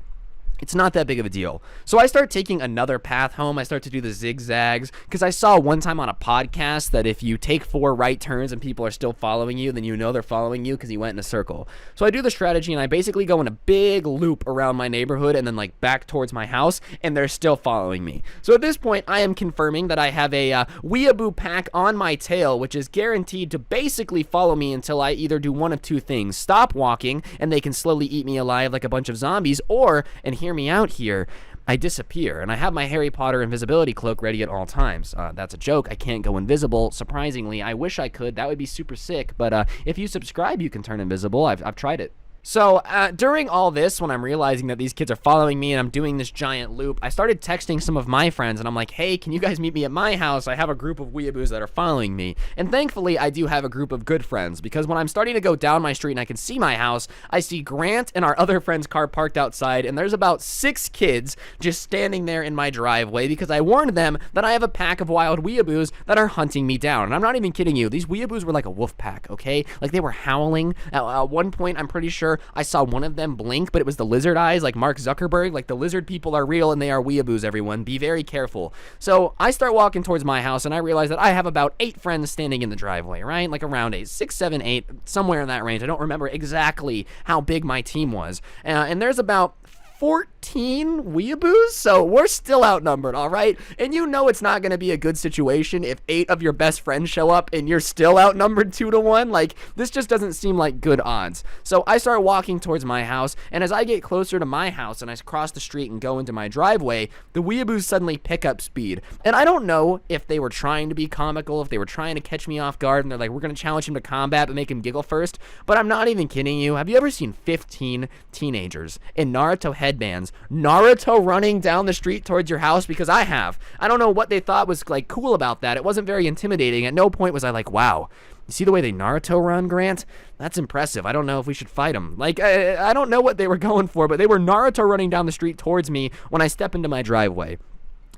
It's not that big of a deal. So I start taking another path home. I start to do the zigzags, because I saw one time on a podcast that if you take 4 right turns and people are still following you, then you know they're following you because you went in a circle. So I do the strategy, and I basically go in a big loop around my neighborhood and then like back towards my house, and they're still following me. So at this point, I am confirming that I have a weeaboo pack on my tail, which is guaranteed to basically follow me until I either do one of two things: stop walking, and they can slowly eat me alive like a bunch of zombies, or, and hear me out here, I disappear, and I have my Harry Potter invisibility cloak ready at all times. That's a joke. I can't go invisible. Surprisingly, I wish I could. That would be super sick, but if you subscribe, you can turn invisible. I've tried it. So, during all this, when I'm realizing that these kids are following me and I'm doing this giant loop, I started texting some of my friends, and I'm like, hey, can you guys meet me at my house? I have a group of weeaboos that are following me. And thankfully, I do have a group of good friends, because when I'm starting to go down my street and I can see my house, I see Grant and our other friend's car parked outside, and there's about 6 kids just standing there in my driveway, because I warned them that I have a pack of wild weeaboos that are hunting me down. And I'm not even kidding you, these weeaboos were like a wolf pack, okay? Like, they were howling. At one point, I'm pretty sure sure I saw one of them blink, but it was the lizard eyes, like Mark Zuckerberg. Like, the lizard people are real and they are weeaboos, everyone. Be very careful. So I start walking towards my house and I realize that I have about 8 friends standing in the driveway, right? Like around 8, 6, 7, 8, somewhere in that range. I don't remember exactly how big my team was. And there's about 14 weeaboos, so we're still outnumbered, all right? And you know it's not going to be a good situation if 8 of your best friends show up and you're still outnumbered 2-1. Like, this just doesn't seem like good odds. So I start walking towards my house, and as I get closer to my house and I cross the street and go into my driveway, the weeaboos suddenly pick up speed. And I don't know if they were trying to be comical, if they were trying to catch me off guard, and they're like, we're going to challenge him to combat but make him giggle first, but I'm not even kidding you. Have you ever seen 15 teenagers in Naruto headbands, Naruto running down the street towards your house? Because I have. I don't know what they thought was like cool about that. It wasn't very intimidating. At no point was I like, wow, you see the way they Naruto run, Grant? That's impressive. I don't know if we should fight them. Like, I don't know what they were going for, but they were Naruto running down the street towards me when I step into my driveway.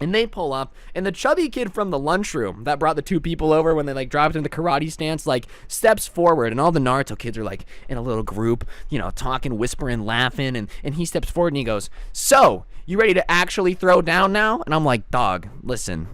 And they pull up, and the chubby kid from the lunchroom that brought the 2 people over when they like dropped in the karate stance, like steps forward, and all the Naruto kids are like in a little group, you know, talking, whispering, laughing, and he steps forward and he goes, so, you ready to actually throw down now? And I'm like, dog, listen,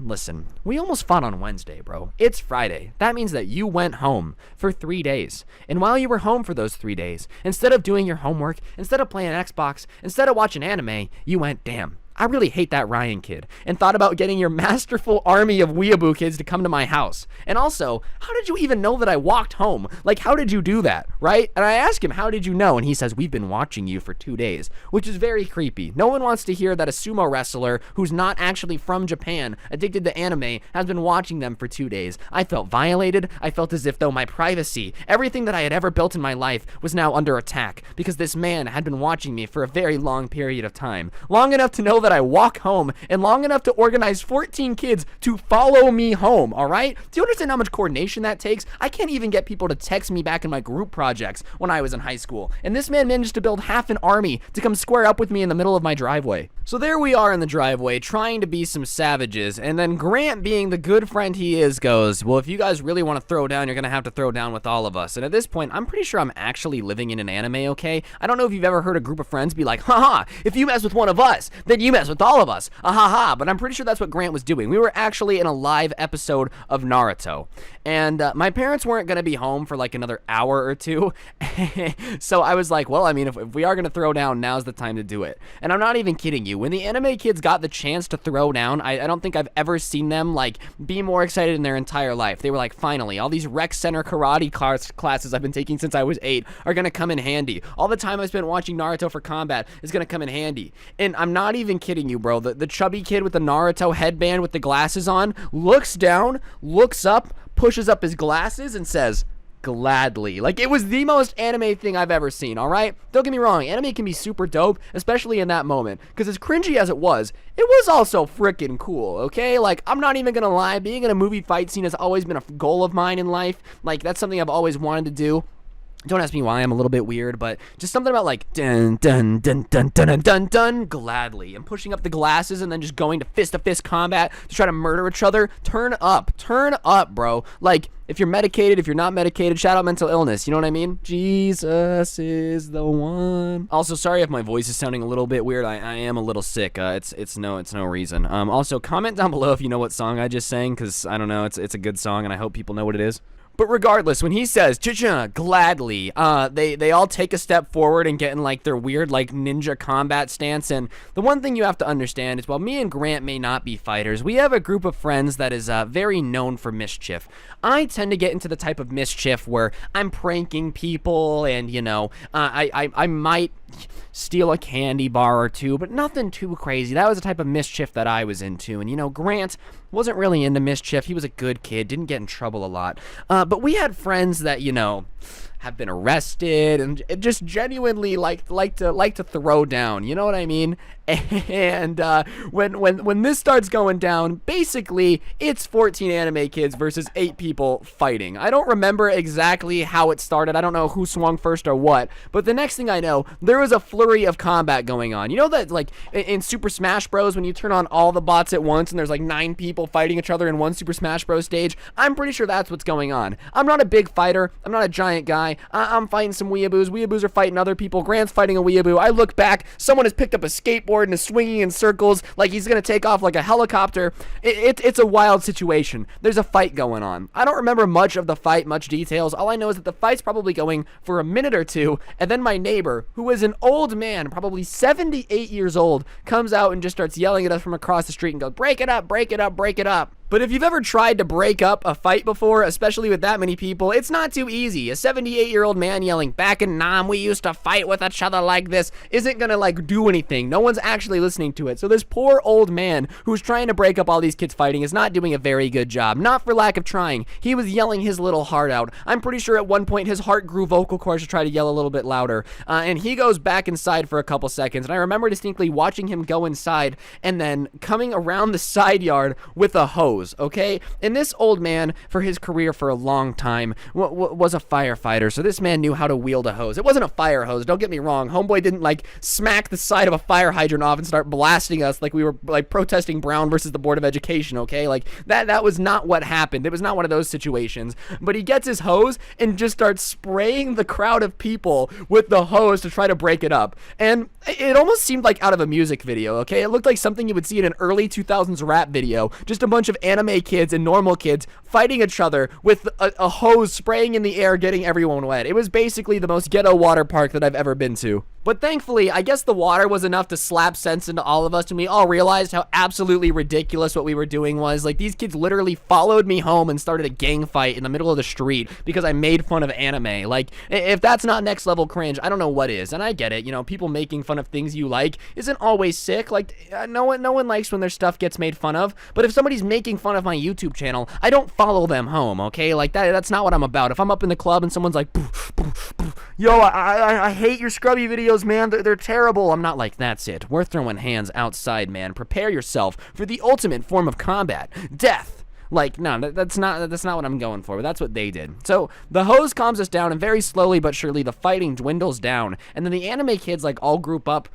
we almost fought on Wednesday, bro. It's Friday. That means that you went home for 3 days. And while you were home for those 3 days, instead of doing your homework, instead of playing Xbox, instead of watching anime, you went, damn, I really hate that Ryan kid, and thought about getting your masterful army of weeaboo kids to come to my house. And also, how did you even know that I walked home? Like, how did you do that, right? And I asked him, how did you know? And he says, we've been watching you for 2 days, which is very creepy. No one wants to hear that a sumo wrestler who's not actually from Japan, addicted to anime, has been watching them for 2 days. I felt violated. I felt as if though my privacy, everything that I had ever built in my life, was now under attack because this man had been watching me for a very long period of time. Long enough to know that I walk home, and long enough to organize 14 kids to follow me home, all right? Do you understand how much coordination that takes? I can't even get people to text me back in my group projects when I was in high school, and this man managed to build half an army to come square up with me in the middle of my driveway. So there we are in the driveway, trying to be some savages, and then Grant, being the good friend he is, goes, well, if you guys really want to throw down, you're gonna have to throw down with all of us. And at this point, I'm pretty sure I'm actually living in an anime, okay? I don't know if you've ever heard a group of friends be like, haha, if you mess with one of us, then you mess with all of us, ahaha. But I'm pretty sure that's what Grant was doing. We were actually in a live episode of Naruto, and my parents weren't gonna be home for like another hour or 2. So I was like, well, I mean, if we are gonna throw down, now's the time to do it. And I'm not even kidding you. When the anime kids got the chance to throw down, I don't think I've ever seen them like be more excited in their entire life. They were like, finally, all these rec center karate classes I've been taking since I was 8 are gonna come in handy. All the time I spent watching Naruto for combat is gonna come in handy. And I'm not even kidding you, bro. The chubby kid with the Naruto headband with the glasses on looks down, looks up, pushes up his glasses, and says, gladly. Like, it was the most anime thing I've ever seen, all right? Don't get me wrong, anime can be super dope, especially in that moment, because as cringy as it was also freaking cool, okay? Like, I'm not even gonna lie, being in a movie fight scene has always been a goal of mine in life. Like, that's something I've always wanted to do. Don't ask me why, I'm a little bit weird, but just something about like dun dun dun dun dun dun dun dun gladly, and pushing up the glasses and then just going to fist combat to try to murder each other. Turn up, bro. Like, if you're medicated, if you're not medicated, shout out mental illness, you know what I mean? Jesus is the one. Also, sorry if my voice is sounding a little bit weird. I am a little sick. It's no reason. Also, comment down below if you know what song I just sang, because I don't know, it's a good song and I hope people know what it is. But regardless, when he says, cha-cha, gladly, they all take a step forward and get in, like, their weird, like, ninja combat stance. And the one thing you have to understand is, while me and Grant may not be fighters, we have a group of friends that is very known for mischief. I tend to get into the type of mischief where I'm pranking people and, you know, I might steal a candy bar or 2, but nothing too crazy. That was the type of mischief that I was into. And, you know, Grant wasn't really into mischief. He was a good kid, didn't get in trouble a lot. But we had friends that, you know, have been arrested and just genuinely like to throw down, you know what I mean? And when this starts going down, basically it's 14 anime kids versus 8 people fighting. I don't remember exactly how it started. I don't know who swung first or what, but the next thing I know, there was a flurry of combat going on. You know that, like, in Super Smash Bros, when you turn on all the bots at once and there's like 9 people fighting each other in one Super Smash Bros stage? I'm pretty sure that's what's going on. I'm not a big fighter, I'm not a giant guy, by. I'm fighting some weeaboos. Weeaboos are fighting other people. Grant's fighting a weeaboo. I look back. Someone has picked up a skateboard and is swinging in circles like he's going to take off like a helicopter. It's a wild situation. There's a fight going on. I don't remember much of the fight, much details. All I know is that the fight's probably going for a minute or two, and then my neighbor, who is an old man, probably 78 years old, comes out and just starts yelling at us from across the street and goes, break it up, break it up, break it up. But if you've ever tried to break up a fight before, especially with that many people, it's not too easy. A 78-year-old man yelling, back in Nam, we used to fight with each other like this, isn't gonna like do anything. No one's actually listening to it. So this poor old man who's trying to break up all these kids fighting is not doing a very good job. Not for lack of trying. He was yelling his little heart out. I'm pretty sure at one point his heart grew vocal cords to try to yell a little bit louder. And he goes back inside for a couple seconds. And I remember distinctly watching him go inside and then coming around the side yard with a hose. Okay, and this old man, for his career for a long time, was a firefighter, so this man knew how to wield a hose. It wasn't a fire hose, don't get me wrong. Homeboy didn't like smack the side of a fire hydrant off and start blasting us like we were like protesting Brown versus the Board of Education. Okay, like that was not what happened. It was not one of those situations. But he gets his hose and just starts spraying the crowd of people with the hose to try to break it up. And it almost seemed like out of a music video. Okay, it looked like something you would see in an early 2000s rap video. Just a bunch of anime kids and normal kids fighting each other with a hose spraying in the air, getting everyone wet. It was basically the most ghetto water park that I've ever been to. But thankfully, I guess the water was enough to slap sense into all of us, and we all realized how absolutely ridiculous what we were doing was. Like, these kids literally followed me home and started a gang fight in the middle of the street because I made fun of anime. Like, if that's not next level cringe, I don't know what is. And I get it, you know, people making fun of things you like isn't always sick. Like, no one likes when their stuff gets made fun of. But if somebody's making fun of my YouTube channel, I don't follow them home, okay? Like, that's not what I'm about. If I'm up in the club and someone's like, poof, poof, poof, yo, I hate your scrubby videos, man. They're terrible. I'm not like, that's it. We're throwing hands outside, man. Prepare yourself for the ultimate form of combat, death. Like, no, that's not what I'm going for, but that's what they did. So the hose calms us down, and very slowly but surely the fighting dwindles down, and then the anime kids like all group up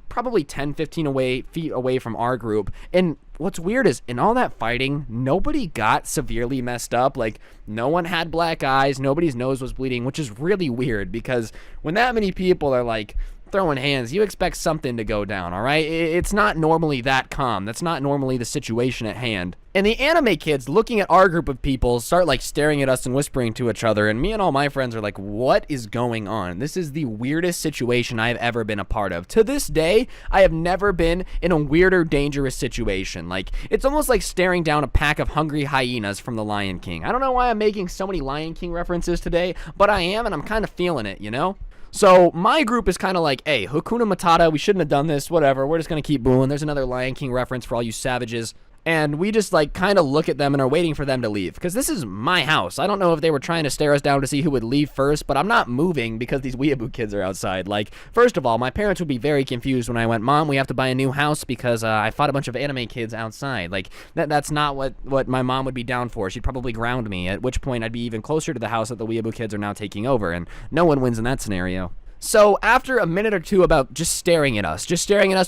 probably 10-15 feet away from our group. And what's weird is in all that fighting, nobody got severely messed up. Like, no one had black eyes, nobody's nose was bleeding, which is really weird because when that many people are like throwing hands, you expect something to go down, all right? It's not normally that calm. That's not normally the situation at hand. And the anime kids looking at our group of people start like staring at us and whispering to each other, and me and all my friends are like, what is going on? This is the weirdest situation I've ever been a part of. To this day, I have never been in a weirder, dangerous situation. Like, it's almost like staring down a pack of hungry hyenas from The Lion King. I don't know why I'm making so many Lion King references today, but I am, and I'm kind of feeling it, you know? So my group is kind of like, hey, Hakuna Matata, we shouldn't have done this, whatever. We're just going to keep booing. There's another Lion King reference for all you savages. And we just like kind of look at them and are waiting for them to leave. Because this is my house. I don't know if they were trying to stare us down to see who would leave first, but I'm not moving because these weeaboo kids are outside. Like, first of all, my parents would be very confused when I went, Mom, we have to buy a new house because I fought a bunch of anime kids outside. Like, that's not what my mom would be down for. She'd probably ground me, at which point I'd be even closer to the house that the weeaboo kids are now taking over. And no one wins in that scenario. So after a minute or two about just staring at us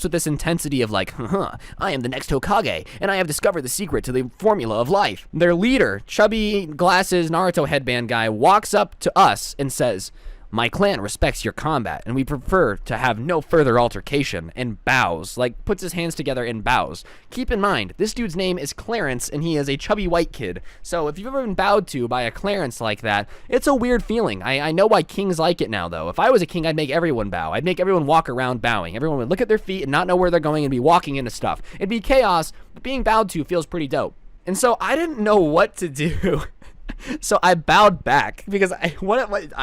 with this intensity of like, I am the next Hokage, and I have discovered the secret to the formula of life. Their leader, chubby glasses Naruto headband guy, walks up to us and says, my clan respects your combat, and we prefer to have no further altercation, and bows, like puts his hands together and bows. Keep in mind, this dude's name is Clarence, and he is a chubby white kid. So if you've ever been bowed to by a Clarence like that, it's a weird feeling. I know why kings like it now, though. If I was a king, I'd make everyone bow. I'd make everyone walk around bowing. Everyone would look at their feet and not know where they're going and be walking into stuff. It'd be chaos, but being bowed to feels pretty dope. And so I didn't know what to do. So I bowed back because I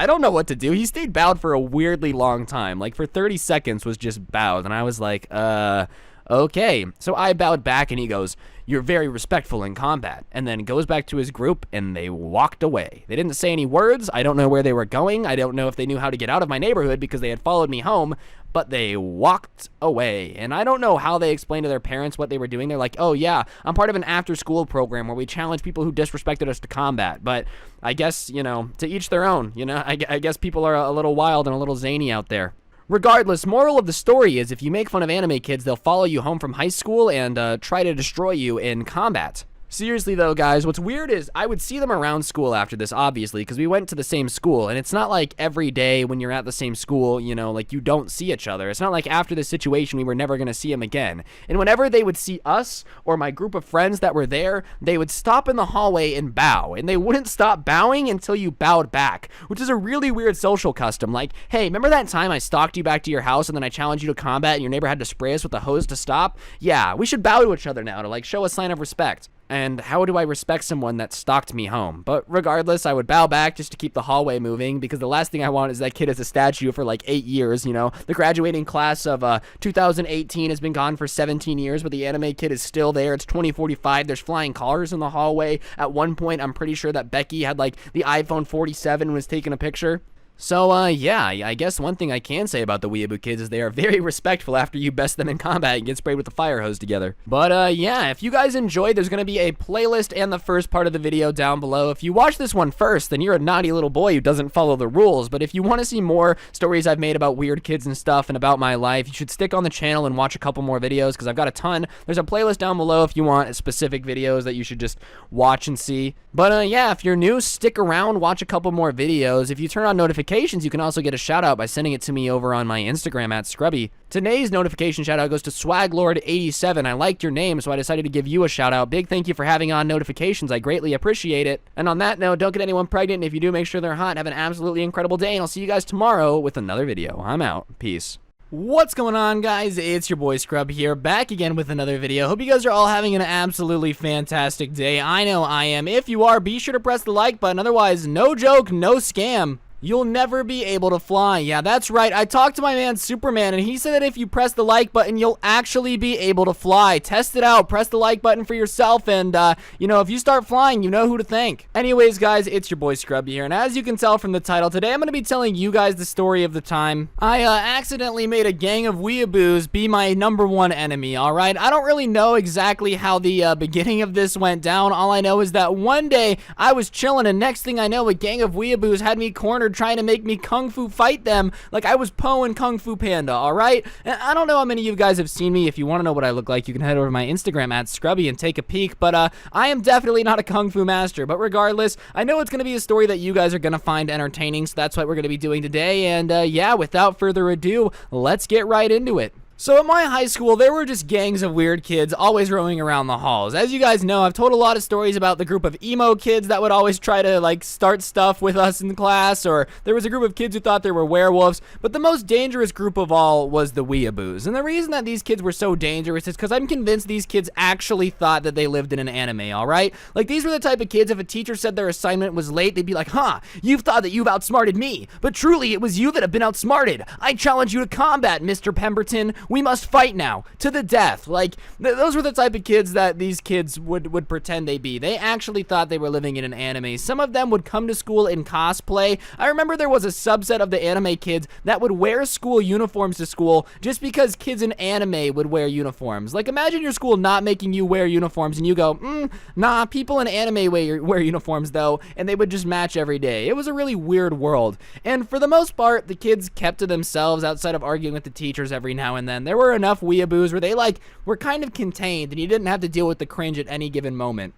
don't know what to do. He stayed bowed for a weirdly long time. Like for 30 seconds was just bowed. And I was like, okay. So I bowed back and he goes, you're very respectful in combat. And then goes back to his group and they walked away. They didn't say any words. I don't know where they were going. I don't know if they knew how to get out of my neighborhood because they had followed me home. But they walked away. And I don't know how they explained to their parents what they were doing. They're like, oh yeah, I'm part of an after-school program where we challenge people who disrespected us to combat. But I guess, you know, to each their own. You know, I guess people are a little wild and a little zany out there. Regardless, moral of the story is if you make fun of anime kids, they'll follow you home from high school and try to destroy you in combat. Seriously though, guys, what's weird is I would see them around school after this, obviously, because we went to the same school, and it's not like every day when you're at the same school, you know, like you don't see each other. It's not like after this situation we were never going to see them again. And whenever they would see us or my group of friends that were there, they would stop in the hallway and bow, and they wouldn't stop bowing until you bowed back, which is a really weird social custom. Like, hey, remember that time I stalked you back to your house and then I challenged you to combat and your neighbor had to spray us with a hose to stop? Yeah, we should bow to each other now to like show a sign of respect. And how do I respect someone that stalked me home? But regardless, I would bow back just to keep the hallway moving, because the last thing I want is that kid as a statue for like 8 years, you know? The graduating class of 2018 has been gone for 17 years, but the anime kid is still there. It's 2045. There's flying cars in the hallway. At one point, I'm pretty sure that Becky had like the iPhone 47 and was taking a picture. So, yeah, I guess one thing I can say about the Weeaboo kids is they are very respectful after you best them in combat and get sprayed with a fire hose together. But, yeah, if you guys enjoyed, there's going to be a playlist and the first part of the video down below. If you watch this one first, then you're a naughty little boy who doesn't follow the rules. But if you want to see more stories I've made about weird kids and stuff and about my life, you should stick on the channel and watch a couple more videos, because I've got a ton. There's a playlist down below if you want specific videos that you should just watch and see. But, yeah, if you're new, stick around, watch a couple more videos. If you turn on notifications, you can also get a shout out by sending it to me over on my Instagram at Scrubby. Today's notification shout out goes to Swaglord87. I liked your name, so I decided to give you a shout out. Big thank you for having on notifications. I greatly appreciate it. And on that note, don't get anyone pregnant. And if you do, make sure they're hot. Have an absolutely incredible day, and I'll see you guys tomorrow with another video. I'm out. Peace. What's going on, guys? It's your boy Scrub here, back again with another video. Hope you guys are all having an absolutely fantastic day. I know I am. If you are, be sure to press the like button. Otherwise, no joke, no scam, you'll never be able to fly. Yeah, that's right. I talked to my man Superman, and he said that if you press the like button, you'll actually be able to fly. Test it out. Press the like button for yourself, and, you know, if you start flying, you know who to thank. Anyways, guys, it's your boy Scrub here, and as you can tell from the title, today I'm going to be telling you guys the story of the time I, accidentally made a gang of weeaboos be my #1 enemy, alright? I don't really know exactly how the, beginning of this went down. All I know is that one day, I was chilling, and next thing I know, a gang of weeaboos had me cornered trying to make me kung fu fight them like I was Po in Kung Fu Panda, alright? And I don't know how many of you guys have seen me. If you want to know what I look like, you can head over to my Instagram at Scrubby and take a peek, but I am definitely not a kung fu master. But regardless, I know it's going to be a story that you guys are going to find entertaining, so that's what we're going to be doing today. And yeah, without further ado, let's get right into it. So at my high school, there were just gangs of weird kids always roaming around the halls. As you guys know, I've told a lot of stories about the group of emo kids that would always try to, like, start stuff with us in class, or there was a group of kids who thought they were werewolves, but the most dangerous group of all was the weeaboos. And the reason that these kids were so dangerous is because I'm convinced these kids actually thought that they lived in an anime, alright? Like, these were the type of kids, if a teacher said their assignment was late, they'd be like, huh, you've thought that you've outsmarted me, but truly it was you that have been outsmarted. I challenge you to combat, Mr. Pemberton. We must fight now, to the death. Like, those were the type of kids that these kids would pretend they be. They actually thought they were living in an anime. Some of them would come to school in cosplay. I remember there was a subset of the anime kids that would wear school uniforms to school just because kids in anime would wear uniforms. Like, imagine your school not making you wear uniforms and you go, nah, people in anime wear uniforms though, and they would just match every day. It was a really weird world. And for the most part, the kids kept to themselves outside of arguing with the teachers every now and then. There were enough weeaboos where they, like, were kind of contained and you didn't have to deal with the cringe at any given moment.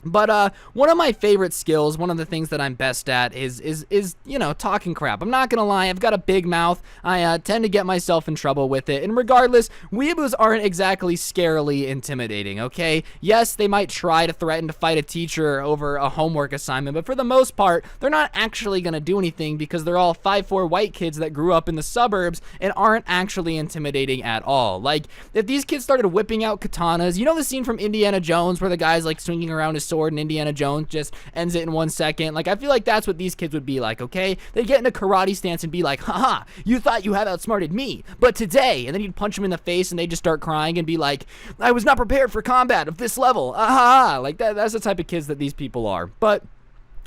But one of my favorite skills, one of the things that I'm best at is you know, talking crap. I'm not gonna lie, I've got a big mouth. I tend to get myself in trouble with it. And regardless, weeaboos aren't exactly scarily intimidating, okay? Yes, they might try to threaten to fight a teacher over a homework assignment, but for the most part, they're not actually gonna do anything because they're all 5'4" white kids that grew up in the suburbs and aren't actually intimidating at all. Like, if these kids started whipping out katanas, you know the scene from Indiana Jones where the guy's like swinging around his sword and Indiana Jones just ends it in 1 second? Like, I feel like that's what these kids would be like, okay? They'd get in a karate stance and be like, haha, you thought you have outsmarted me, but today, and then you'd punch them in the face and they'd just start crying and be like, I was not prepared for combat of this level, aha, like that's the type of kids that these people are. But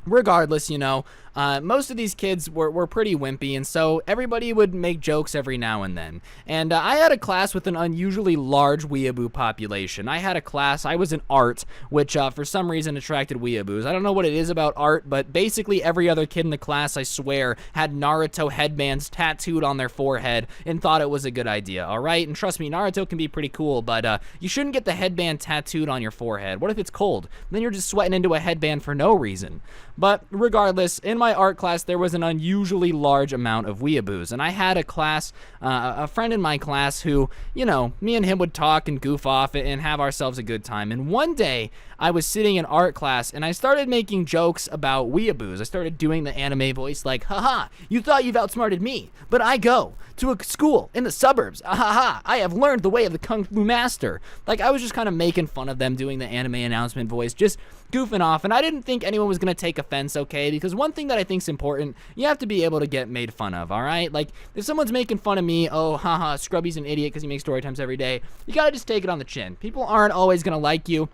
regardless, you know, most of these kids were pretty wimpy, and so everybody would make jokes every now and then. And I had a class with an unusually large weeaboo population. I was in art, which for some reason attracted weeaboos. I don't know what it is about art, but basically every other kid in the class, I swear, had Naruto headbands tattooed on their forehead and thought it was a good idea, alright? And trust me, Naruto can be pretty cool, but you shouldn't get the headband tattooed on your forehead. What if it's cold? Then you're just sweating into a headband for no reason. But regardless, in my art class, there was an unusually large amount of weeaboos, and I had a class, a friend in my class who, you know, me and him would talk and goof off and have ourselves a good time. And one day, I was sitting in art class, and I started making jokes about weeaboos. I started doing the anime voice like, haha, you thought you've outsmarted me, but I go to a school in the suburbs. Ahaha, I have learned the way of the Kung Fu Master. Like, I was just kind of making fun of them doing the anime announcement voice, just goofing off, and I didn't think anyone was going to take offense, okay? Because one thing that I think is important, you have to be able to get made fun of, all right? Like, if someone's making fun of me, oh, haha, Scrubby's an idiot because he makes story times every day, you got to just take it on the chin. People aren't always going to like you.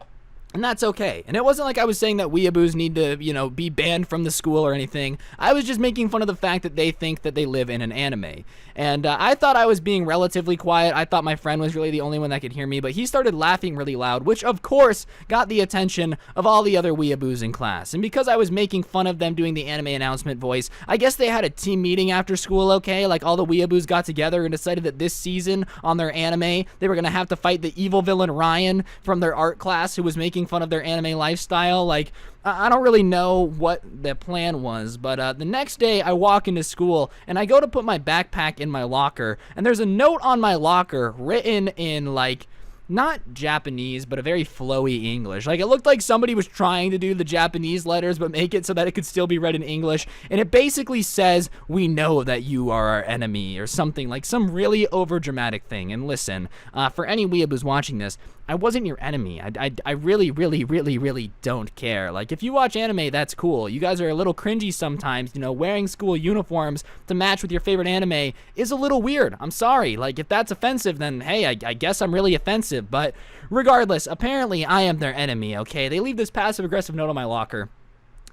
And that's okay. And it wasn't like I was saying that weeaboos need to, you know, be banned from the school or anything. I was just making fun of the fact that they think that they live in an anime. And I thought I was being relatively quiet. I thought my friend was really the only one that could hear me, but he started laughing really loud, which of course got the attention of all the other weeaboos in class. And because I was making fun of them doing the anime announcement voice, I guess they had a team meeting after school, okay? Like all the weeaboos got together and decided that this season on their anime, they were going to have to fight the evil villain Ryan from their art class who was making fun of their anime lifestyle. Like, I don't really know what the plan was, but the next day I walk into school and I go to put my backpack in my locker, and there's a note on my locker written in, like, not Japanese, but a very flowy English. Like, it looked like somebody was trying to do the Japanese letters, but make it so that it could still be read in English. And it basically says, "We know that you are our enemy," or something, like some really overdramatic thing. And listen, for any weeaboos watching this, I wasn't your enemy. I really, really, really, really don't care. Like, if you watch anime, that's cool. You guys are a little cringy sometimes. You know, wearing school uniforms to match with your favorite anime is a little weird. I'm sorry. Like, if that's offensive, then hey, I guess I'm really offensive. But regardless, apparently I am their enemy, okay? They leave this passive-aggressive note on my locker.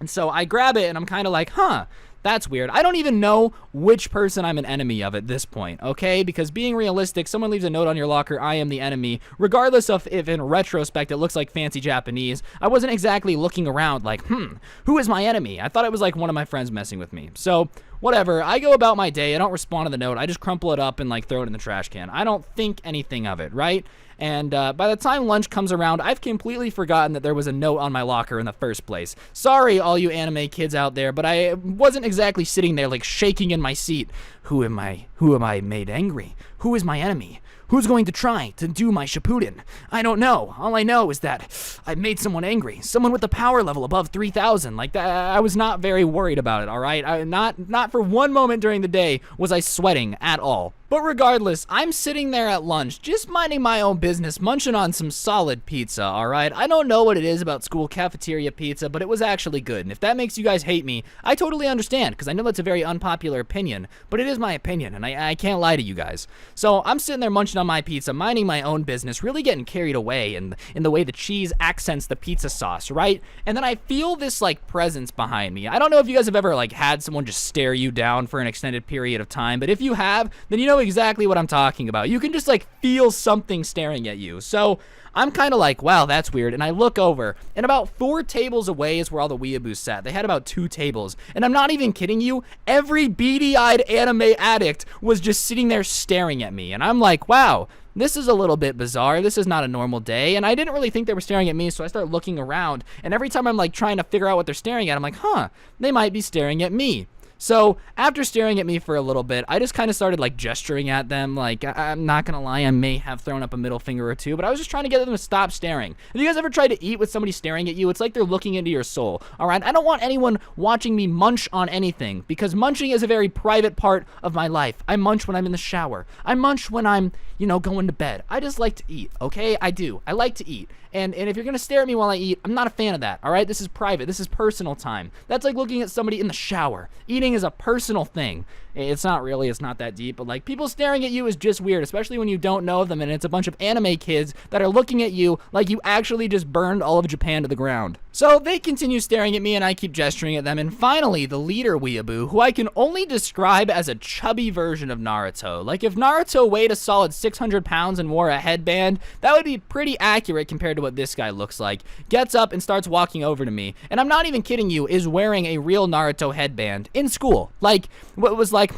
And so I grab it, and I'm kind of like, huh, that's weird. I don't even know which person I'm an enemy of at this point, okay? Because being realistic, someone leaves a note on your locker, I am the enemy. Regardless of if in retrospect it looks like fancy Japanese, I wasn't exactly looking around like, who is my enemy? I thought it was like one of my friends messing with me. So, whatever, I go about my day, I don't respond to the note, I just crumple it up and like throw it in the trash can. I don't think anything of it, right? And by the time lunch comes around, I've completely forgotten that there was a note on my locker in the first place. Sorry, all you anime kids out there, but I wasn't exactly sitting there like shaking in my seat. Who am I made angry? Who is my enemy? Who's going to try to do my Shippuden? I don't know. All I know is that I made someone angry. Someone with a power level above 3,000. Like that, I was not very worried about it, all right? Not for one moment during the day was I sweating at all. But regardless, I'm sitting there at lunch, just minding my own business, munching on some solid pizza, alright? I don't know what it is about school cafeteria pizza, but it was actually good. And if that makes you guys hate me, I totally understand, because I know that's a very unpopular opinion, but it is my opinion, and I can't lie to you guys. So I'm sitting there munching on my pizza, minding my own business, really getting carried away in the way the cheese accents the pizza sauce, right? And then I feel this, like, presence behind me. I don't know if you guys have ever, like, had someone just stare you down for an extended period of time, but if you have, then you know exactly what I'm talking about. You can just like feel something staring at you. So I'm kind of like, wow, that's weird. And I look over, and about 4 tables away is where all the weeaboos sat. They had about 2 tables. And I'm not even kidding you. Every beady-eyed anime addict was just sitting there staring at me. And I'm like, wow, this is a little bit bizarre. This is not a normal day. And I didn't really think they were staring at me, so I start looking around. And every time I'm like trying to figure out what they're staring at, I'm like, huh, they might be staring at me. So after staring at me for a little bit, I just kind of started like gesturing at them. Like, I'm not going to lie, I may have thrown up a middle finger or two, but I was just trying to get them to stop staring. Have you guys ever tried to eat with somebody staring at you? It's like they're looking into your soul, all right? I don't want anyone watching me munch on anything, because munching is a very private part of my life. I munch when I'm in the shower. I munch when I'm, you know, going to bed. I just like to eat, okay? I do. I like to eat. And if you're going to stare at me while I eat, I'm not a fan of that, all right? This is private. This is personal time. That's like looking at somebody in the shower. Eating is a personal thing. It's not really. It's not that deep. But, like, people staring at you is just weird, especially when you don't know them and it's a bunch of anime kids that are looking at you like you actually just burned all of Japan to the ground. So they continue staring at me and I keep gesturing at them, and finally the leader weeaboo, who I can only describe as a chubby version of Naruto. Like if Naruto weighed a solid 600 pounds and wore a headband, that would be pretty accurate compared to what this guy looks like. Gets up and starts walking over to me, and I'm not even kidding you, is wearing a real Naruto headband in school. Like, what was like,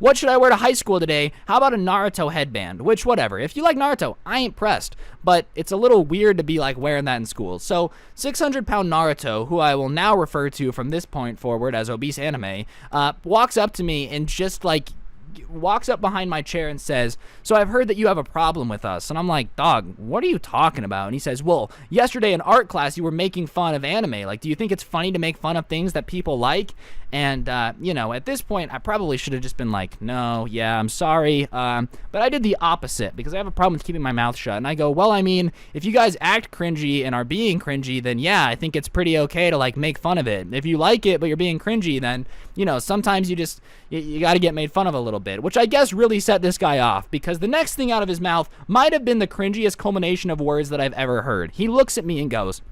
what should I wear to high school today? How about a Naruto headband? Which, whatever. If you like Naruto, I ain't pressed. But it's a little weird to be like wearing that in school. So 600-pound Naruto, who I will now refer to from this point forward as obese anime, walks up to me and just like walks up behind my chair and says, "So I've heard that you have a problem with us." And I'm like, "Dog, what are you talking about?" And he says, "Well, yesterday in art class you were making fun of anime. Like, do you think it's funny to make fun of things that people like?" And, you know, at this point, I probably should have just been like, "No, yeah, I'm sorry." But I did the opposite because I have a problem with keeping my mouth shut. And I go, "Well, I mean, if you guys act cringy and are being cringy, then yeah, I think it's pretty okay to, like, make fun of it. If you like it, but you're being cringy, then, you know, sometimes you just, you got to get made fun of a little bit," which I guess really set this guy off because the next thing out of his mouth might have been the cringiest culmination of words that I've ever heard. He looks at me and goes,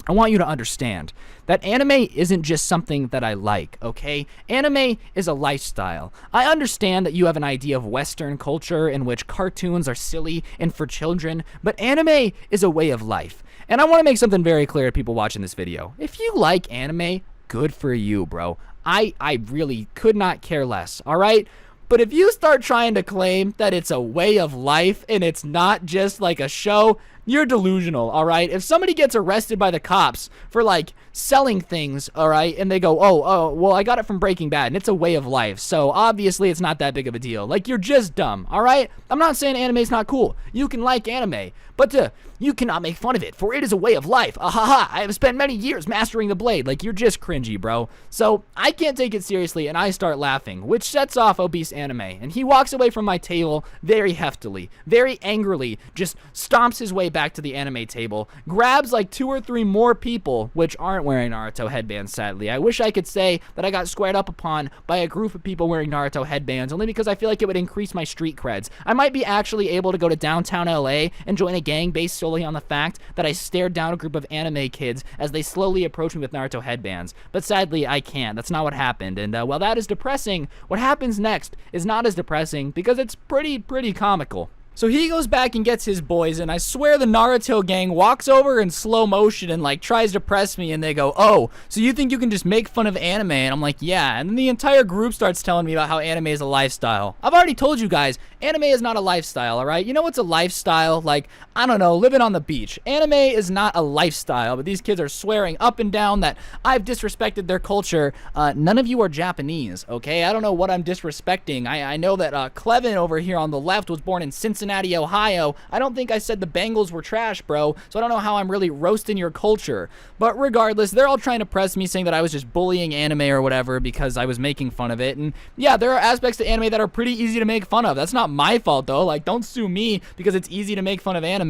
"I want you to understand that anime isn't just something that I like, okay? Anime is a lifestyle. I understand that you have an idea of Western culture in which cartoons are silly and for children, but anime is a way of life." And I want to make something very clear to people watching this video. If you like anime, good for you, bro. I really could not care less, all right? But if you start trying to claim that it's a way of life and it's not just like a show, you're delusional, all right? If somebody gets arrested by the cops for, like, selling things, all right, and they go, oh, well, I got it from Breaking Bad, and it's a way of life, so obviously it's not that big of a deal. Like, you're just dumb, all right? I'm not saying anime's not cool. You can like anime, but you cannot make fun of it, for it is a way of life. Ahaha, I have spent many years mastering the blade. Like, you're just cringy, bro. So I can't take it seriously, and I start laughing, which sets off obese anime, and he walks away from my table very heftily, very angrily, just stomps his way back to the anime table, grabs like 2 or 3 more people, which aren't wearing Naruto headbands, sadly. I wish I could say that I got squared up upon by a group of people wearing Naruto headbands, only because I feel like it would increase my street creds. I might be actually able to go to downtown LA and join a gang based solely on the fact that I stared down a group of anime kids as they slowly approached me with Naruto headbands. But sadly, I can't. That's not what happened. And while that is depressing, what happens next is not as depressing because it's pretty comical. So he goes back and gets his boys, and I swear the Naruto gang walks over in slow motion and, like, tries to press me, and they go, "Oh, so you think you can just make fun of anime?" And I'm like, "Yeah." And then the entire group starts telling me about how anime is a lifestyle. I've already told you guys, anime is not a lifestyle, all right? You know what's a lifestyle? Like, I don't know, living on the beach. Anime is not a lifestyle, but these kids are swearing up and down that I've disrespected their culture. None of you are Japanese, okay? I don't know what I'm disrespecting. I know that Clevin over here on the left was born in Cincinnati, Ohio. I don't think I said the Bengals were trash, bro, so I don't know how I'm really roasting your culture. But regardless, they're all trying to press me, saying that I was just bullying anime or whatever because I was making fun of it. And yeah, there are aspects to anime that are pretty easy to make fun of. That's not my fault, though. Like, don't sue me because it's easy to make fun of anime.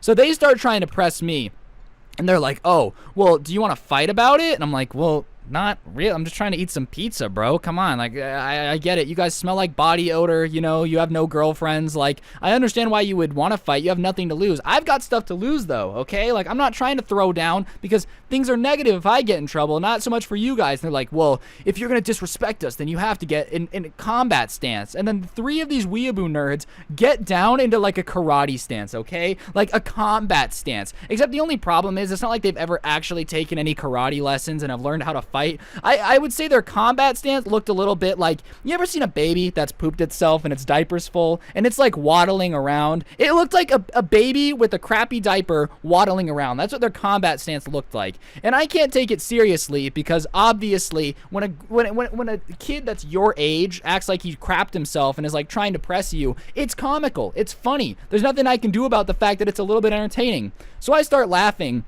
So they start trying to press me, and they're like, "Oh, well, do you want to fight about it?" And I'm like, "Well, not real. I'm just trying to eat some pizza, bro. Come on. Like, I get it. You guys smell like body odor. You know, you have no girlfriends. Like, I understand why you would want to fight. You have nothing to lose. I've got stuff to lose, though, okay? Like, I'm not trying to throw down because things are negative if I get in trouble, not so much for you guys." And they're like, "Well, if you're going to disrespect us, then you have to get in a combat stance." And then 3 of these weeaboo nerds get down into, like, a karate stance, okay? Like, a combat stance. Except the only problem is it's not like they've ever actually taken any karate lessons and have learned how to fight. I would say their combat stance looked a little bit like, you ever seen a baby that's pooped itself and its diaper's full and it's like waddling around? It looked like a baby with a crappy diaper waddling around. That's what their combat stance looked like. And I can't take it seriously because obviously when a kid that's your age acts like he crapped himself and is like trying to press you, it's comical. It's funny. There's nothing I can do about the fact that it's a little bit entertaining. So I start laughing,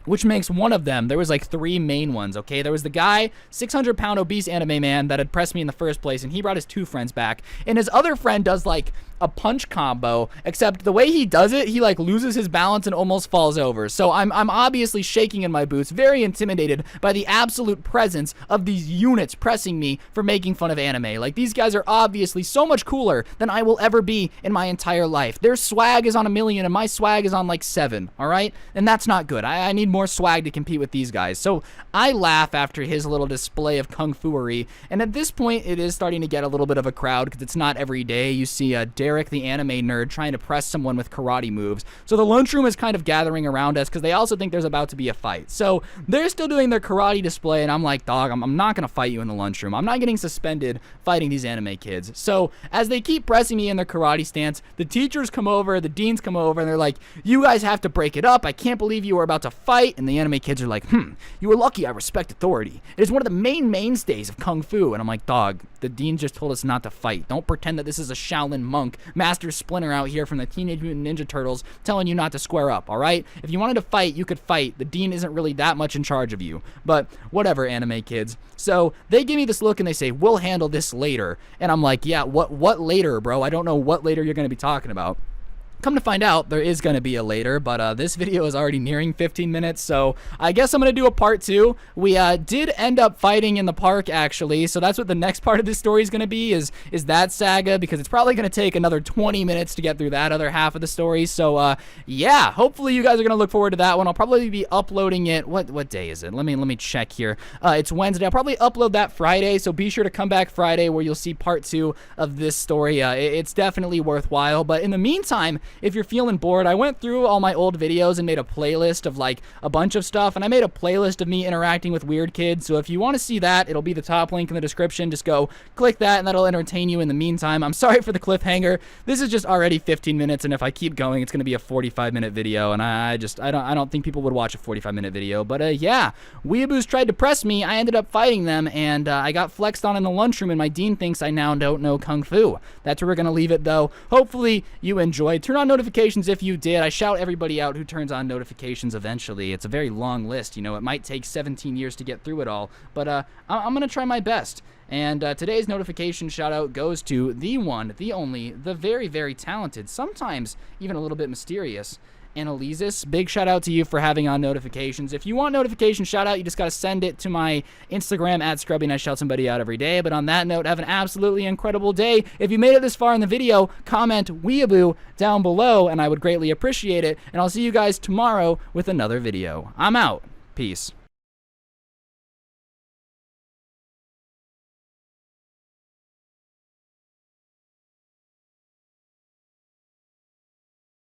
which makes one of them, there was like 3 main ones, okay? There was the guy, 600-pound obese anime man that had pressed me in the first place, and he brought his 2 friends back. And his other friend does like a punch combo, except the way he does it, he like loses his balance and almost falls over. So I'm obviously shaking in my boots, very intimidated by the absolute presence of these units pressing me for making fun of anime. Like, these guys are obviously so much cooler than I will ever be in my entire life. Their swag is on 1 million and my swag is on like 7, all right? And that's not good. I need more swag to compete with these guys. So I laugh after his little display of kung fu-ery, and at this point it is starting to get a little bit of a crowd because it's not every day you see Derek the anime nerd trying to press someone with karate moves. So the lunchroom is kind of gathering around us because they also think there's about to be a fight. So they're still doing their karate display, and I'm like, dog, I'm not going to fight you in the lunchroom. I'm not getting suspended fighting these anime kids. So as they keep pressing me in their karate stance, the teachers come over, the deans come over, and they're like, you guys have to break it up. I can't believe you were about to fight. And the anime kids are like, you were lucky I respect authority. It is one of the main mainstays of kung fu. And I'm like, dog, the dean just told us not to fight. Don't pretend that this is a Shaolin monk, Master Splinter out here from the Teenage Mutant Ninja Turtles telling you not to square up, all right? If you wanted to fight, you could fight. The dean isn't really that much in charge of you. But whatever, anime kids. So they give me this look and they say, we'll handle this later. And I'm like, yeah, what later, bro? I don't know what later you're going to be talking about. Come to find out, there is going to be a later, but this video is already nearing 15 minutes, so I guess I'm going to do a part 2. We did end up fighting in the park, actually, so that's what the next part of this story is going to be, is that saga, because it's probably going to take another 20 minutes to get through that other half of the story, so yeah, hopefully you guys are going to look forward to that one. I'll probably be uploading it, what day is it? Let me check here. It's Wednesday. I'll probably upload that Friday, so be sure to come back Friday where you'll see part 2 of this story. It's definitely worthwhile, but in the meantime, if you're feeling bored, I went through all my old videos and made a playlist of like a bunch of stuff, and I made a playlist of me interacting with weird kids, so if you want to see that, it'll be the top link in the description. Just go click that and that'll entertain you in the meantime. I'm sorry for the cliffhanger. This is just already 15 minutes, and if I keep going, it's going to be a 45-minute video, and I don't think people would watch a 45-minute video, but yeah, weeaboos tried to press me. I ended up fighting them, and I got flexed on in the lunchroom, and my dean thinks I now don't know kung fu. That's where we're going to leave it, though. Hopefully you enjoyed. Turn on notifications if you did. I shout everybody out who turns on notifications eventually. It's a very long list, you know. It might take 17 years to get through it all, but I'm going to try my best. And today's notification shout out goes to the one, the only, the very, very talented, sometimes even a little bit mysterious, Annalises. Big shout out to you for having on notifications. If you want notification shout out, you just got to send it to my Instagram @Scrubby, and I shout somebody out every day. But on that note, have an absolutely incredible day. If you made it this far in the video, comment weeaboo down below, and I would greatly appreciate it. And I'll see you guys tomorrow with another video. I'm out. Peace.